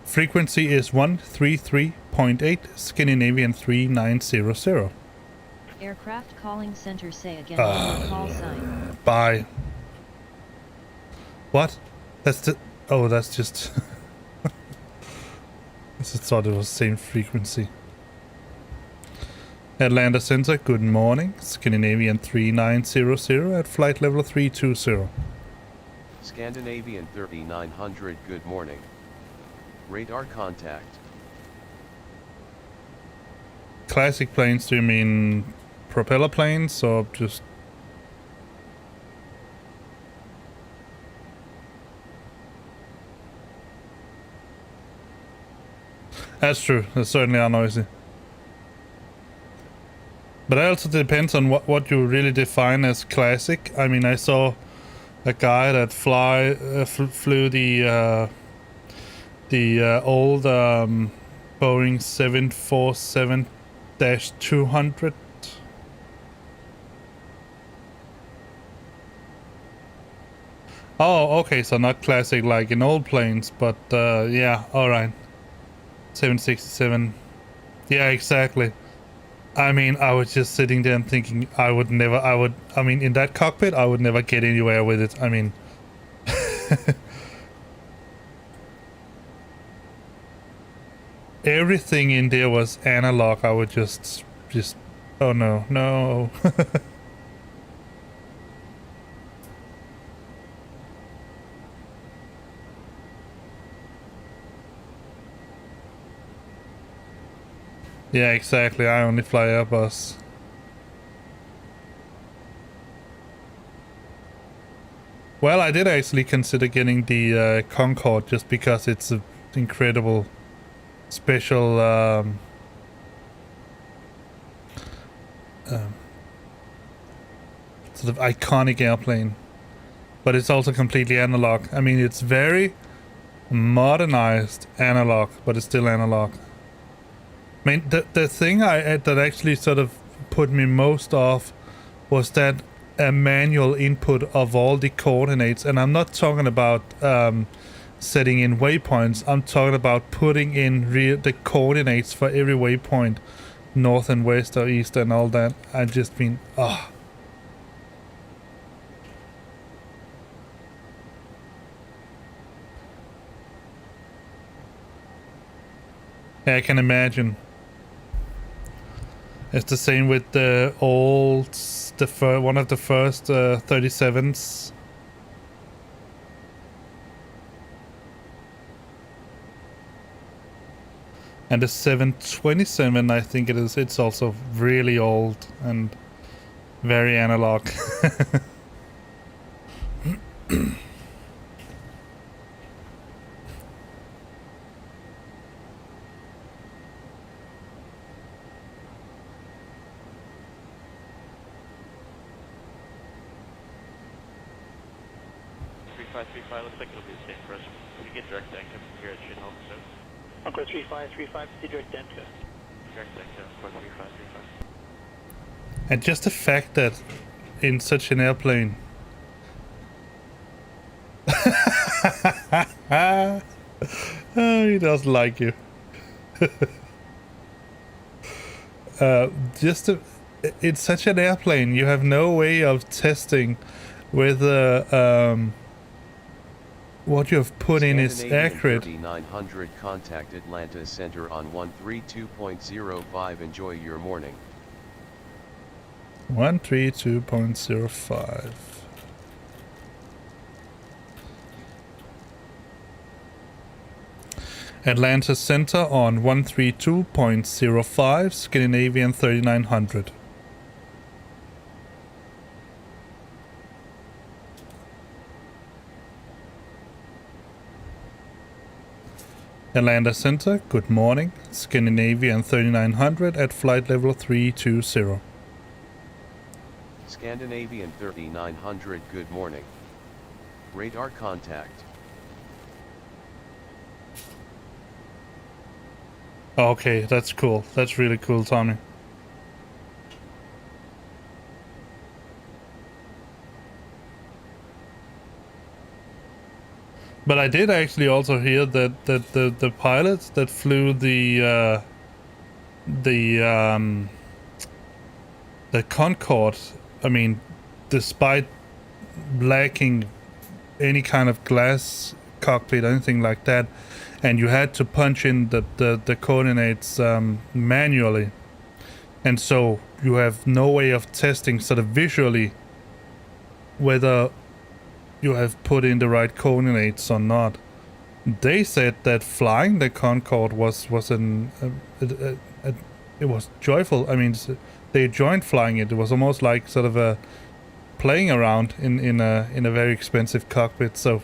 Frequency is 133.8, Scandinavian 3900. Aircraft calling center, say again your call sign. Bye. What? That's the... Oh, that's just... I just thought it was the same frequency. Atlanta Center, good morning. Scandinavian 3900 at flight level 320. Scandinavian 3900, good morning. Radar contact. Classic planes, do you mean propeller planes or just... That's true, they certainly are noisy. But it also depends on what you really define as classic. I mean, I saw a guy that flew the old Boeing 747-200. Oh, okay, so not classic like in old planes, but yeah, alright. 767. Yeah, exactly. I mean, I was just sitting there and thinking I mean, in that cockpit, I would never get anywhere with it. I mean... Everything in there was analog. I would just... Oh no, no. Yeah, exactly. I only fly Airbus. Well, I did actually consider getting the KORD just because it's an incredible, special sort of iconic airplane. But it's also completely analog. I mean, it's very modernized analog, but it's still analog. I mean, the thing that actually sort of put me most off was that a manual input of all the coordinates, and I'm not talking about setting in waypoints. I'm talking about putting in the coordinates for every waypoint, north and west or east and all that. I've just been I can imagine. It's the same with the old, one of the first 37s. And the 727, I think it is. It's also really old and very analog. Looks like it'll be the same for us. If you get direct Denka from here, it should help us out. Encore 3535, see direct Denka. Direct Denka, 43535. And just the fact that in such an airplane he doesn't like you. It's such an airplane, you have no way of testing whether what you have put in is accurate. 3900 contact Atlanta Center on 132.05. Enjoy your morning. 132.05. Atlanta Center on 132.05, Scandinavian 3900. Atlanta Center, good morning. Scandinavian 3900 at flight level 320. Scandinavian 3900, good morning. Radar contact. Okay, that's cool. That's really cool, Tommy. But I did actually also hear that the pilots that flew the Concorde, I mean, despite lacking any kind of glass cockpit or anything like that, and you had to punch in the coordinates manually, and so you have no way of testing sort of visually whether you have put in the right coordinates or not. They said that flying the Concorde was it was joyful. I mean, they enjoyed flying it. It was almost like sort of a playing around in a very expensive cockpit. So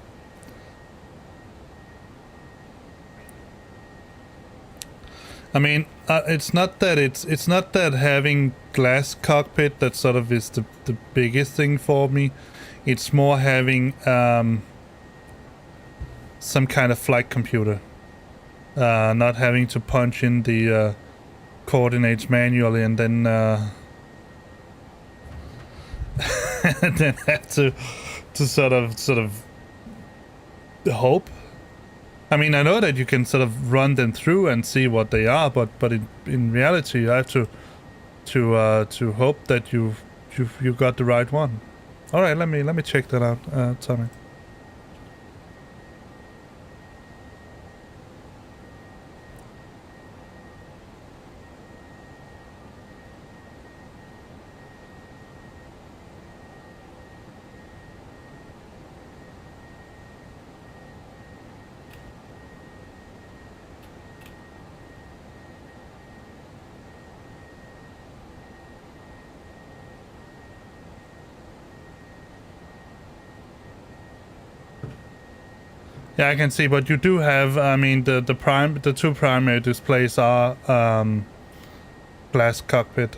I mean, it's not that having glass cockpit that sort of is the biggest thing for me. It's more having some kind of flight computer, not having to punch in the coordinates manually and then and then have to sort of hope. I mean, I know that you can sort of run them through and see what they are, but in reality, you have to hope that you got the right one. All right, let me check that out, Tommy. Yeah, I can see, but you do have, I mean, the two primary displays are glass cockpit.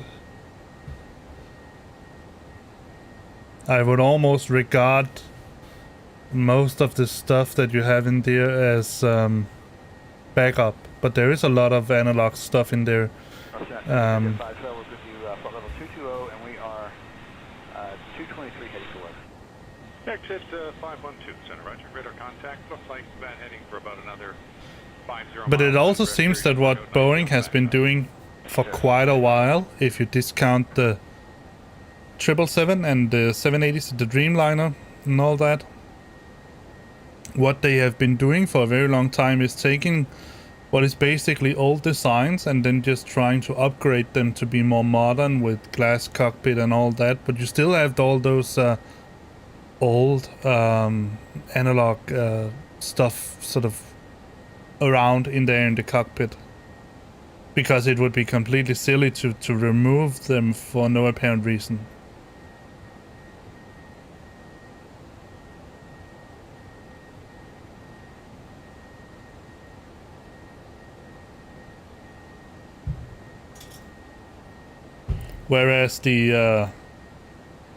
I would almost regard most of the stuff that you have in there as backup, but there is a lot of analog stuff in there. We're good to flight level 220, and we are 223 heading to weather. Exit 512, center, roger. Radar contact. Looks like that heading for about another 50 But it miles. also seems that what Boeing has been doing for quite a while, if you discount the 777 and the 780s, the Dreamliner and all that, what they have been doing for a very long time is taking what is basically old designs and then just trying to upgrade them to be more modern with glass cockpit and all that, but you still have all those old analog stuff sort of around in there in the cockpit, because it would be completely silly to remove them for no apparent reason. Whereas the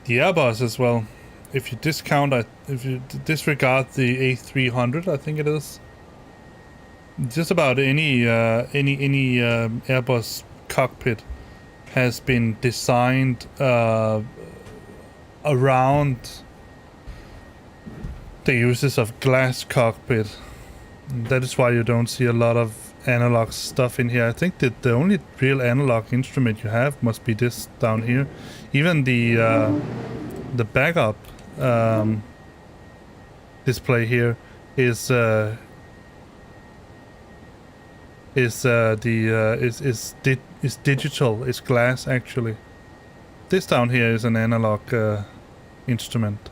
Airbus as well, if you disregard the A300, I think it is, just about any Airbus cockpit has been designed around the uses of glass cockpit. That is why you don't see a lot of analog stuff in here. I think that the only real analog instrument you have must be this down here. Even the backup display here is digital. It's glass actually. This down here is an analog instrument.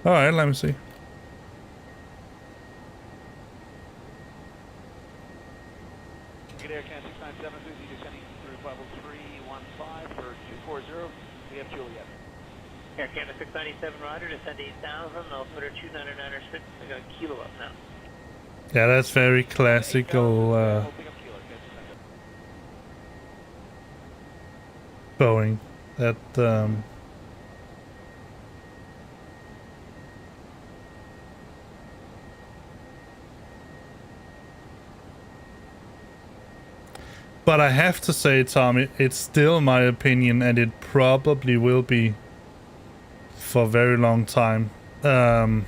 All right, let me see. Good Air Canada 697, Susie descending through level 315 for 240. We have Juliet. Air Canada 697, roger, descend 8,000, altimeter 2996, I got a kilo up now. Yeah, that's very classical Boeing. That but I have to say, Tommy, it's still my opinion, and it probably will be for a very long time. Yeah,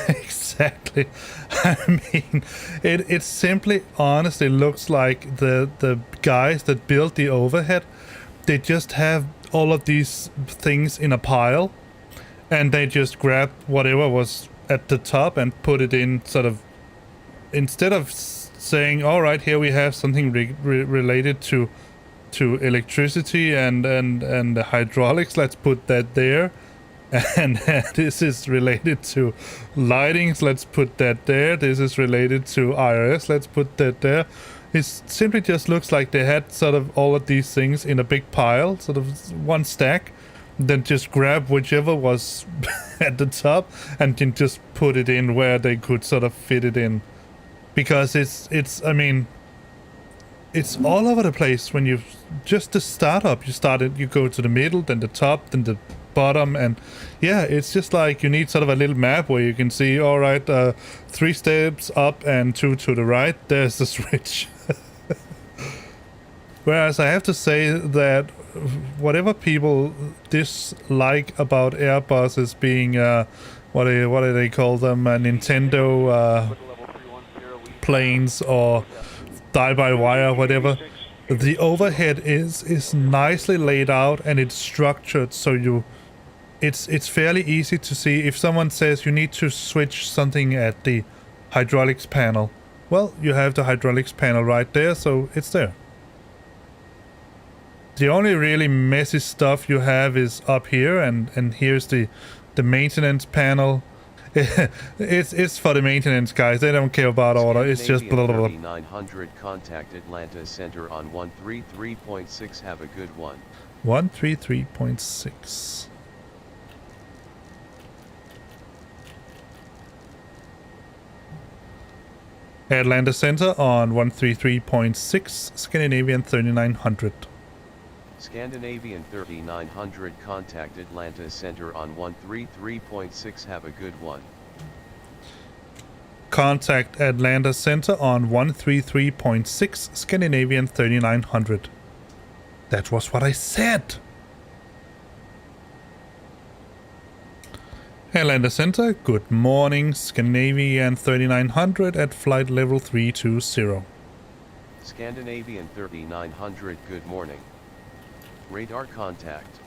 exactly. I mean, it simply, honestly looks like the guys that built the overhead, they just have all of these things in a pile, and they just grab whatever was at the top and put it in sort of, instead of saying, all right, here we have something related to electricity and the hydraulics, let's put that there. And this is related to lightings, let's put that there. This is related to IRS, let's put that there. It simply just looks like they had sort of all of these things in a big pile, sort of one stack, then just grab whichever was at the top and then just put it in where they could sort of fit it in. Because it's I mean, it's all over the place. When you just the startup, you go to the middle, then the top, then the bottom, and yeah, it's just like you need sort of a little map where you can see, all right, 3 steps up and 2 to the right, there's the switch. Whereas I have to say that whatever people dislike about Airbuses being what do they call them, Nintendo planes or die-by-wire, whatever, the overhead is nicely laid out and it's structured, so it's fairly easy to see. If someone says you need to switch something at the hydraulics panel, well, you have the hydraulics panel right there, so it's there. The only really messy stuff you have is up here, and here's the maintenance panel. It's for the maintenance guys. They don't care about order. It's just blah blah blah. 3900, contact Atlanta Center on 133.6. Have a good one. 133.6. Atlanta Center on 133.6. Scandinavian 3900. Scandinavian 3900, contact Atlanta Center on 133.6. Have a good one. Contact Atlanta Center on 133.6, Scandinavian 3900. That was what I said. Airliner Center, good morning. Scandinavian 3900 at flight level 320. Scandinavian 3900, good morning. Radar contact.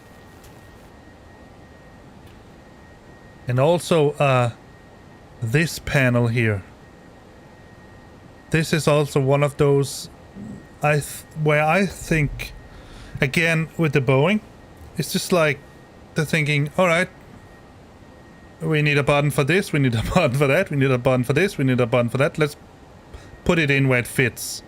And also, this panel here. This is also one of those where I think, again, with the Boeing, it's just like they're thinking, all right, we need a button for this, we need a button for that, we need a button for this, we need a button for that. Let's put it in where it fits.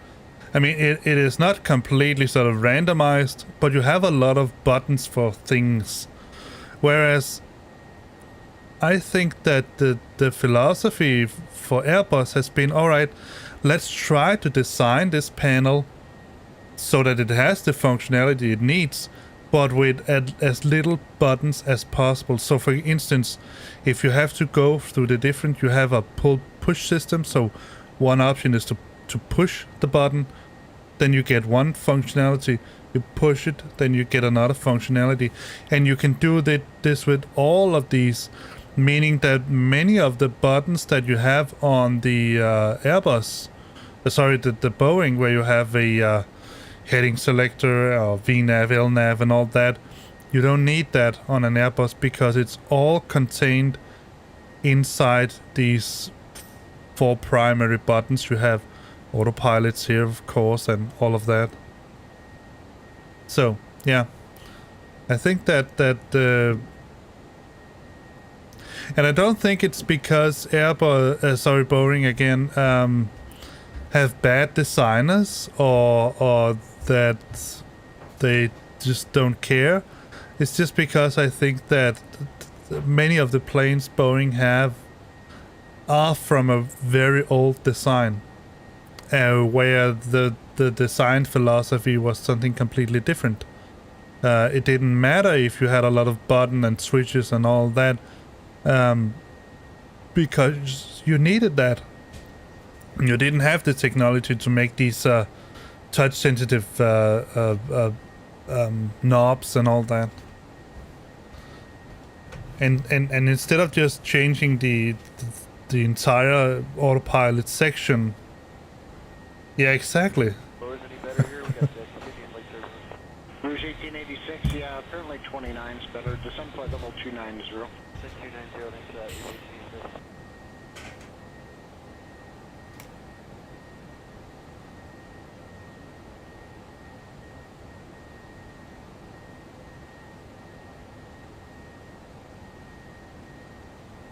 I mean, it is not completely sort of randomized, but you have a lot of buttons for things. Whereas I think that the philosophy for Airbus has been, all right, let's try to design this panel so that it has the functionality it needs, but with as little buttons as possible. So for instance, if you have to go through the different, you have a pull-push system. So one option is to push the button, then you get one functionality. You push it, then you get another functionality. And you can do this with all of these, meaning that many of the buttons that you have on the Airbus, the Boeing, where you have a heading selector or VNAV, LNAV and all that, you don't need that on an Airbus because it's all contained inside these 4 primary buttons. You have autopilots here, of course, and all of that. So yeah, I think that and I don't think it's because Boeing again have bad designers or that they just don't care. It's just because I think that many of the planes Boeing have are from a very old design, where the design philosophy was something completely different. It didn't matter if you had a lot of buttons and switches and all that, because you needed that. You didn't have the technology to make these touch-sensitive knobs and all that. And instead of just changing the entire autopilot section, yeah, exactly. Rouge 1886, yeah, apparently 29 is better. Descend flight level 290. 6290 next to EAC.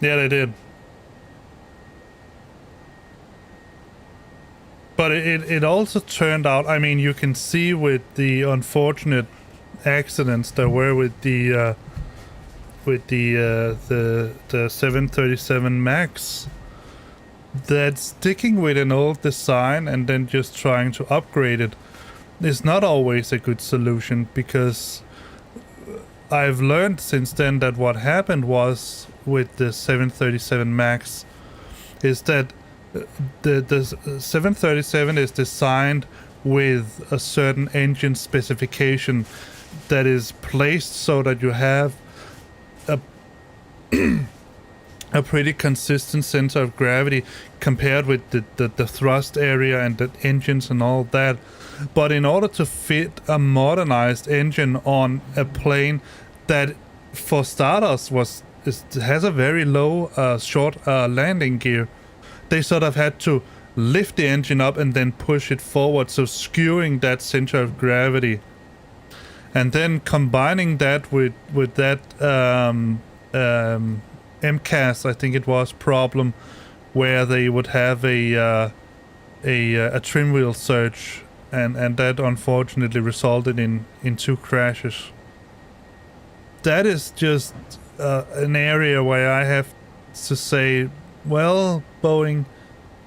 Yeah, they did. But it also turned out, I mean, you can see with the unfortunate accidents there were with the 737 MAX, that sticking with an old design and then just trying to upgrade it is not always a good solution, because I've learned since then that what happened was with the 737 MAX is that the 737 is designed with a certain engine specification that is placed so that you have a pretty consistent center of gravity compared with the thrust area and the engines and all that. But in order to fit a modernized engine on a plane that, for starters, has a very low short landing gear, they sort of had to lift the engine up and then push it forward, so skewing that center of gravity. And then combining that with that MCAS, I think it was, problem where they would have a trim wheel surge, and that unfortunately resulted in 2 crashes. That is just an area where I have to say, well, Boeing,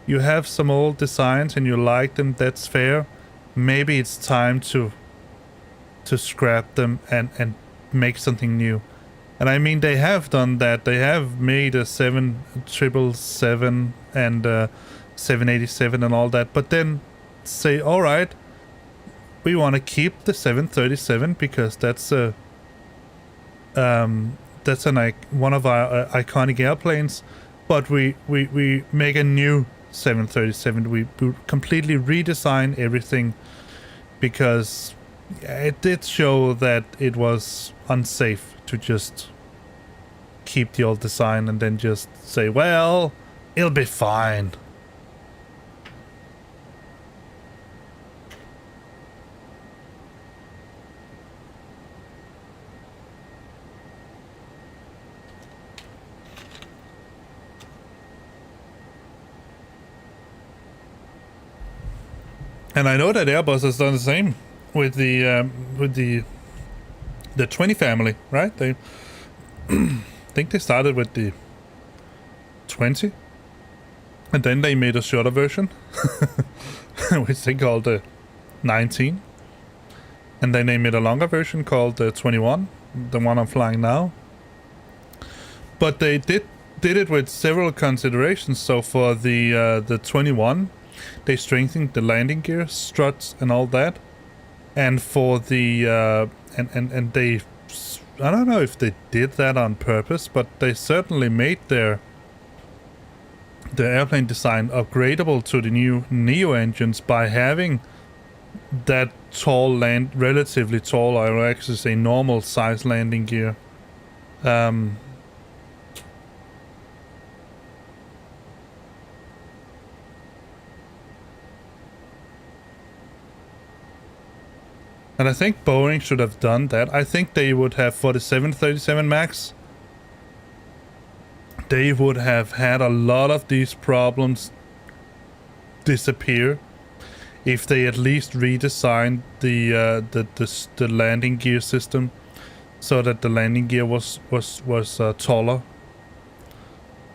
you have some old designs and you like them, that's fair. Maybe it's time to scrap them and make something new. And I mean, they have done that. They have made a 777 and 787 and all that, but then say, all right, we want to keep the 737 because that's one of our iconic airplanes, but we make a new 737. We completely redesign everything because it did show that it was unsafe to just keep the old design and then just say, well, it'll be fine. And I know that Airbus has done the same with the 20 family, right? They think they started with the 20, and then they made a shorter version, which they called the 19, and then they made a longer version called the 21, the one I'm flying now. But they did it with several considerations. So for the 21. They strengthened the landing gear, struts, and all that. And for the and they, I don't know if they did that on purpose, but they certainly made the airplane design upgradable to the new Neo engines by having that tall relatively tall, I will actually say normal size landing gear. And I think Boeing should have done that. I think they would have, for the 737 MAX, they would have had a lot of these problems disappear if they at least redesigned the landing gear system so that the landing gear was taller.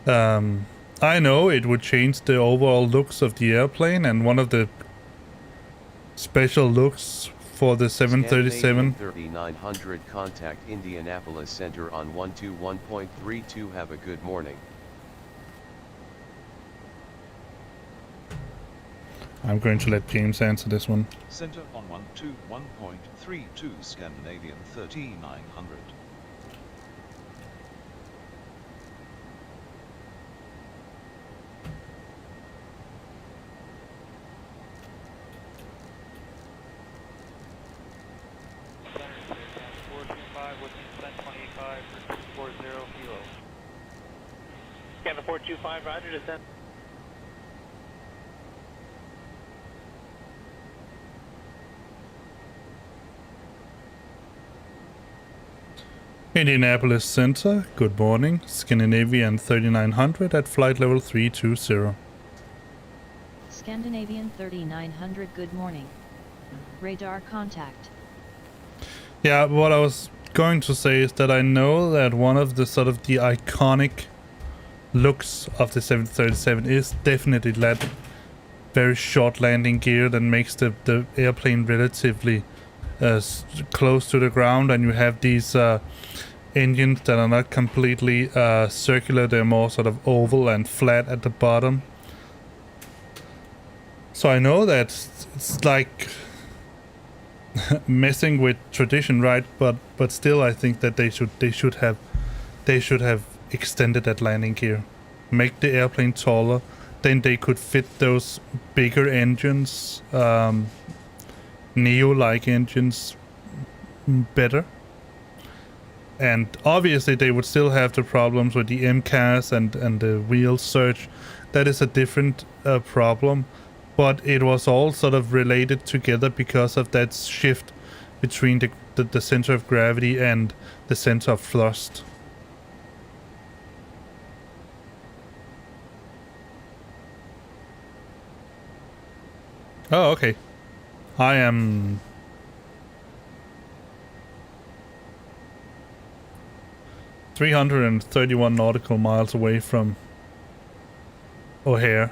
I know it would change the overall looks of the airplane, and one of the special looks for the 737. 3900 contact Indianapolis Center on 121.32. Have a good morning. I'm going to let James answer this one. Center on 121.32 Scandinavian 3900. Scan the 425, roger, descent. Indianapolis Center, good morning. Scandinavian 3900 at flight level 320. Scandinavian 3900, good morning. Radar contact. Yeah, what I was going to say is that I know that one of the sort of the iconic looks of the 737 is definitely that very short landing gear that makes the airplane relatively close to the ground, and you have these engines that are not completely circular, they're more sort of oval and flat at the bottom. So I know that it's like messing with tradition, right? But still, I think that they should have extended that landing gear, make the airplane taller. Then they could fit those bigger engines, Neo-like engines, better. And obviously, they would still have the problems with the MCAS and the wheel surge. That is a different problem. But it was all sort of related together because of that shift between the center of gravity and the center of thrust. Oh, okay. I am... ...331 nautical miles away from O'Hare.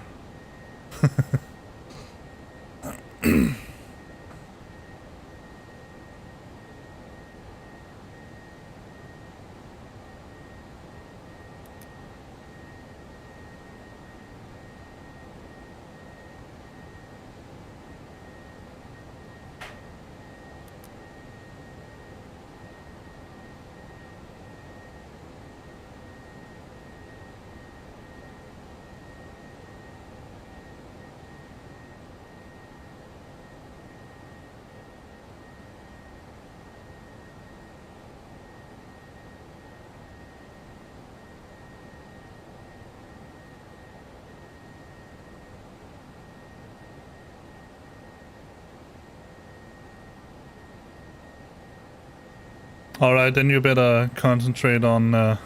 Alright, then you better concentrate on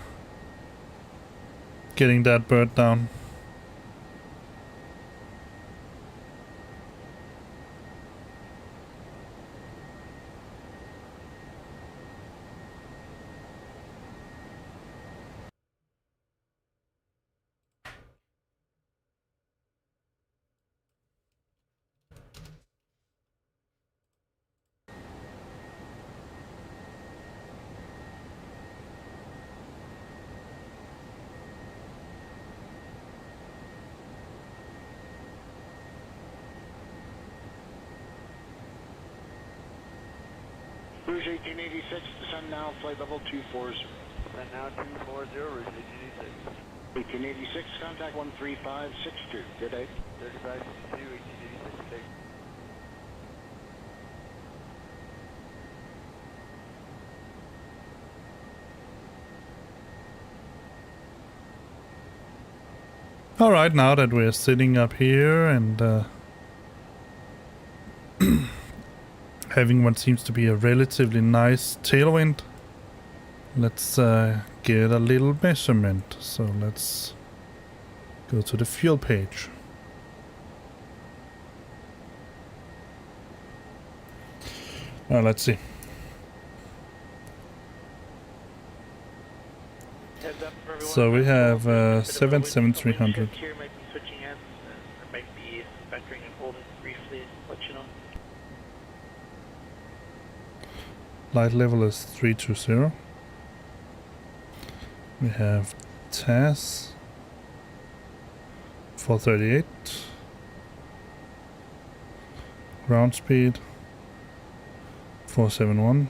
getting that bird down. Rouge 1886, descend now, flight level 240. Descend now 240, Rouge 1886. 1886, contact 13562. Good day. 3562, 1886, take. Alright, now that we're sitting up here and having what seems to be a relatively nice tailwind, let's get a little measurement. So let's go to the fuel page. Let's see. So we have 77300. Here might be switching ends, or might be vectoring and holding briefly, let you know. Light level is 320. We have TAS 438. Ground speed 471.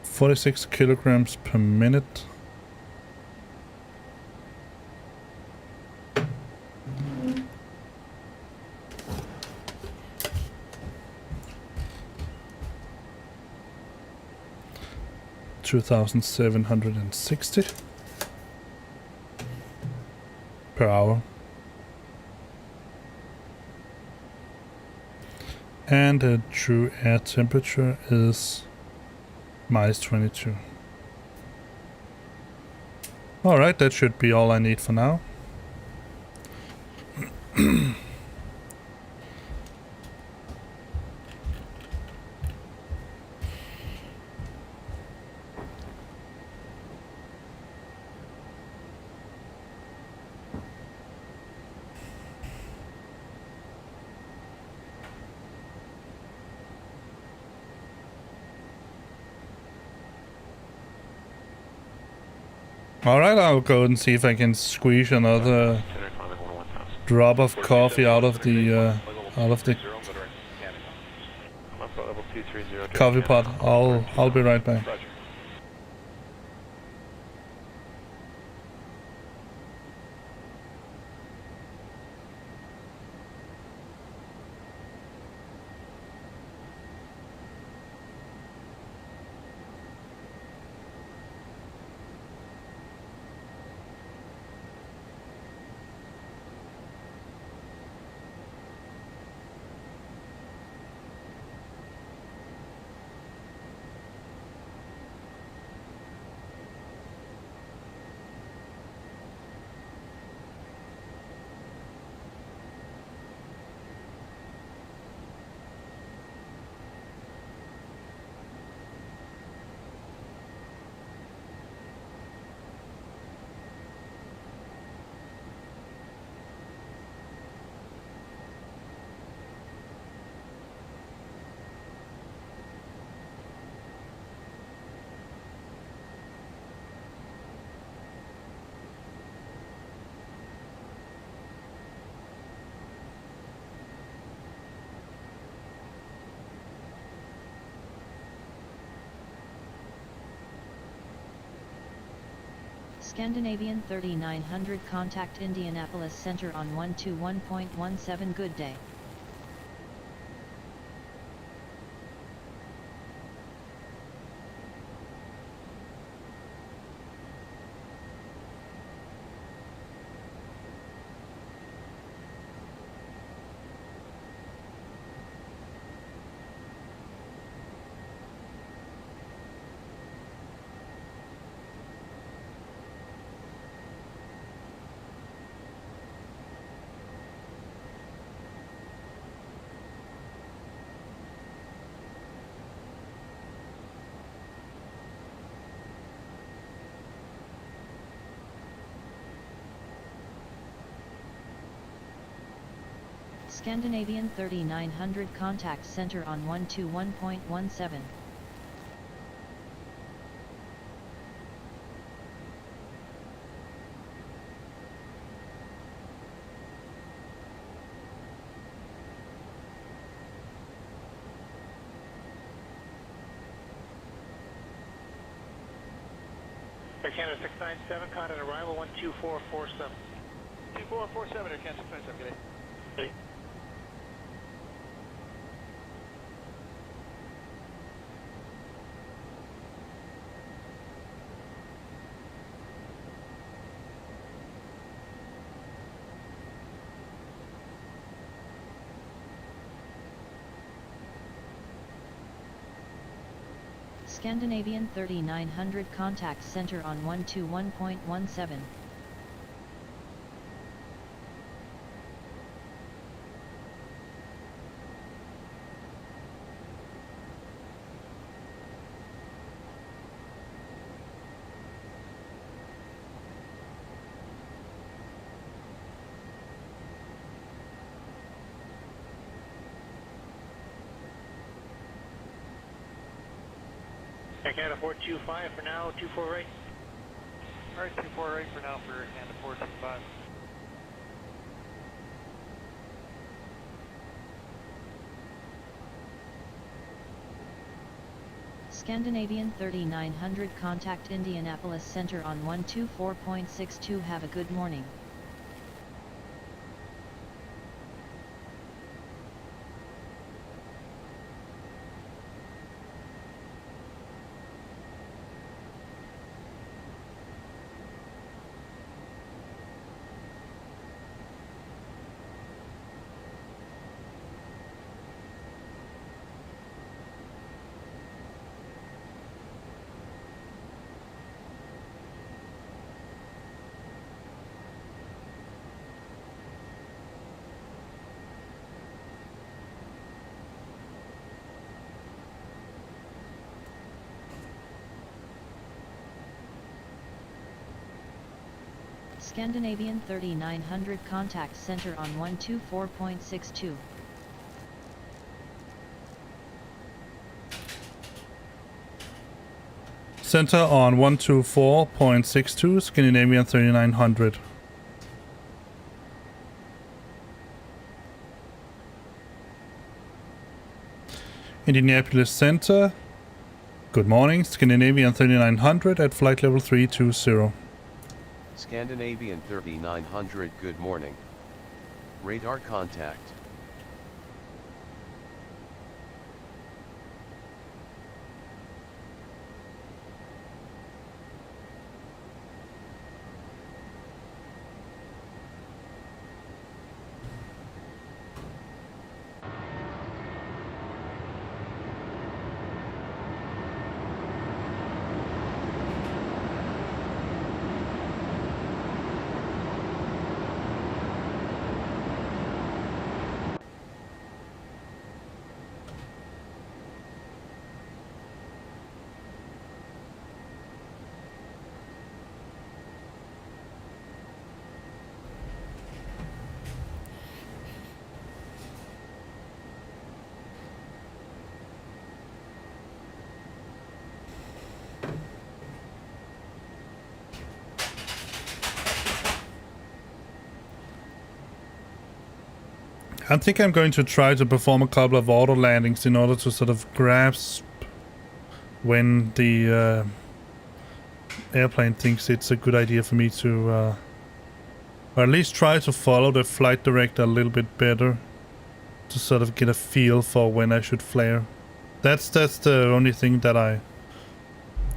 .46 kilograms per minute. $2,760 per hour. And the true air temperature is -22. Alright, that should be all I need for now. Alright, I'll go and see if I can squeeze another drop of coffee out of the coffee pot. I'll be right back. Scandinavian 3900, contact Indianapolis Center on 121.17. Good day. Scandinavian 3900 contact center on 121.17. Air Canada 697, contact arrival 12447. 2447, Air Canada 697, good day. Hey. Scandinavian 3900 contact center on 121.17. Air Canada 425 for now, 24 right. Alright, 24 right for now for Air Canada 425. Scandinavian 3900 contact Indianapolis Center on 124.62. Have a good morning. Scandinavian 3900 contact center on 124.62. Center on 124.62, Scandinavian 3900. Indianapolis Center. Good morning, Scandinavian 3900 at flight level 320. Scandinavian 3900, good morning. Radar contact. I think I'm going to try to perform a couple of auto landings in order to sort of grasp when the airplane thinks it's a good idea for me to or at least try to follow the flight director a little bit better to sort of get a feel for when I should flare. That's the only thing that I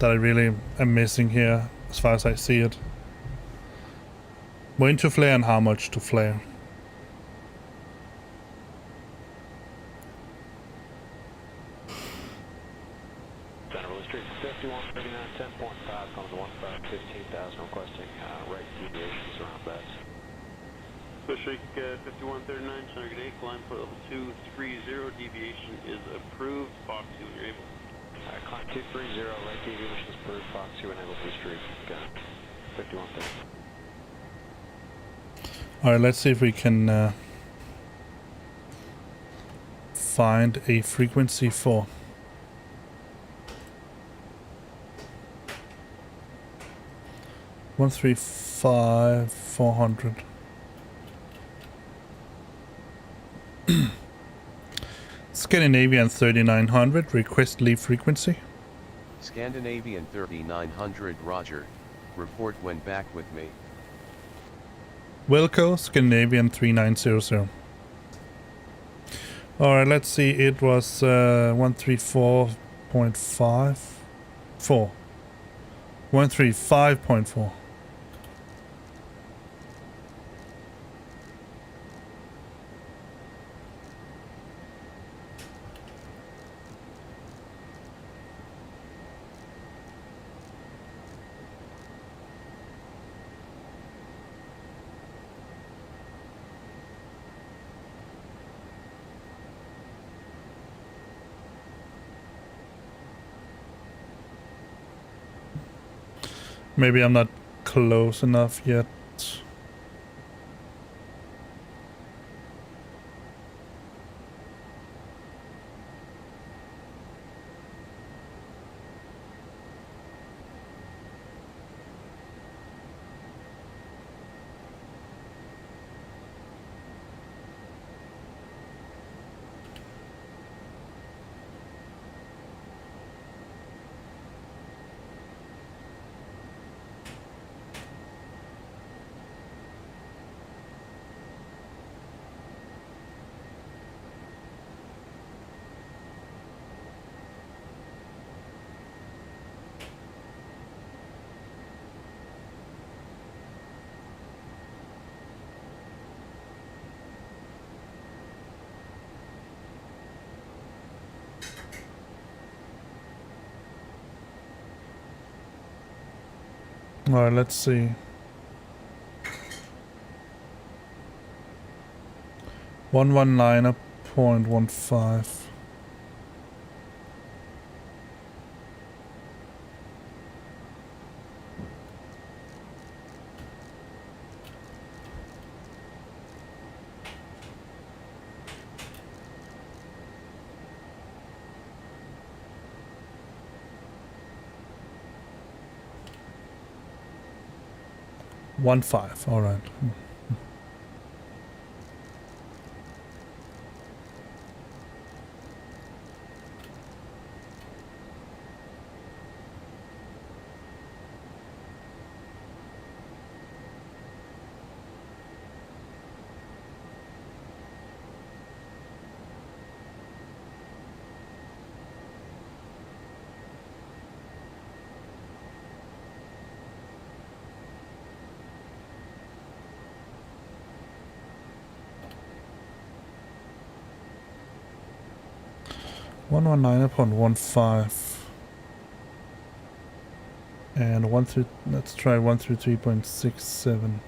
really am missing here as far as I see it. When to flare and how much to flare. Bushwick 5139, Center Good 8, climb for level 230, deviation is approved. Fox 2 when you're able. Climb 230, right deviation is approved. Fox 2 and able to street. 5130. Alright, let's see if we can find a frequency for. $135,400. Scandinavian 3900, request leave frequency. Scandinavian 3900, roger. Report when back with me. Wilco, Scandinavian 3900. Alright, let's see, it was 134.54. 135.4. Maybe I'm not close enough yet. Alright, let's see. 119.15. One five, all right. One 119.15 and let's try 133.67.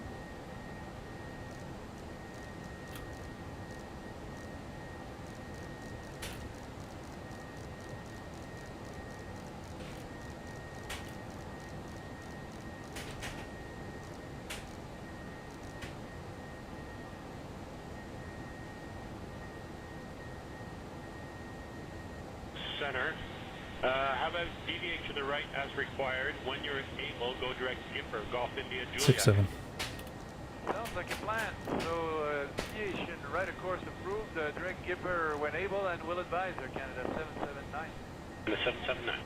Center. How about deviate to the right as required? When you're able, go direct Gipper, Golf India, Juliet. 6-7. Sounds like a plan. So, deviation, right of course approved, direct Gipper when able, and will advise Air Canada 779. The 779.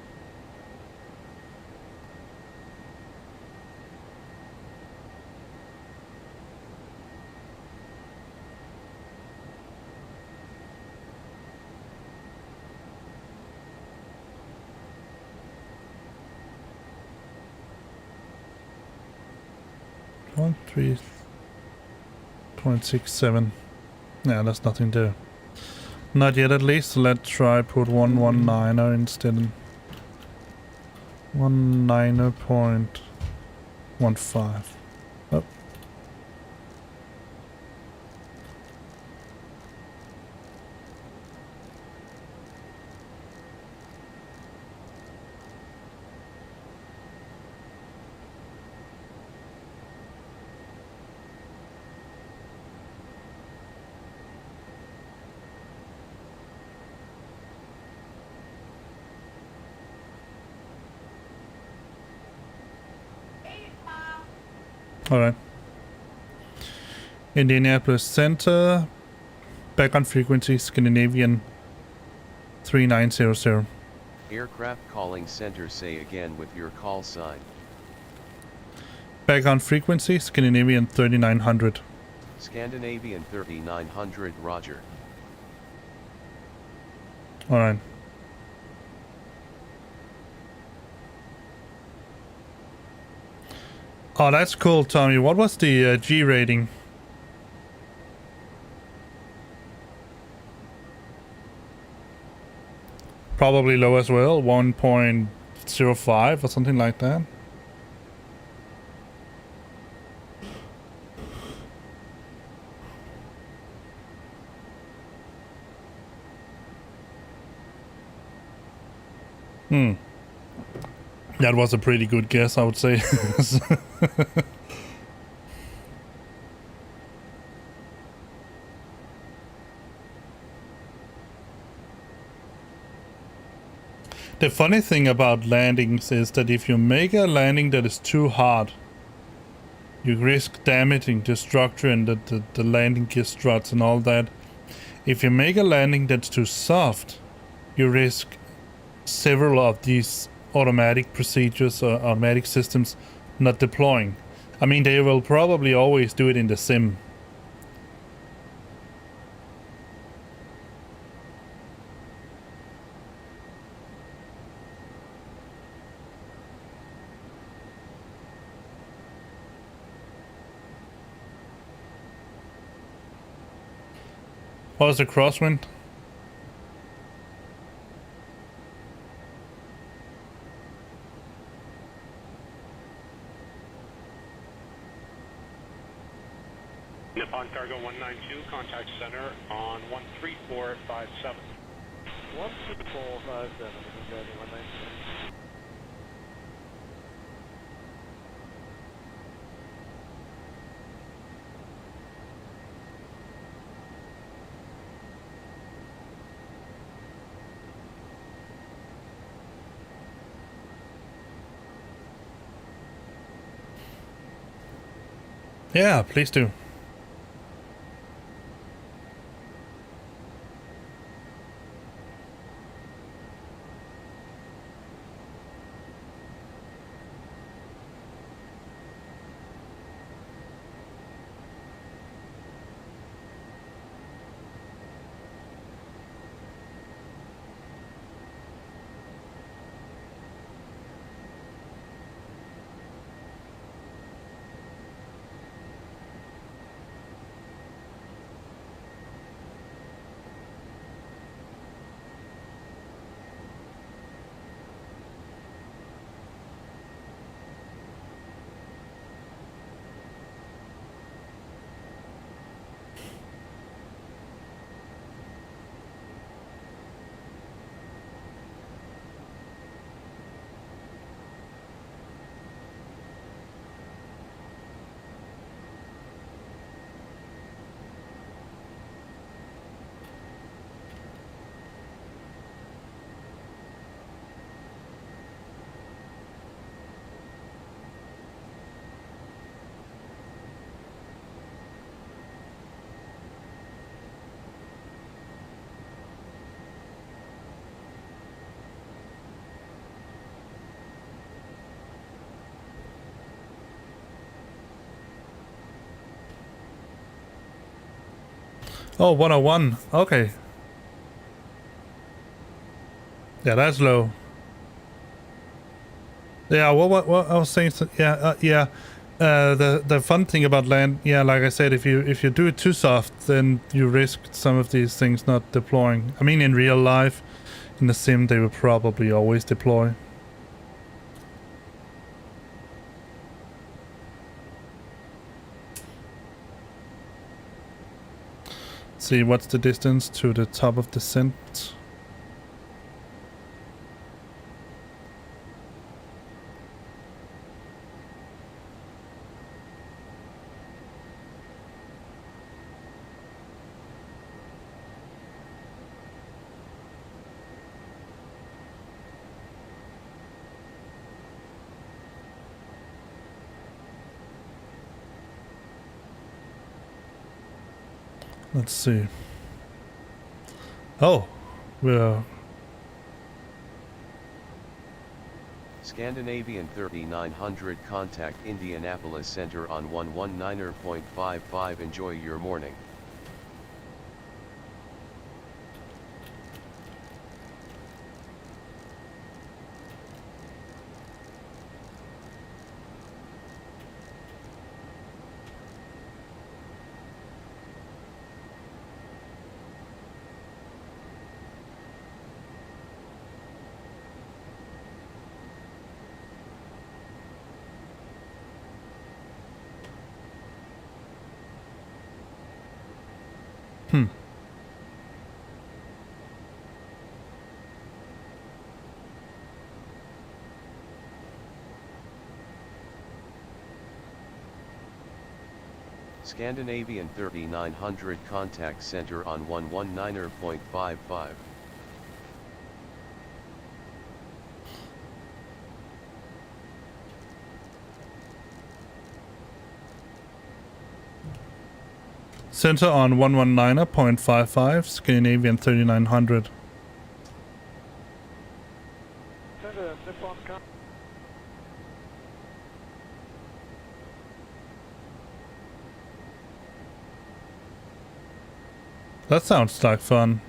One 3.67. Yeah, that's nothing to. Not yet, at least. Let's try put 119er instead. 19.15. Oh. Alright. Indianapolis Center. Back on frequency, Scandinavian 3900. Aircraft calling center, say again with your call sign. Back on frequency, Scandinavian 3900. Scandinavian 3900, roger. Alright. Oh, that's cool, Tommy. What was the G rating? Probably low as well, 1.05 or something like that. That was a pretty good guess, I would say. The funny thing about landings is that if you make a landing that is too hard, you risk damaging the structure and the landing gear struts and all that. If you make a landing that's too soft, you risk several of these automatic procedures or automatic systems not deploying. I mean, they will probably always do it in the sim. What was the crosswind? Nippon Cargo 192, contact center on 13457. 13457, Cincinnati 192. Yeah, please do. Oh, 101. Okay. Yeah, that's low. Yeah, what I was saying, yeah, the fun thing about land, yeah, like I said, if you do it too soft, then you risk some of these things not deploying. I mean, in real life, in the sim, they will probably always deploy. See, what's the distance to the top of descent? Let's see. Oh, we're... Scandinavian 3900 contact Indianapolis Center on 119.55. Enjoy your morning. Scandinavian 3900 contact center on 119.55. Center on 119.55, Scandinavian 3900. Center, Nippon con. That sounds like fun.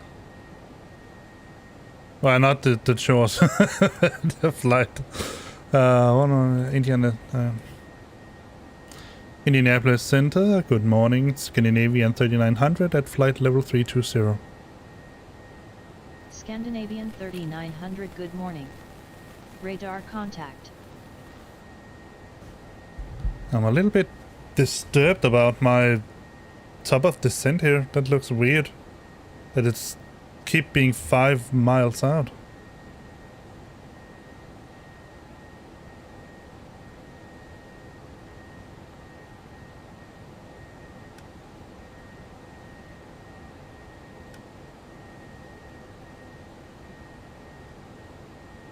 Well, not the chores. The flight. One on Indianapolis Center. Good morning. Scandinavian 3900 at flight level 320. Scandinavian 3900, good morning. Radar contact. I'm a little bit disturbed about my top of descent here. That looks weird. That it's keep being 5 miles out.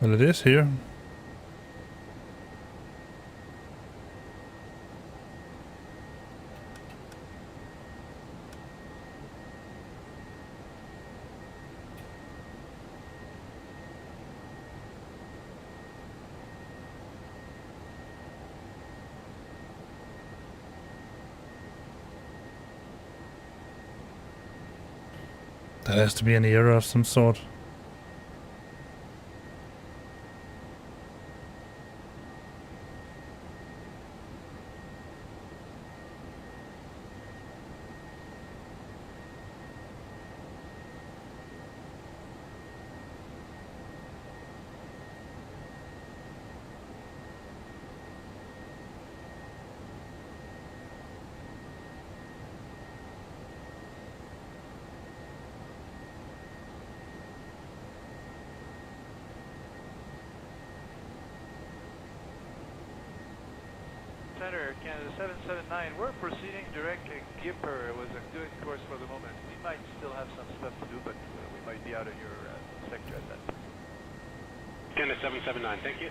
Well, it is here. That has to be an error of some sort. Center, Canada 779, we're proceeding direct Gipper. It was a good course for the moment. We might still have some stuff to do, but we might be out of your sector at that time. Canada 779, thank you.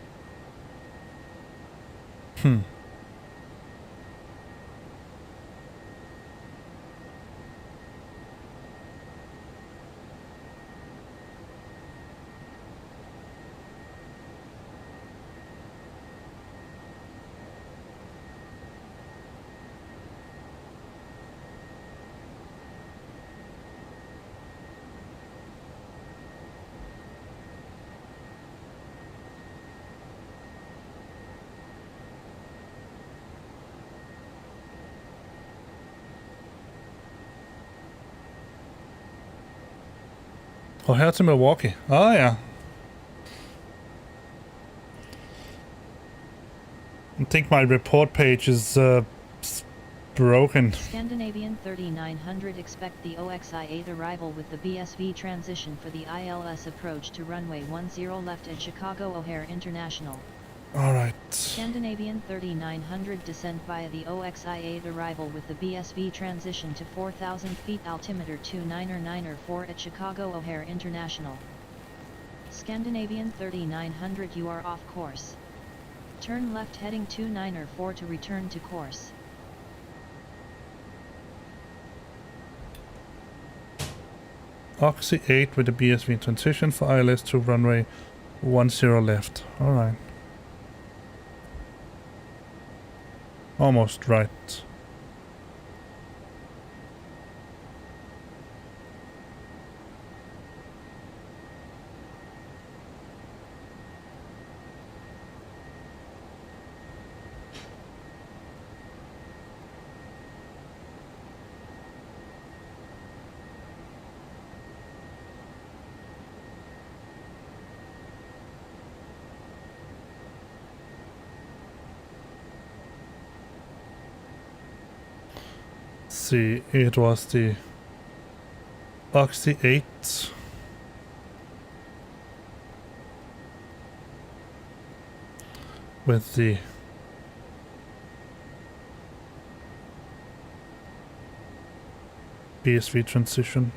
Oh, here to Milwaukee. Oh, yeah. I think my report page is broken. Scandinavian 3900, expect the OXI-8 arrival with the BSV transition for the ILS approach to runway 10 left at Chicago O'Hare International. Alright. Scandinavian 3900, descent via the OXI-8 arrival with the BSV transition to 4,000 feet, altimeter 29904 at Chicago O'Hare International. Scandinavian 3900, you are off course. Turn left heading 294 to return to course. Oxy 8 with the BSV transition for ILS to runway 10 left. Alright. Almost right. See, it was the Oxy 8 with the BSV transition.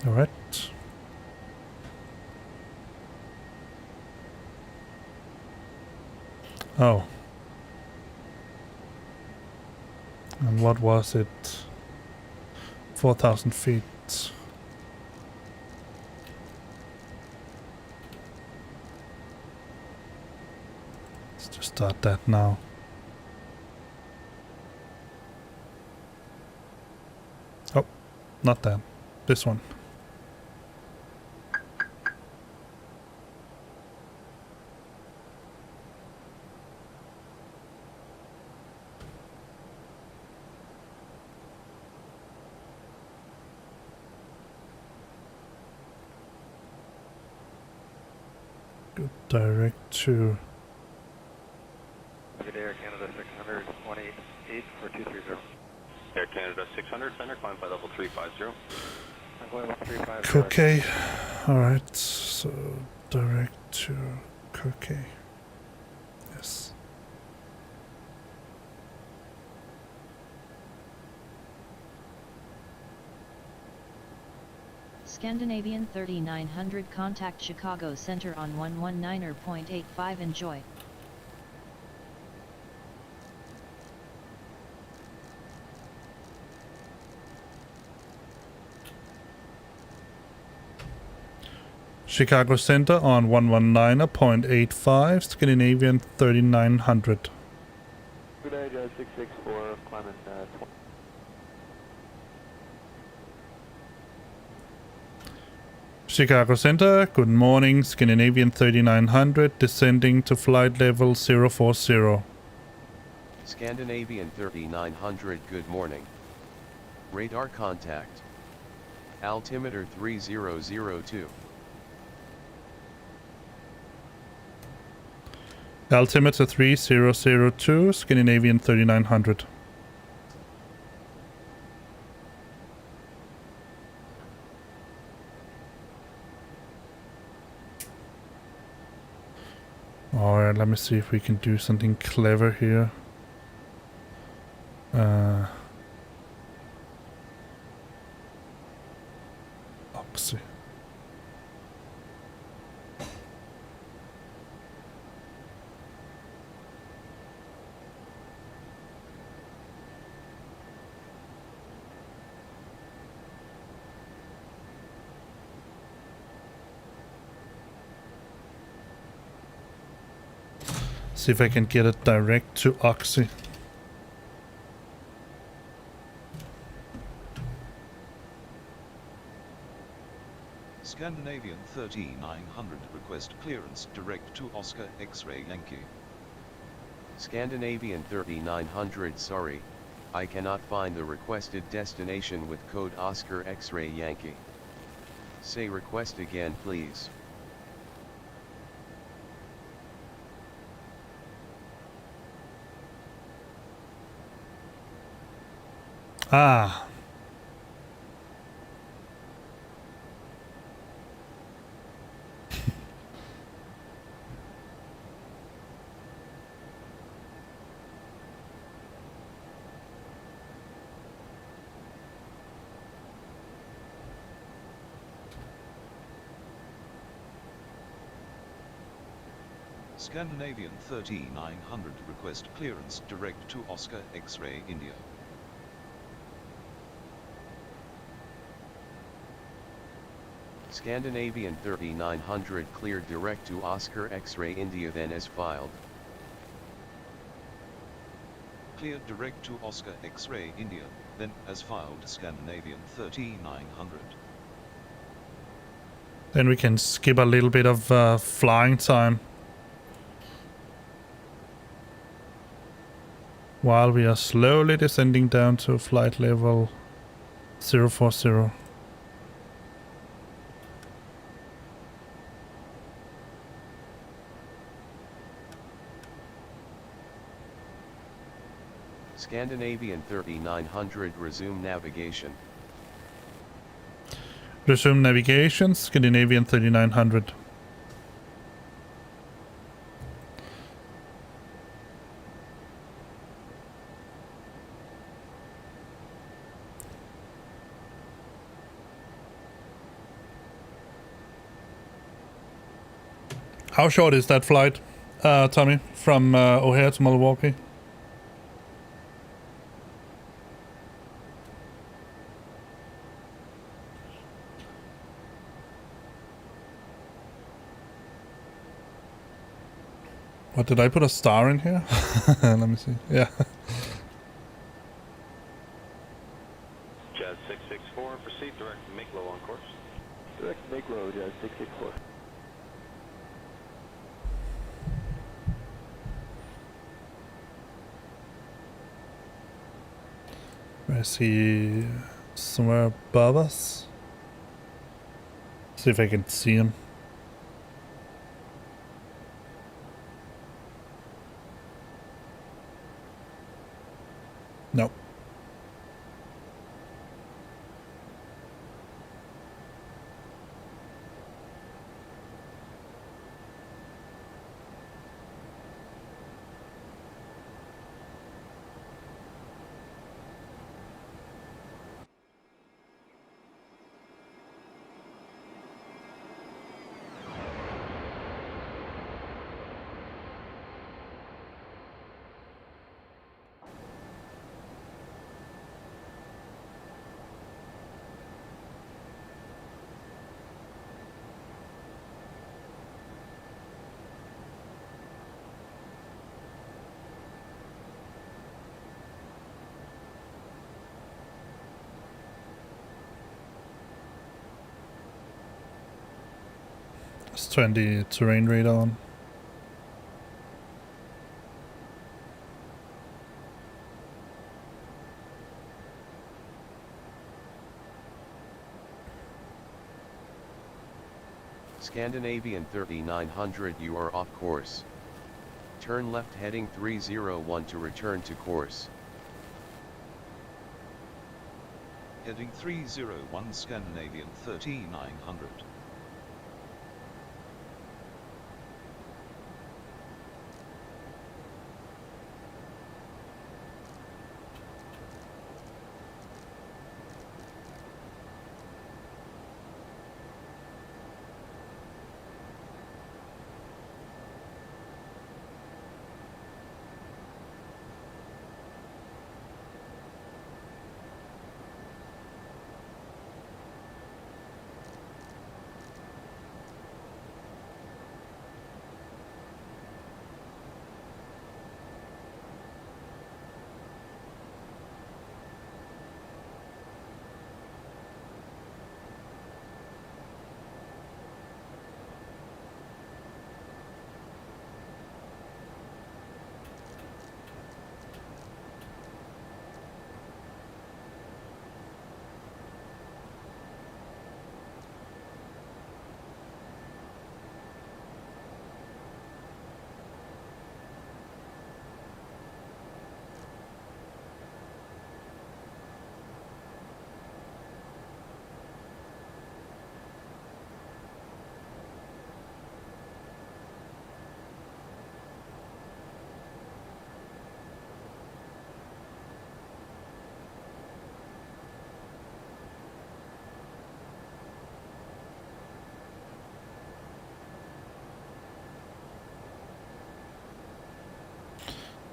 Alright. Oh. And what was it? 4,000 feet. Let's just start that now. Oh, not that. This one. Go direct to Good Air Canada 600, 188 for 230. Air Canada 600, center, climb by level 350. I'm going level 350. Okay. Alright, so direct to Cookie. Yes. Scandinavian 3900, contact Chicago Center on 119.85. Enjoy. Chicago Center on 119.85, Scandinavian 3900. Good day, 664, climbing 20. Chicago Center, good morning, Scandinavian 3900, descending to flight level 040. Scandinavian 3900, good morning. Radar contact. Altimeter 3002. Altimeter 3002, Scandinavian 3900. Alright, let me see if we can do something clever here. Oxy. See if I can get it direct to Oxy. Scandinavian 3900, request clearance direct to Oscar X-Ray Yankee. Scandinavian 3900, sorry, I cannot find the requested destination with code Oscar X-Ray Yankee. Say request again, please. Ah. Scandinavian 3900 request clearance direct to Oscar X-Ray India. Scandinavian 3900 cleared direct to Oscar X-Ray India, then as filed. Cleared direct to Oscar X-Ray India, then as filed. Scandinavian 3900. Then we can skip a little bit of flying time while we are slowly descending down to flight level 040. Scandinavian 3900 resume navigation. Resume navigation, Scandinavian 3900. How short is that flight, Tommy, from O'Hare to Milwaukee? What, did I put a star in here? Let me see. Yeah. Jazz 664, proceed direct Makelo on course. Direct Makelo, Jazz 664. Where is he? Somewhere above us? See if I can see him. Nope. Let's turn the terrain radar on. Scandinavian 3900, you are off course. Turn left heading 301 to return to course. Heading 301 Scandinavian 3900.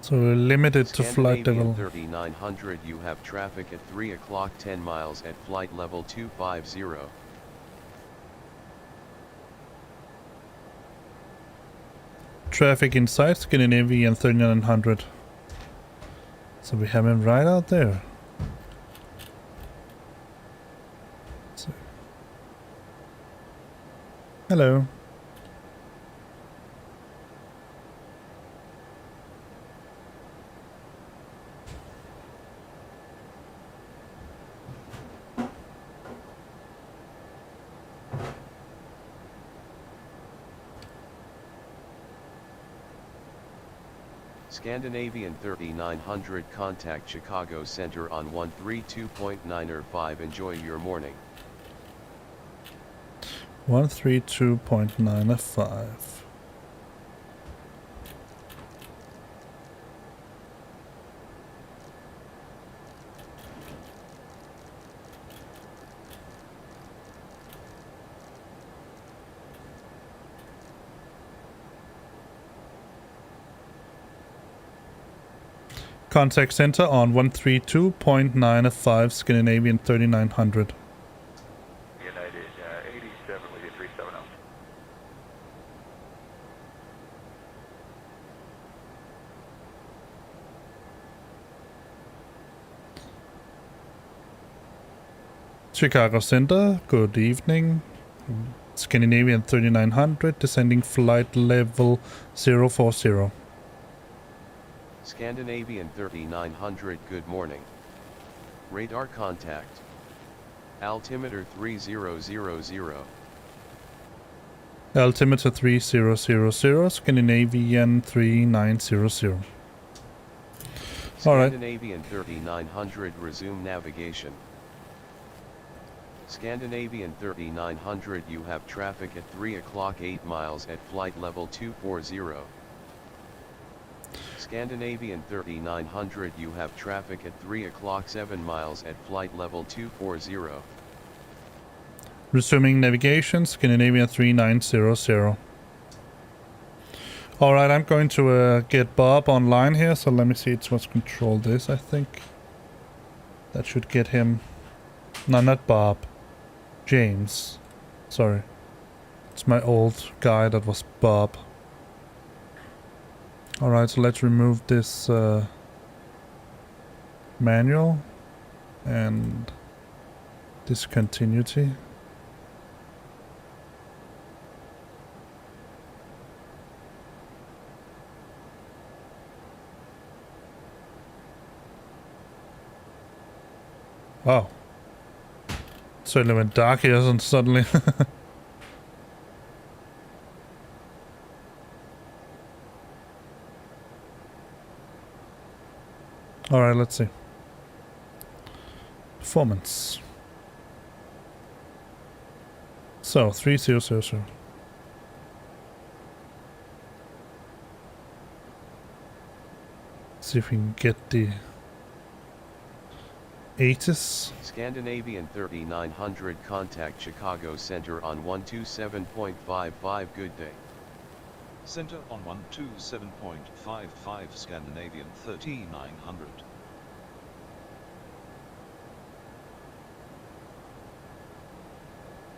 So we're limited to flight level. 3900, you have traffic at 3 o'clock 10 miles at flight level 250. Traffic inside Scandinavian 3900. So we have him right out there. So. Hello. Scandinavian 3900, contact Chicago Center on 132.905. Enjoy your morning. 132.905. Contact center on 132.905 Scandinavian 3900. United 87 with you 370. Chicago Center, good evening. Scandinavian 3900, descending flight level 040. Scandinavian 3900, good morning. Radar contact. Altimeter 3000. Altimeter 3000, Scandinavian 3900. Alright. Scandinavian 3900, resume navigation. Scandinavian 3900, you have traffic at 3 o'clock 8 miles at flight level 240. Scandinavian 3900, you have traffic at 3 o'clock 7 miles at flight level 240. Resuming navigation, Scandinavian 3900. Alright, I'm going to get Bob online here, so let me see, it's what's control this, I think. That should get him... No, not Bob. James. Sorry. It's my old guy that was Bob. Alright, so let's remove this manual and discontinuity. Wow. Certainly went dark here suddenly. Alright, let's see. Performance. So, 3000. See if we can get the ATIS. Scandinavian 3900, contact Chicago Center on 127.55. Good day. Center on 127.55 Scandinavian 3900.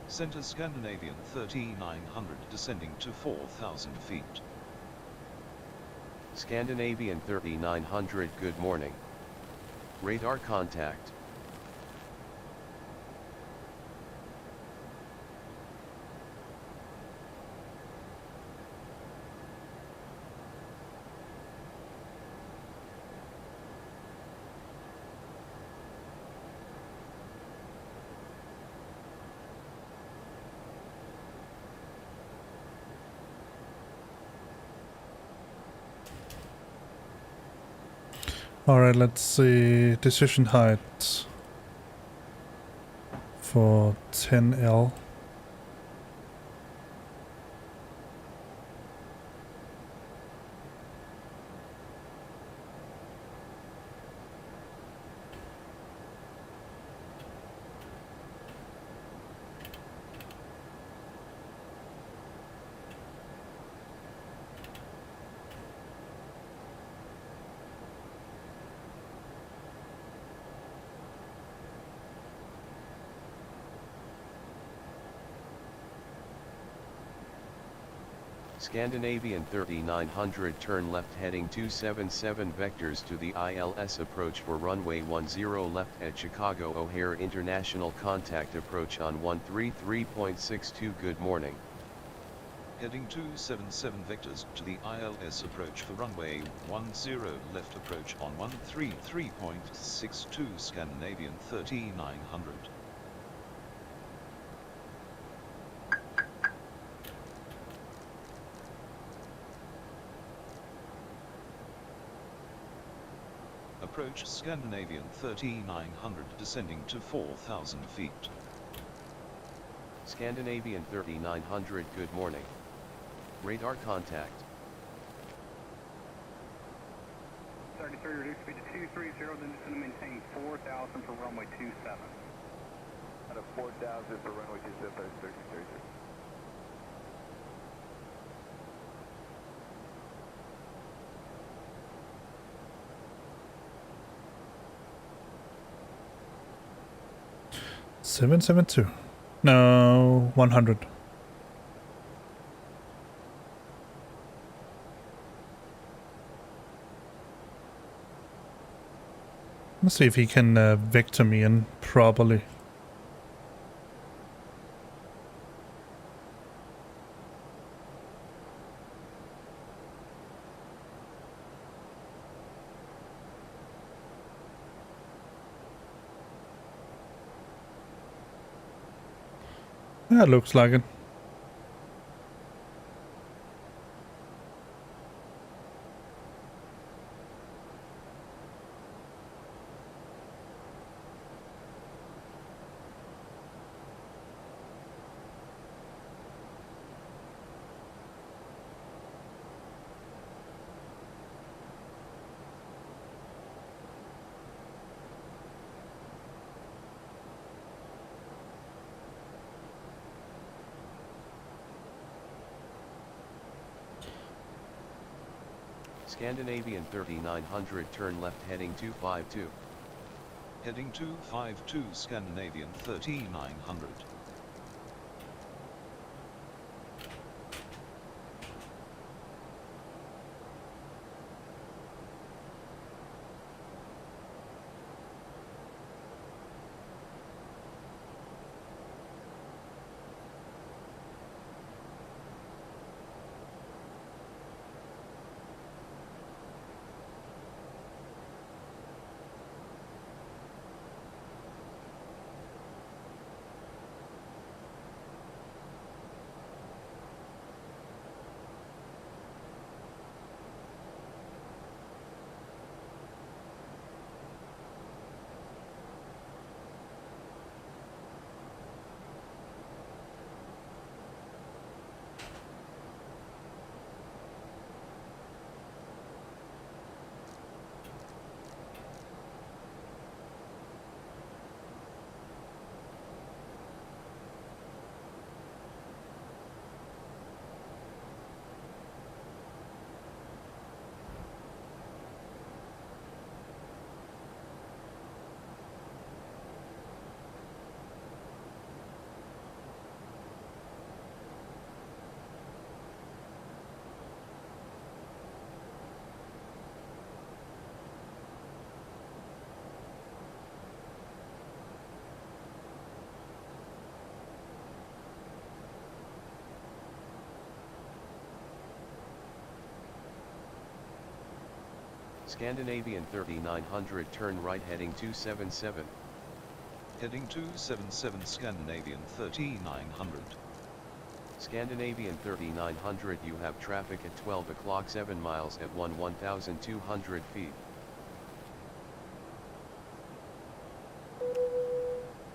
Center Scandinavian 3900 descending to 4,000 feet. Scandinavian 3900, good morning. Radar contact. Alright, let's see. Decision height for 10L. Scandinavian 3900 turn left heading 277 vectors to the ILS approach for runway 10 left at Chicago O'Hare International contact approach on 133.62. Good morning. Heading 277 vectors to the ILS approach for runway 10 left approach on 133.62 Scandinavian 3900. Approach Scandinavian 3900 descending to 4,000 feet. Scandinavian 3900, good morning. Radar contact. 33, reduce speed to 230, then just going to maintain 4,000 for runway 27. Out of 4,000 for runway 27, 33. $772. No, 100. Let's see if he can vector me in properly. Yeah, looks like it. Scandinavian 3900 turn left heading 252. Heading 252 Scandinavian 3900. Scandinavian 3900 turn right heading 277. Heading 277 Scandinavian 3900. Scandinavian 3900, you have traffic at 12 o'clock 7 miles at 1,200 feet.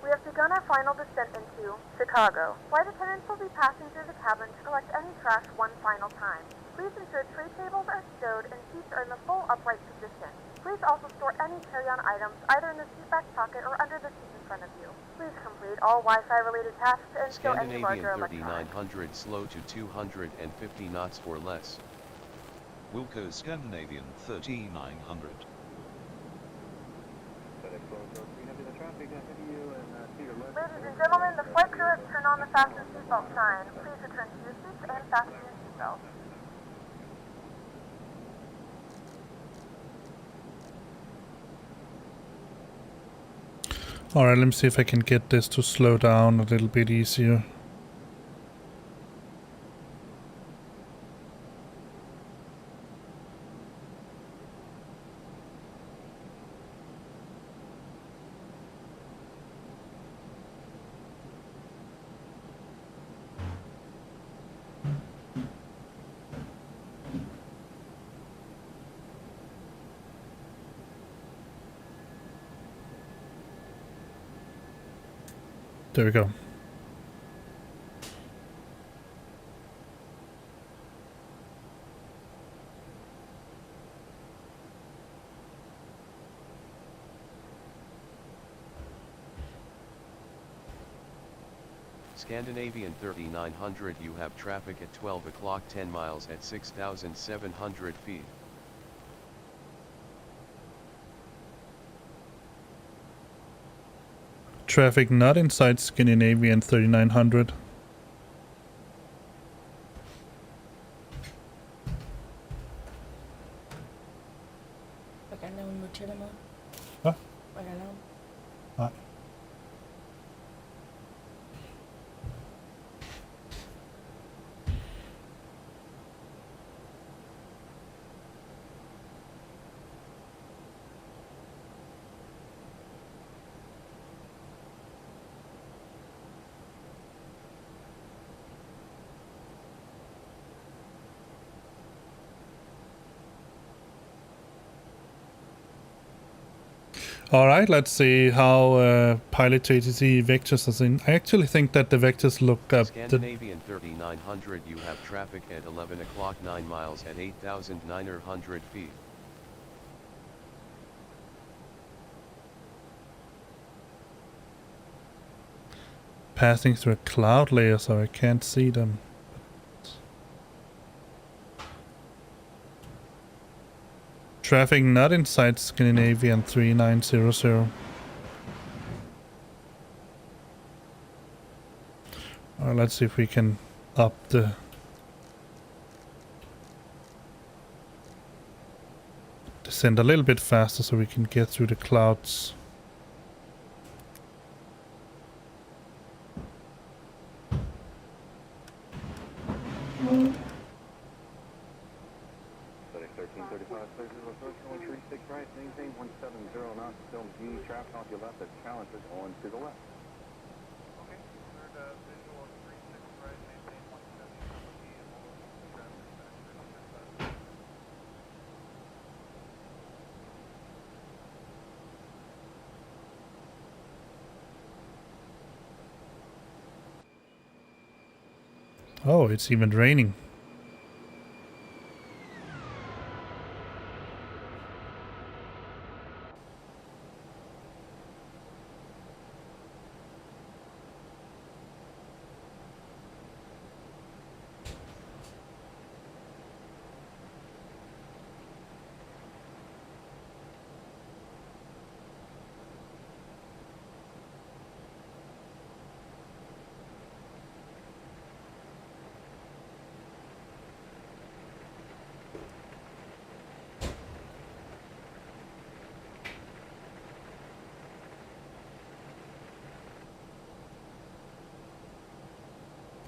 We have begun our final descent into Chicago. Flight attendants will be passing through the cabin to collect any trash one final time. Please ensure tray tables are stowed and seats are in the full upright position. Please also store any carry-on items either in the seat back pocket or under the seat in front of you. Please complete all Wi-Fi related tasks and stow any larger Scandinavian electronics. 3900 slow to 250 knots for less. Wilco Scandinavian 3900. Ladies and gentlemen, the flight crew has turned on the fasten seatbelt sign. Please return to your seats and fasten your seatbelt. south. Alright, let me see if I can get this to slow down a little bit easier. There we go. Scandinavian 3900, you have traffic at 12 o'clock 10 miles at 6,700 feet. Traffic not inside Scandinavian 3900. Hả? Nej. Alright, let's see how Pilot2ATC vectors us in. I actually think that the vectors look up. Scandinavian 3900, you have traffic at 11 o'clock 9 miles at 8,900 feet. Passing through a cloud layer, so I can't see them. Traffic not inside Scandinavian 3900. Let's see if we can up the descend a little bit faster so we can get through the clouds. Right, maintain 170 knots, still G, traffic off your left, that's Challengers on to the left. Okay, third visual 36 right, maintain 170 G, and hold traffic. Oh, it's even raining.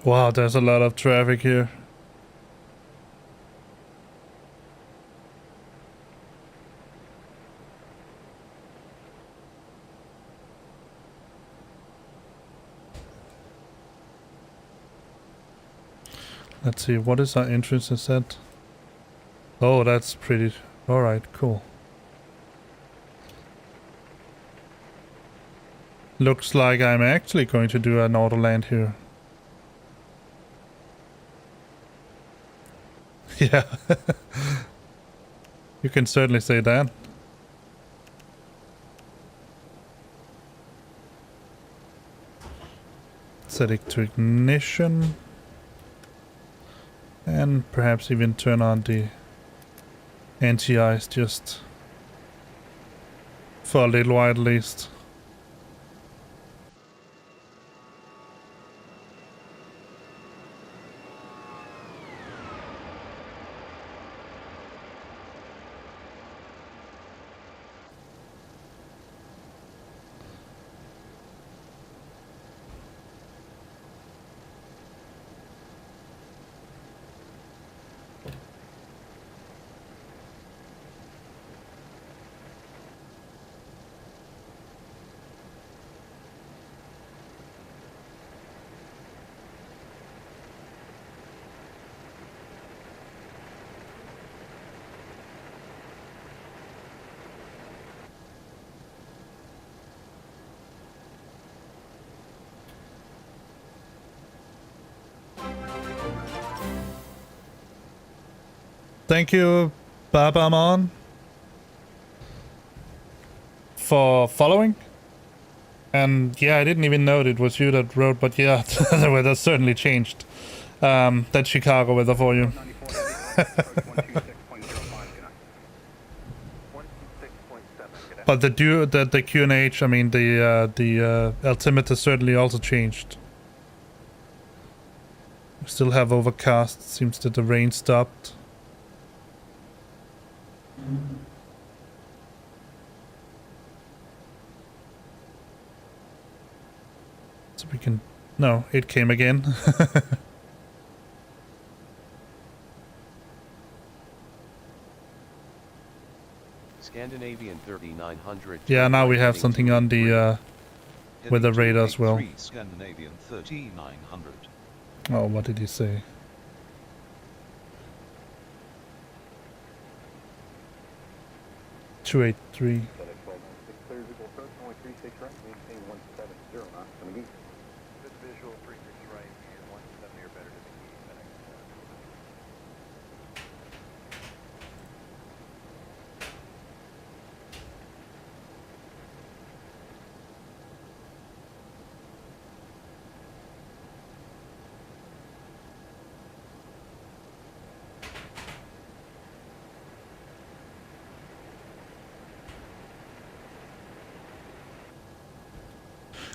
Wow, there's a lot of traffic here. Let's see, what is our entrance set? Oh, that's pretty... Alright, cool. Looks like I'm actually going to do an auto land here. Yeah. You can certainly say that. Set it to ignition. And perhaps even turn on the anti-ice just for a little while at least. Thank you, Babamon, for following. And yeah, I didn't even know it was you that wrote, but yeah, the weather certainly changed. That's Chicago weather for you. But the QNH, I mean the altimeter certainly also changed. We still have overcast. Seems that the rain stopped. So we can... No, it came again. Scandinavian 3900. Yeah, now we have something on the weather radar as well. Scandinavian 3900. Oh, what did he say? (283). Good visual, 36 right, and 170 or better to the key.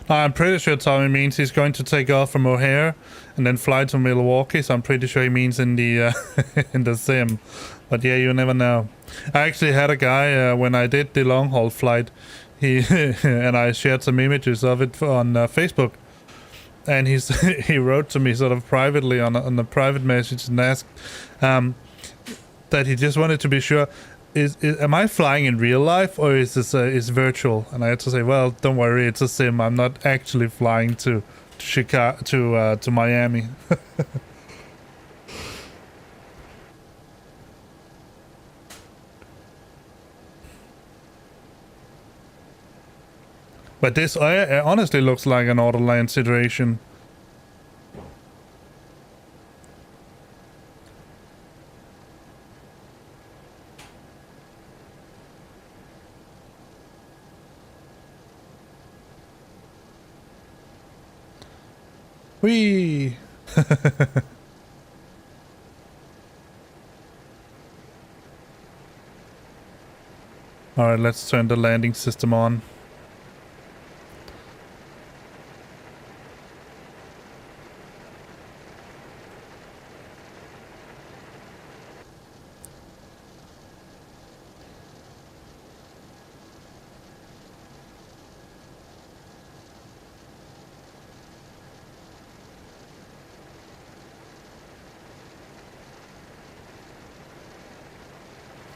I'm pretty sure Tommy means he's going to take off from O'Hare and then fly to Milwaukee, so I'm pretty sure he means in the in the sim. But yeah, you never know. I actually had a guy when I did the long haul flight, he and I shared some images of it on Facebook, and he wrote to me sort of privately on a private message and asked that he just wanted to be sure. Am I flying in real life or is this is virtual? And I had to say, well, don't worry, it's a sim. I'm not actually flying to Chicago to Miami. But this honestly looks like an autoland situation. Whee! Alright, let's turn the landing system on.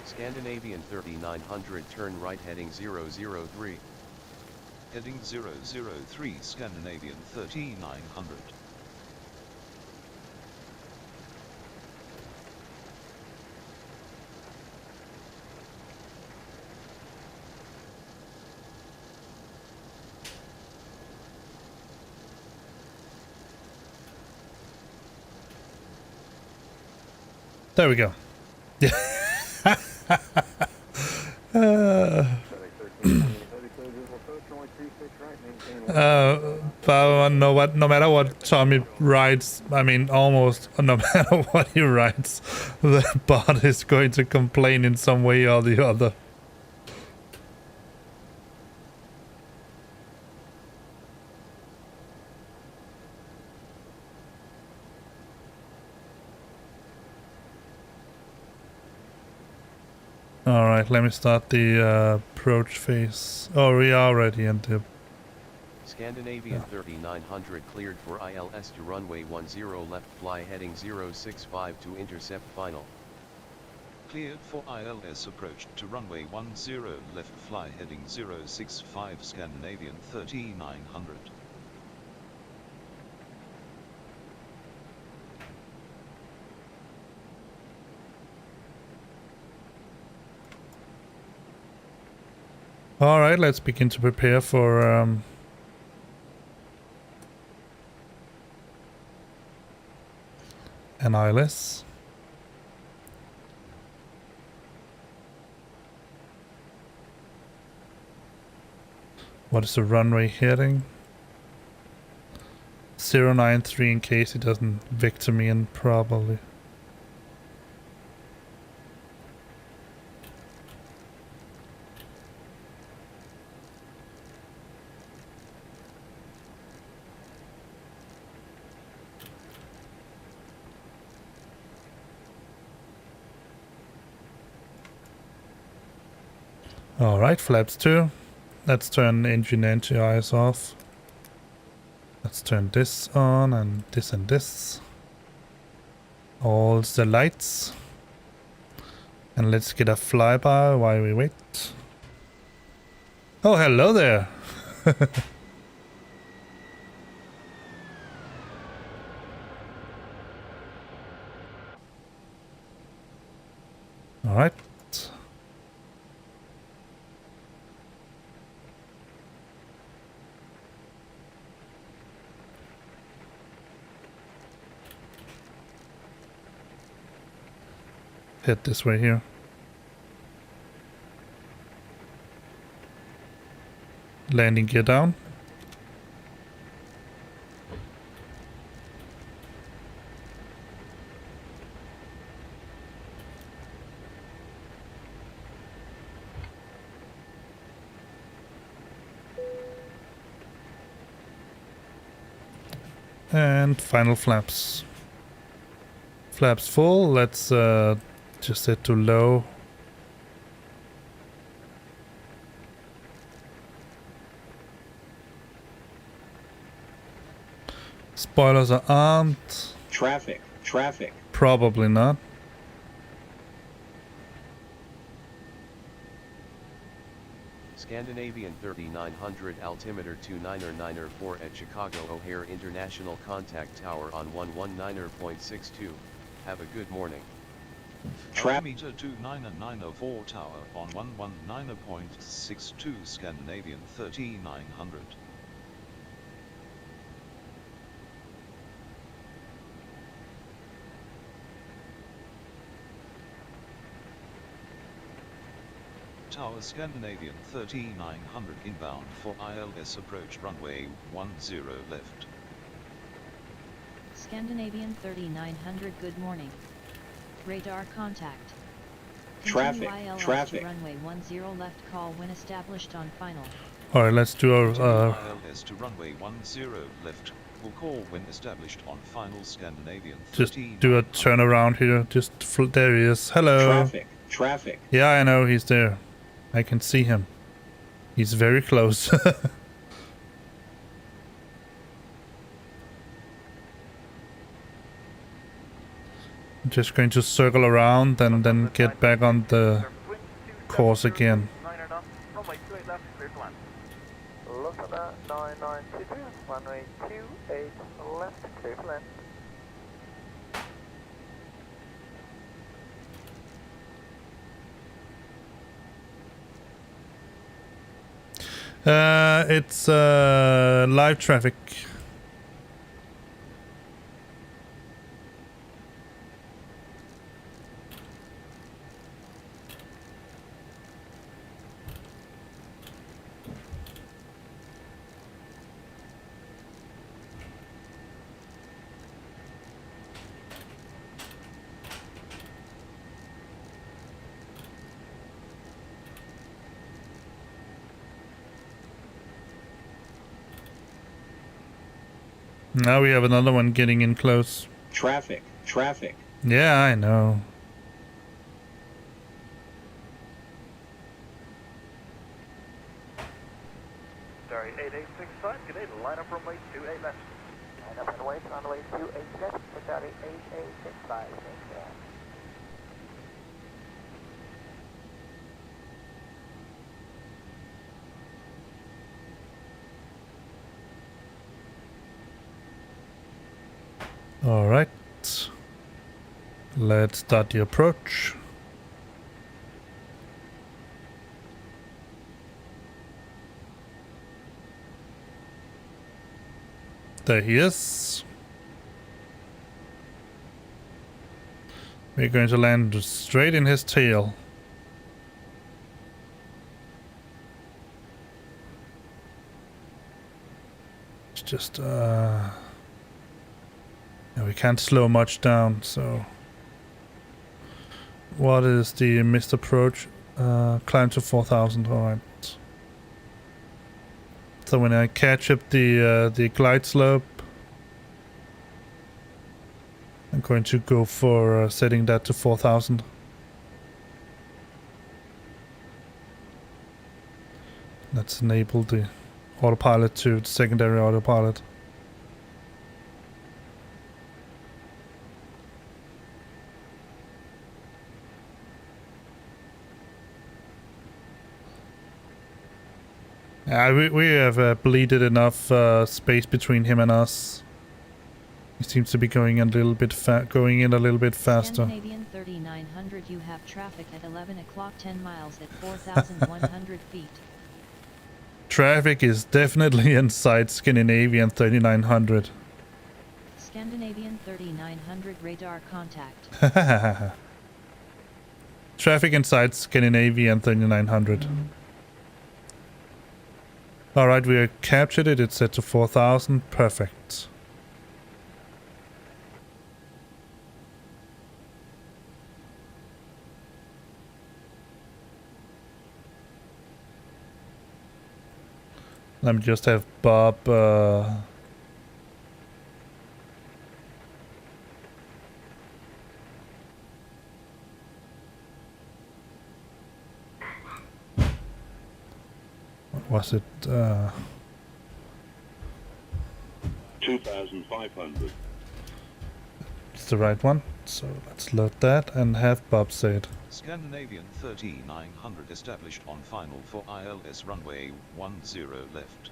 Scandinavian 3900, turn right heading 003. Heading 003, Scandinavian 3900. There we go. No matter what Tommy writes, I mean almost no matter what he writes, the bot is going to complain in some way or the other. Alright, let me start the approach phase. Oh, we are already in the... Scandinavian 3900 cleared for ILS to runway 10 left, fly heading 065 to intercept final. Cleared for ILS approach to runway 10 left, fly heading 065 Scandinavian 3900. Alright, let's begin to prepare for an ILS. What is the runway heading? 093 in case he doesn't vector me in properly. Alright, flaps 2. Let's turn engine anti-ice off. Let's turn this on and this and this. All the lights. And let's get a flyby while we wait. Oh, hello there! Alright. Head this way here. Landing gear down. And final flaps. Flaps full. Let's just set to low. Spoilers are armed. Traffic. Probably not. Scandinavian 3900 altimeter 29904 at Chicago O'Hare International Contact Tower on 119.62. Have a good morning. Altimeter 29904 tower on 119.62 Scandinavian 3900. Tower Scandinavian 3900 inbound for ILS approach runway 10 left. Scandinavian 3900 good morning. Radar contact. Traffic. Continue ILS to runway 10 left call when established on final. Alright, let's do our ILS to runway 10 left. Will call when established on final Scandinavian 3900. just do a turnaround here. Just there he is. Hello. Traffic. Yeah, I know he's there. I can see him. He's very close. I'm just going to circle around and then get back on the course again. Lufthansa 9922, runway 28 left, clear for land. It's live traffic. Now we have another one getting in close. Traffic. Yeah, I know. Sorry, 8865, good day, line up runway 28 left. Line up runway 28 left, for Charlie 8865, thank you. All right. Let's start the approach. There he is. We're going to land straight in his tail. just yeah, we can't slow much down, so what is the missed approach? Climb to 4,000. All right. So when I catch up the glide slope, I'm going to go for setting that to 4,000. Let's enable the autopilot to secondary autopilot. We have bleeded enough space between him and us. He seems to be going in a little bit faster. Scandinavian 3900, you have traffic at 11 o'clock, 10 miles at 4,100 feet. Traffic is definitely inside Scandinavian 3900. Scandinavian 3900 radar contact. Traffic inside Scandinavian 3900. Alright, we have captured it. It's set to 4,000. Perfect. Let me just have Bob what was it? 2,500. It's the right one. So let's load that and have Bob say it. Scandinavian 3900 established on final for ILS runway 10 left.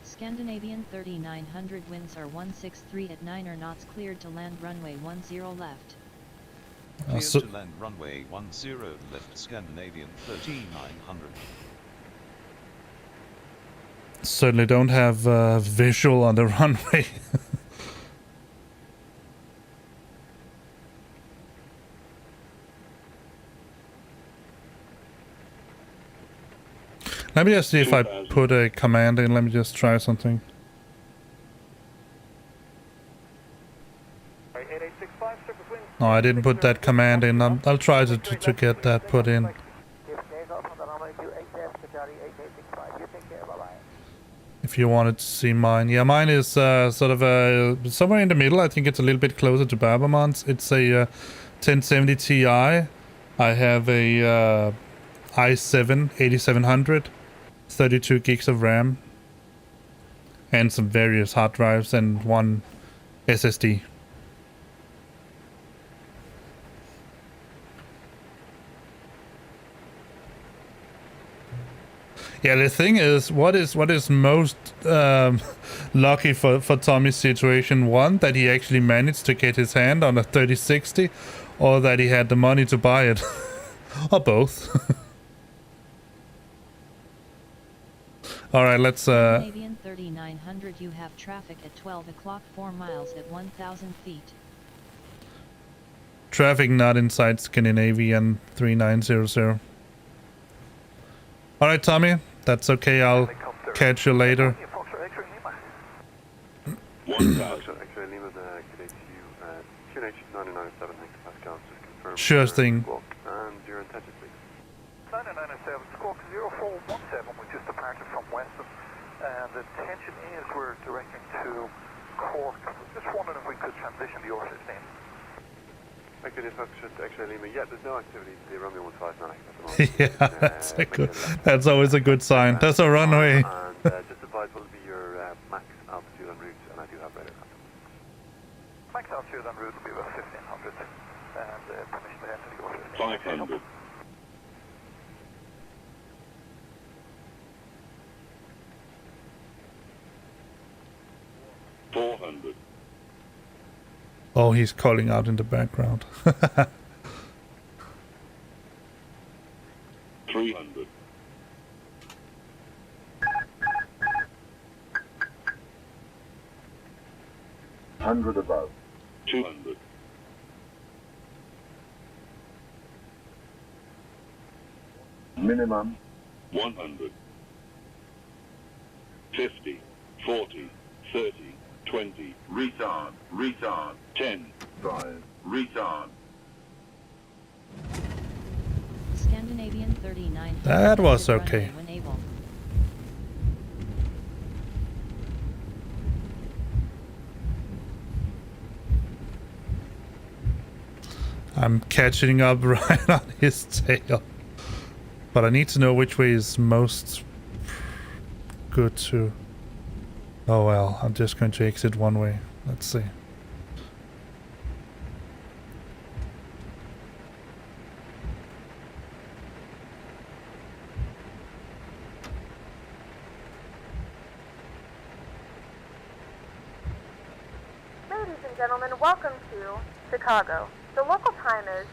Scandinavian 3900 winds are 163 at 9 knots, cleared to land runway 10 left. Cleared to land runway 10 left, Scandinavian 3900. Certainly don't have visual on the runway. Let me just see if I put a command in. Let me just try something. No, I didn't put that command in. I'll try to get that put in. If you wanted to see mine. Yeah, mine is sort of somewhere in the middle. I think it's a little bit closer to Baberman's. It's a 1070 Ti. I have a i7 8700. 32 gigs of RAM and some various hard drives and one SSD. Yeah, the thing is, what is most lucky for Tommy's situation? One, that he actually managed to get his hand on a 3060, or that he had the money to buy it, or both. All right, let's. Scandinavian 3900, you have traffic at 12 o'clock, 4 miles at 1,000 feet. Traffic not inside Scandinavian 3900. All right, Tommy, that's okay. I'll catch you later. Sure thing. And your intention, please. 9907, squawk 0417, we just departed from Weston, and the intention is we're directing to KORD. Just wondering if we could transition the R16. Okay, actually, Lima. Yeah, there's no activity to the runway 159 at the moment. Yeah, that's always a good sign. That's a runway. And just advise what will be your max altitude en route, and I do have radar contact. Max altitude en route will be about 1500, and permission to enter the R16. 500. $400. Oh, he's calling out in the background. 300. $100 above. 200. Minimum. 100. 50. 40, 30, 20, retard, retard, 10, 5, retard. Scandinavian 39. That was okay. When able. I'm catching up right on his tail. But I need to know which way is most good to... Oh well, I'm just going to exit one way. Let's see. Ladies and gentlemen, welcome to Chicago. The local time is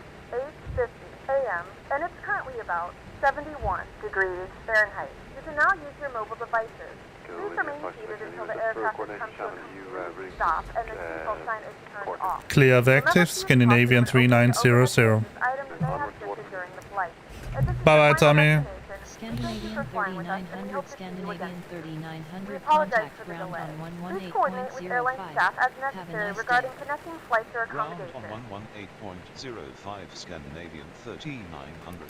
8:50 a.m. and it's currently about 71 degrees Fahrenheit. You can now use your mobile devices. Please remain seated until the air traffic comes to a complete stop and the seatbelt sign is turned off. Clear of active, Scandinavian 3900. Bye bye, Tommy. Scandinavian 3900, Scandinavian 3900, contact ground on 118.05. Have a nice regarding day. connecting flights or Ground accommodations. on 118.05 Scandinavian 3900.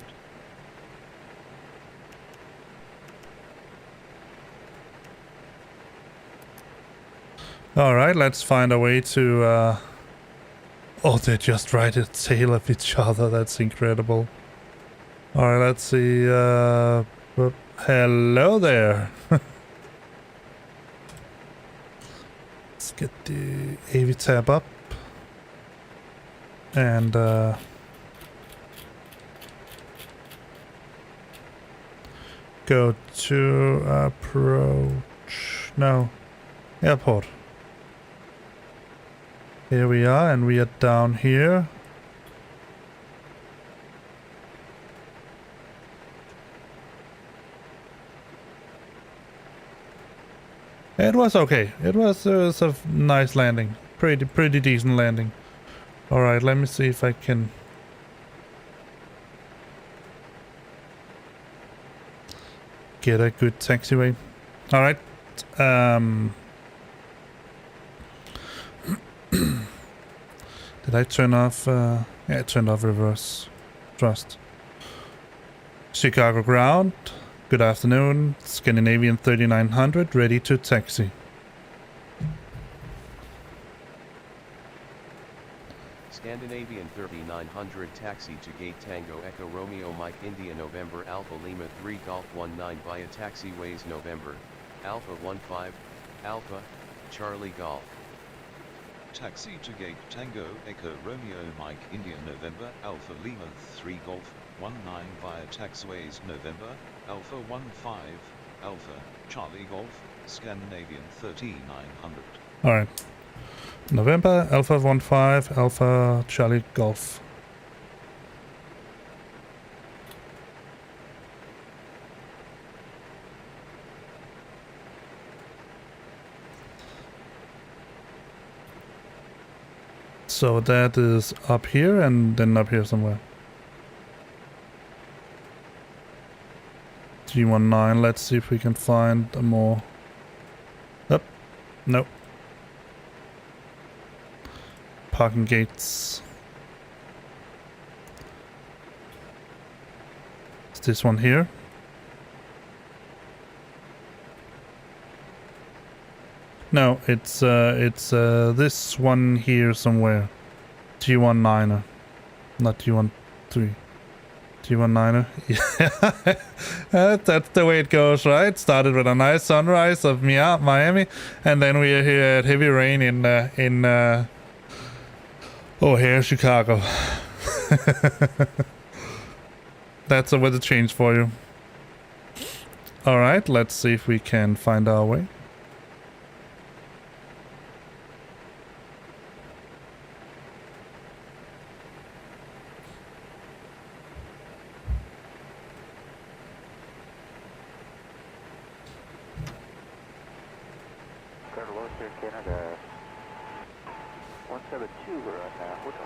Alright, let's find a way to... Oh, they're just right at the tail of each other. That's incredible. Alright, let's see. Hello there. Let's get the AV tab up. And go to approach. No, airport. Here we are, and we are down here. It was okay. It was a nice landing. Pretty decent landing. Alright, let me see if I can... get a good taxiway. Alright. Did I turn off... yeah, I turned off reverse thrust. Chicago ground. Good afternoon. Scandinavian 3900, ready to taxi. Scandinavian 3900 taxi to gate Tango Echo Romeo Mike India November Alpha Lima 3 Golf 19 via taxiways November, Alpha 15, Alpha, Charlie Golf. Taxi to gate Tango Echo Romeo Mike India November Alpha Lima 3 Golf 19 via taxiways November Alpha 15 Alpha Charlie Golf Scandinavian 3900. Alright. November Alpha 15 Alpha Charlie Golf. So that is up here and then up here somewhere. G19, let's see if we can find a more... Up. Nope. Parking gates. Is this one here? No, it's this one here somewhere. G19er, not G13. G19er. Yeah, that's the way it goes, right? Started with a nice sunrise of Miami, and then we are here at heavy rain in O'Hare, Chicago. That's a weather change for you. All right, let's see if we can find our way. Canada 172, we're on hotel.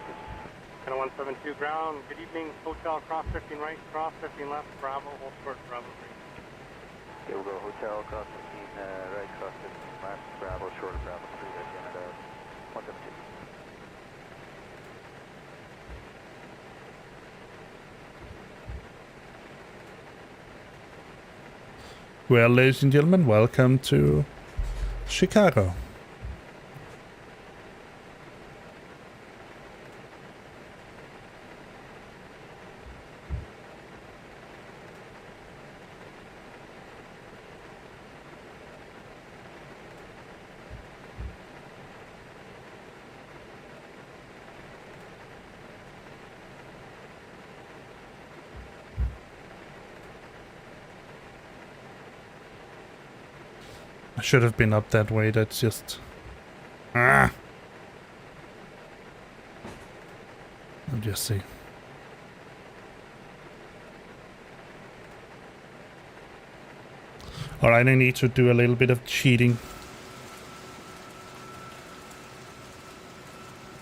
Kind of 172 ground. Good evening, hotel, cross 15 right, cross 15 left, Bravo, hold short, Bravo 3. Okay, we'll go Hotel Constantine, right cross 15 left, Bravo, short of Bravo 3, again at 172. Well, ladies and gentlemen, welcome to Chicago. I should have been up that way, that's just... I'll just see. Alright, I need to do a little bit of cheating.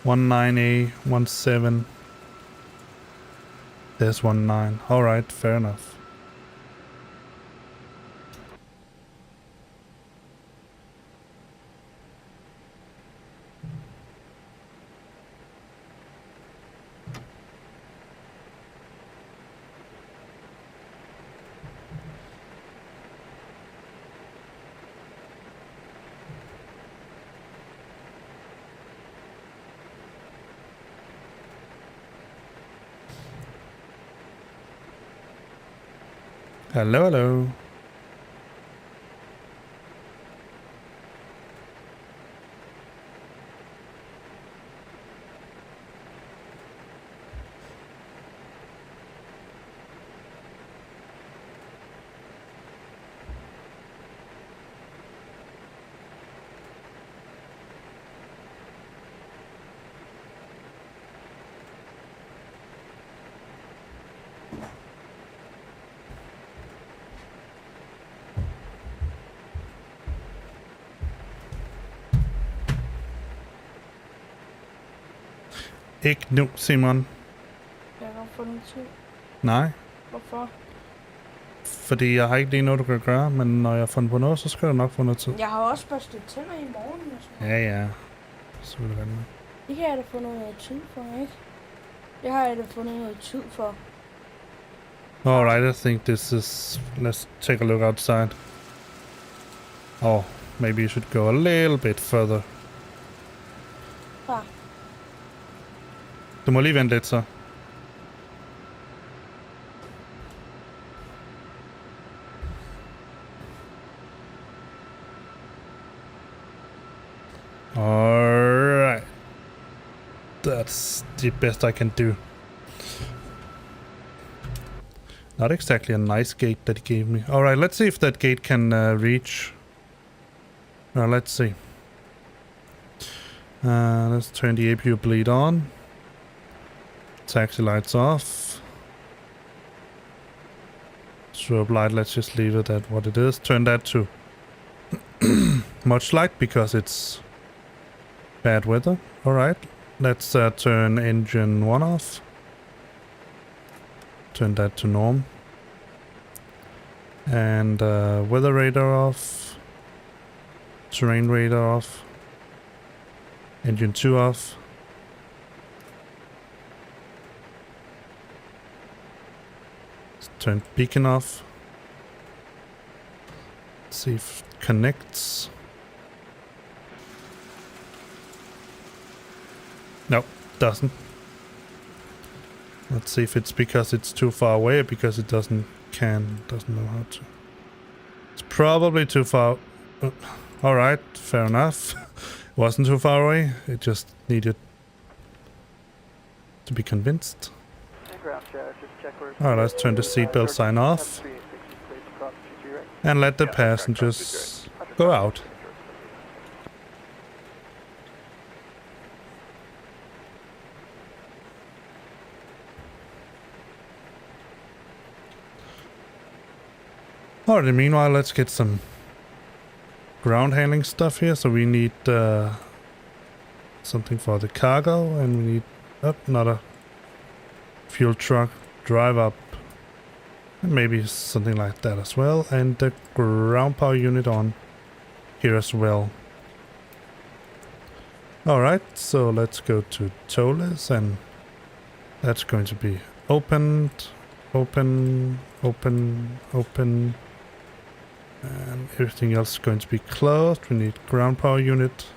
19A, 17. There's 19. Alright, fair enough. Hello, hello. Ikke nu, Simon. Jeg har fundet tid. Nej. Hvorfor? Fordi jeg har ikke lige noget, du kan gøre, men når jeg har fundet på noget, så skal du nok få noget tid. Jeg har også børstet tænder i morgen. Og sådan. Ja. Så vil det være med. Det kan jeg da få noget tid for, ikke? Det har jeg da fundet noget tid for. Alright, I think this is... Let's take a look outside. Oh, maybe you should go a little bit further. Far. Du må lige vente lidt så. Alright. That's the best I can do. Not exactly a nice gate that he gave me. Alright, let's see if that gate can reach. Let's see. Let's turn the APU bleed on. Taxi lights off. Strobe light, let's just leave it at what it is. Turn that to much light because it's bad weather. Alright, let's turn engine 1 off. Turn that to norm. And weather radar off. Terrain radar off. Engine 2 off. Turn beacon off. Let's see if it connects. No, doesn't. Let's see if it's because it's too far away or because it doesn't know how to. It's probably too far. Alright, fair enough. It wasn't too far away. It just needed to be convinced. Alright, let's turn the seatbelt sign off. And let the passengers go out. Alright, meanwhile, let's get some ground handling stuff here. So we need something for the cargo, and we need another fuel truck. Drive up Maybe something like that as well. And the ground power unit on here as well. Alright, so let's go to ToLiss, and that's going to be opened, open, open, open. And everything else is going to be closed. We need ground power unit.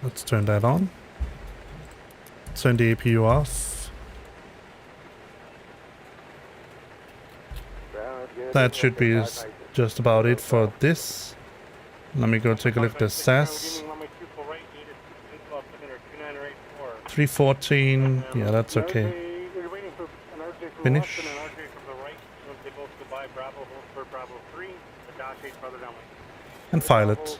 Let's turn that on. Turn the APU off. That should be just about it for this. Let me go take a look at the SAS. 314. Yeah, that's okay. Finish. And file it.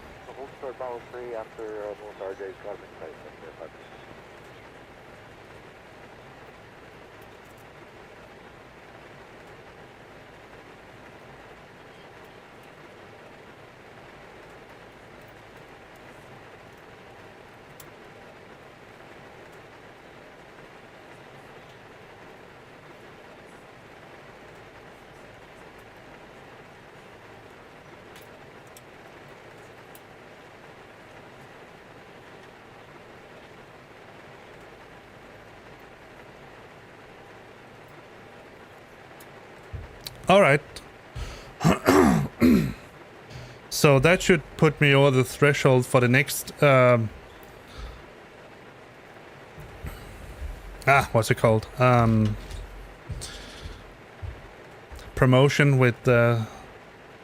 All right. So that should put me over the threshold for the next what's it called? Promotion with the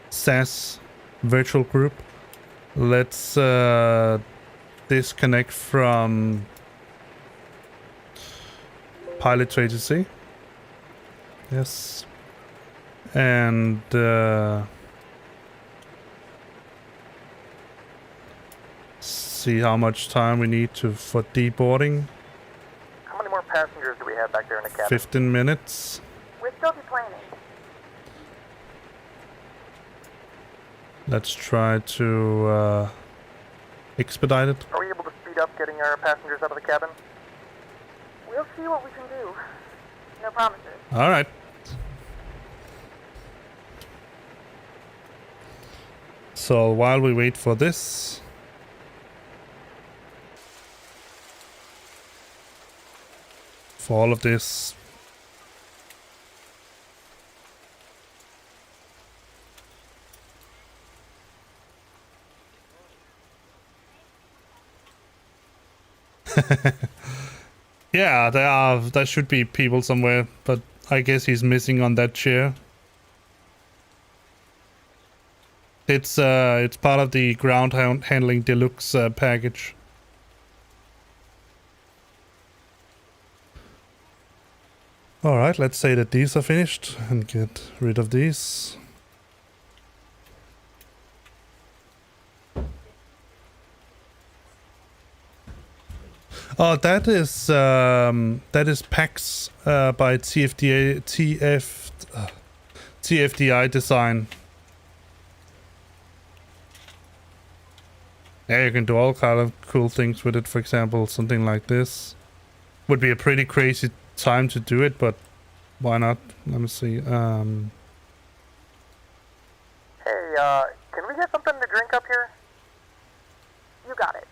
SAS virtual group. Let's disconnect from Pilot2ATC. Yes. And see how much time we need for deboarding. How many more passengers do we have back there in the cabin? 15 minutes. We're still deplaning. Let's try to expedite it. Are we able to speed up getting our passengers out of the cabin? We'll see what we can do. No promises. All right. So while we wait for this, for all of this, yeah, there should be people somewhere, but I guess he's missing on that chair. It's part of the ground handling deluxe package. All right, let's say that these are finished and get rid of these. Oh, that is PAX by TFDI design. Yeah, you can do all kind of cool things with it. For example, something like this would be a pretty crazy time to do it, but why not? Let me see. Hey, can we get something to drink up here? You got it.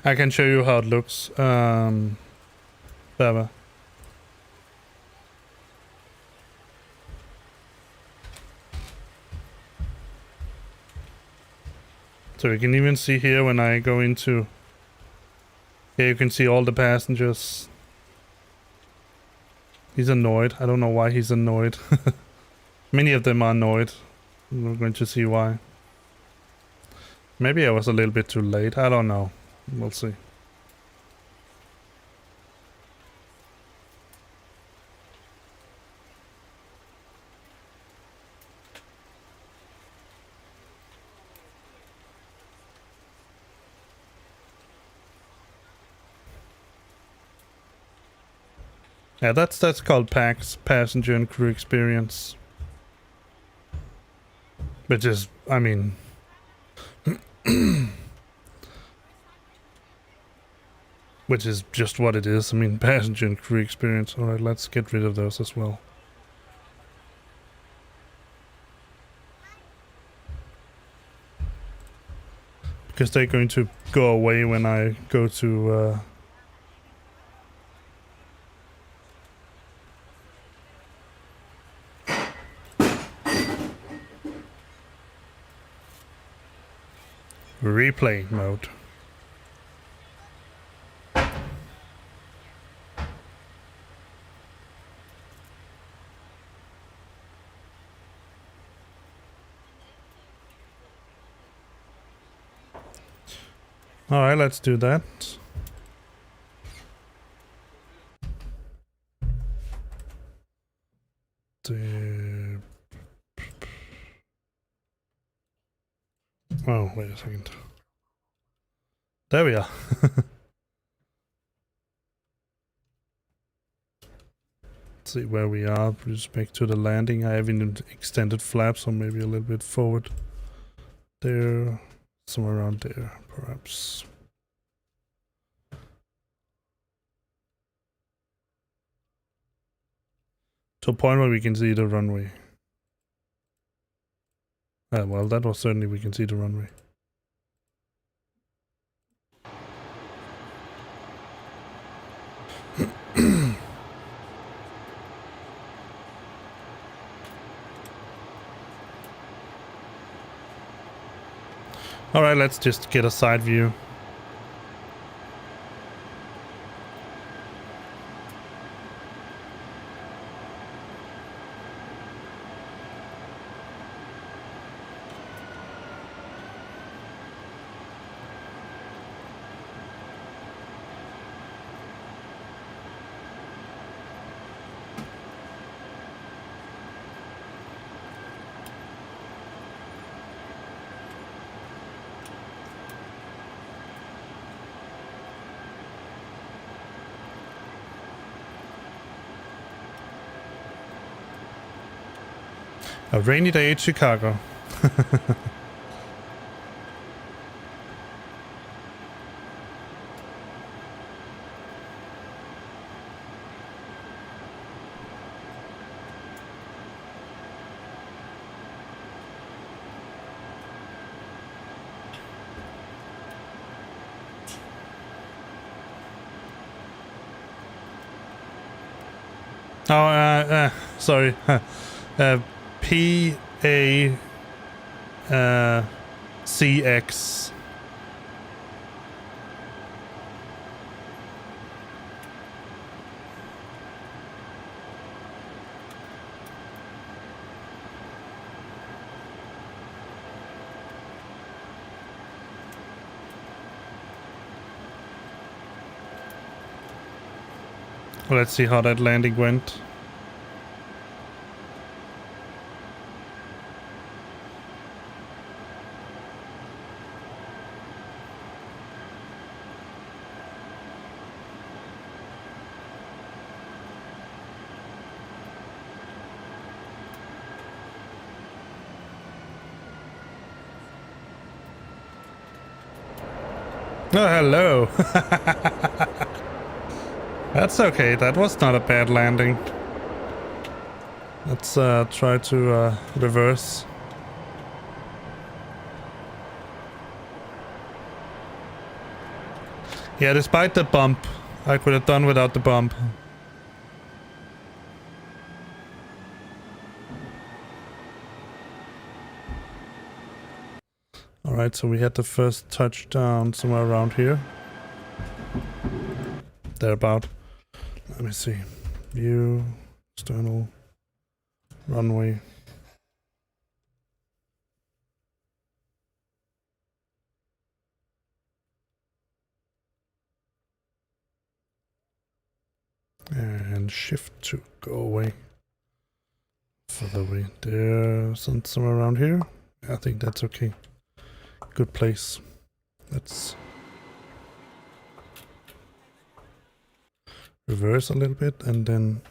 I can show you how it looks. Baba. So you can even see here when I go into... Here you can see all the passengers. He's annoyed. I don't know why he's annoyed. Many of them are annoyed. We're going to see why. Maybe I was a little bit too late. I don't know. We'll see. Yeah, that's called PAX, Passenger and Crew Experience. Which is, I mean... which is just what it is. I mean, passenger and crew experience. Alright, let's get rid of those as well. Because they're going to go away when I go to... replay mode. Alright, let's do that. Oh, wait a second. There we are. Let's see where we are with respect to the landing. I have an extended flap, so maybe a little bit forward. There, somewhere around there, perhaps. To a point where we can see the runway. Well, that was certainly we can see the runway. Alright, let's just get a side view. A rainy day in Chicago. Oh, sorry. PACX. Let's see how that landing went. Oh, hello. That's okay. That was not a bad landing. Let's try to reverse. Yeah, despite the bump, I could have done without the bump. Alright, so we had the first touchdown somewhere around here. Thereabout. Let me see. View, external, runway. And shift to go away. Further away. There's somewhere around here. I think that's okay. Good place. Let's reverse a little bit and then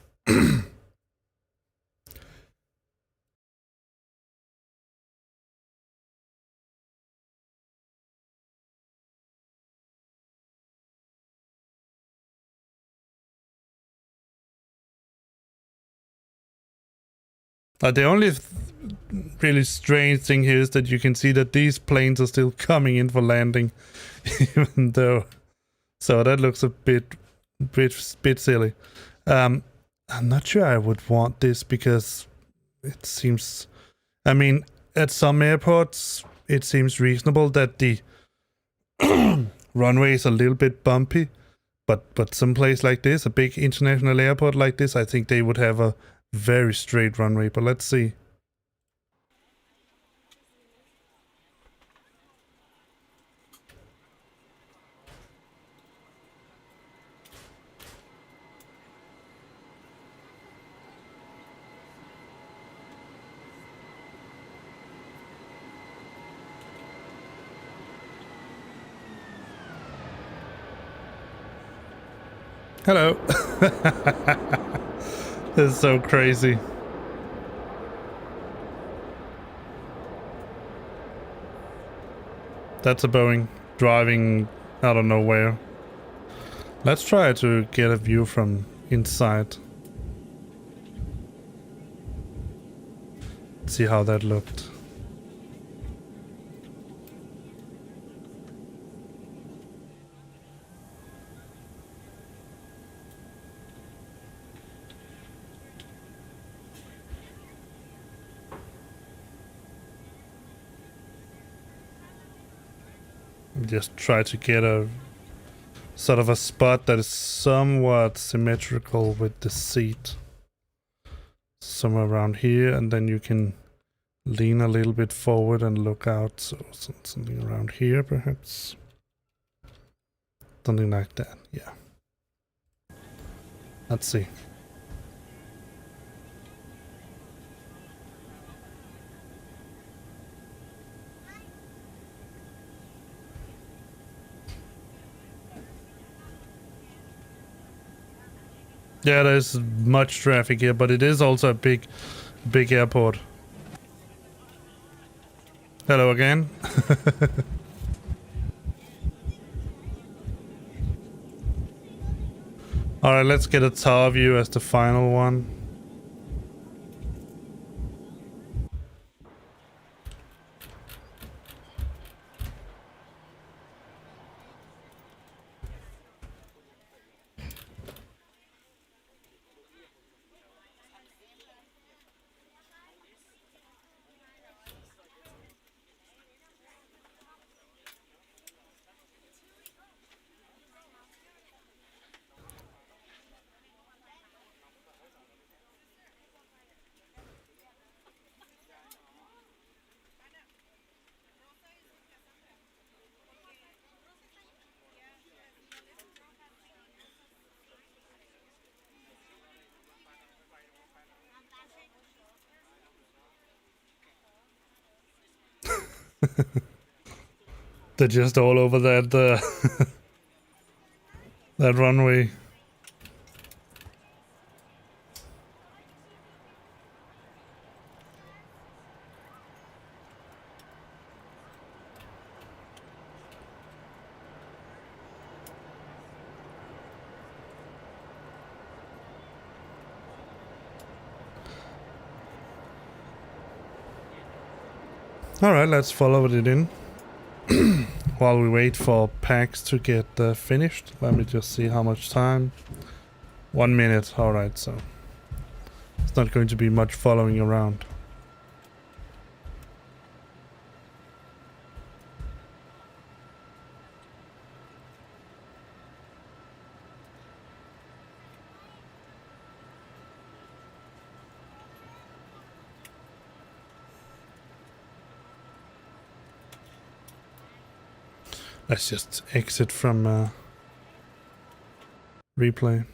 The only really strange thing here is that you can see that these planes are still coming in for landing, even though. So that looks a bit silly. I'm not sure I would want this because it seems. I mean, at some airports, it seems reasonable that the runway is a little bit bumpy, but some place like this, a big international airport like this, I think they would have a very straight runway. But let's see. Hello. This is so crazy. That's a Boeing driving out of nowhere. Let's try to get a view from inside. See how that looked. Just try to get a sort of a spot that is somewhat symmetrical with the seat. Somewhere around here, and then you can lean a little bit forward and look out. So something around here, perhaps. Something like that, yeah. Let's see. Yeah, there's much traffic here, but it is also a big airport. Hello again. Alright, let's get a tower view as the final one. They're just all over that that runway. Alright, let's follow it in. While we wait for packs to get finished, let me just see how much time. 1 minute, alright, so it's not going to be much following around. Let's just exit from replay.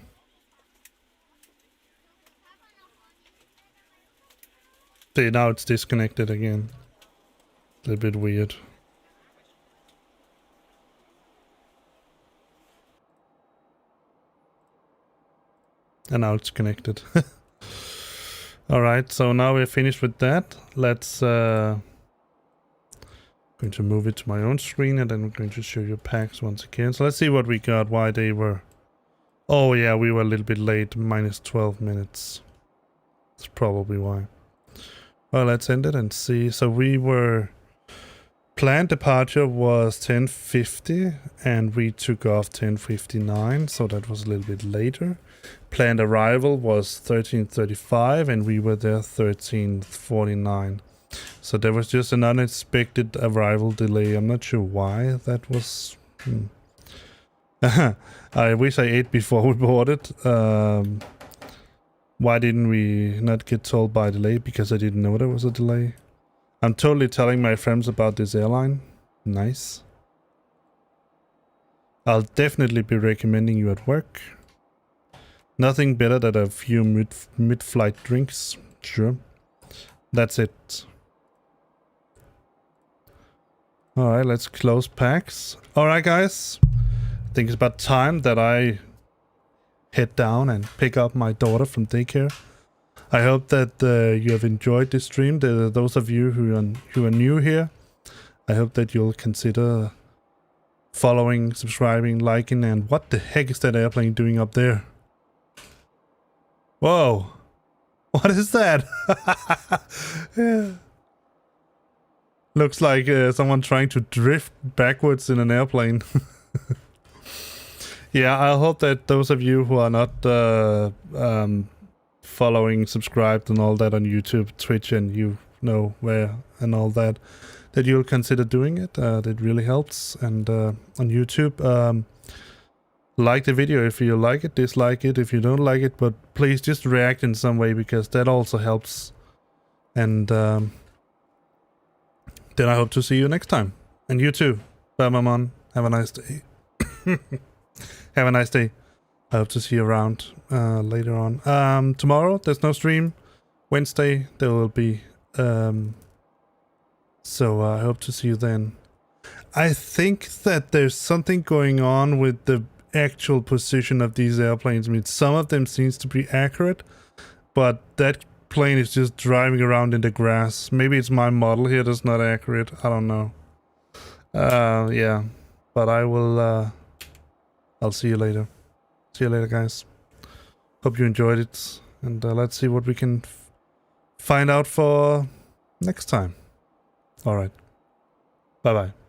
See, now it's disconnected again. A little bit weird. And now it's connected. Alright, so now we're finished with that. Let's going to move it to my own screen, and then we're going to show you packs once again. So let's see what we got, why they were... Oh yeah, we were a little bit late, minus 12 minutes. That's probably why. Well, let's end it and see. So we were... Planned departure was 10:50 and we took off 10:59, so that was a little bit later. Planned arrival was 13:35 and we were there 13:49. So there was just an unexpected arrival delay. I'm not sure why that was. I wish I ate before we boarded. Why didn't we not get told by delay? Because I didn't know there was a delay. I'm totally telling my friends about this airline. Nice. I'll definitely be recommending you at work. Nothing better than a few mid-flight drinks. Sure. That's it. Alright, let's close packs. Alright guys. I think it's about time that I head down and pick up my daughter from daycare. I hope that you have enjoyed this stream. Those of you who are new here, I hope that you'll consider following, subscribing, liking, and what the heck is that airplane doing up there? Whoa! What is that? Yeah. Looks like someone trying to drift backwards in an airplane. Yeah, I hope that those of you who are not following, subscribed and all that on YouTube, Twitch, and you know where and all that, that you'll consider doing it. That really helps. And on YouTube, like the video if you like it, dislike it if you don't like it, but please just react in some way because that also helps. And then I hope to see you next time. And you too. Bye, Maman. Have a nice day. Have a nice day. I hope to see you around later on. Tomorrow, there's no stream. Wednesday, there will be. So I hope to see you then. I think that there's something going on with the actual position of these airplanes. I mean, some of them seems to be accurate, but that plane is just driving around in the grass. Maybe it's my model here that's not accurate. I don't know. Yeah, but I will. I'll see you later. See you later, guys. Hope you enjoyed it, and let's see what we can find out for next time. All right. Bye-bye.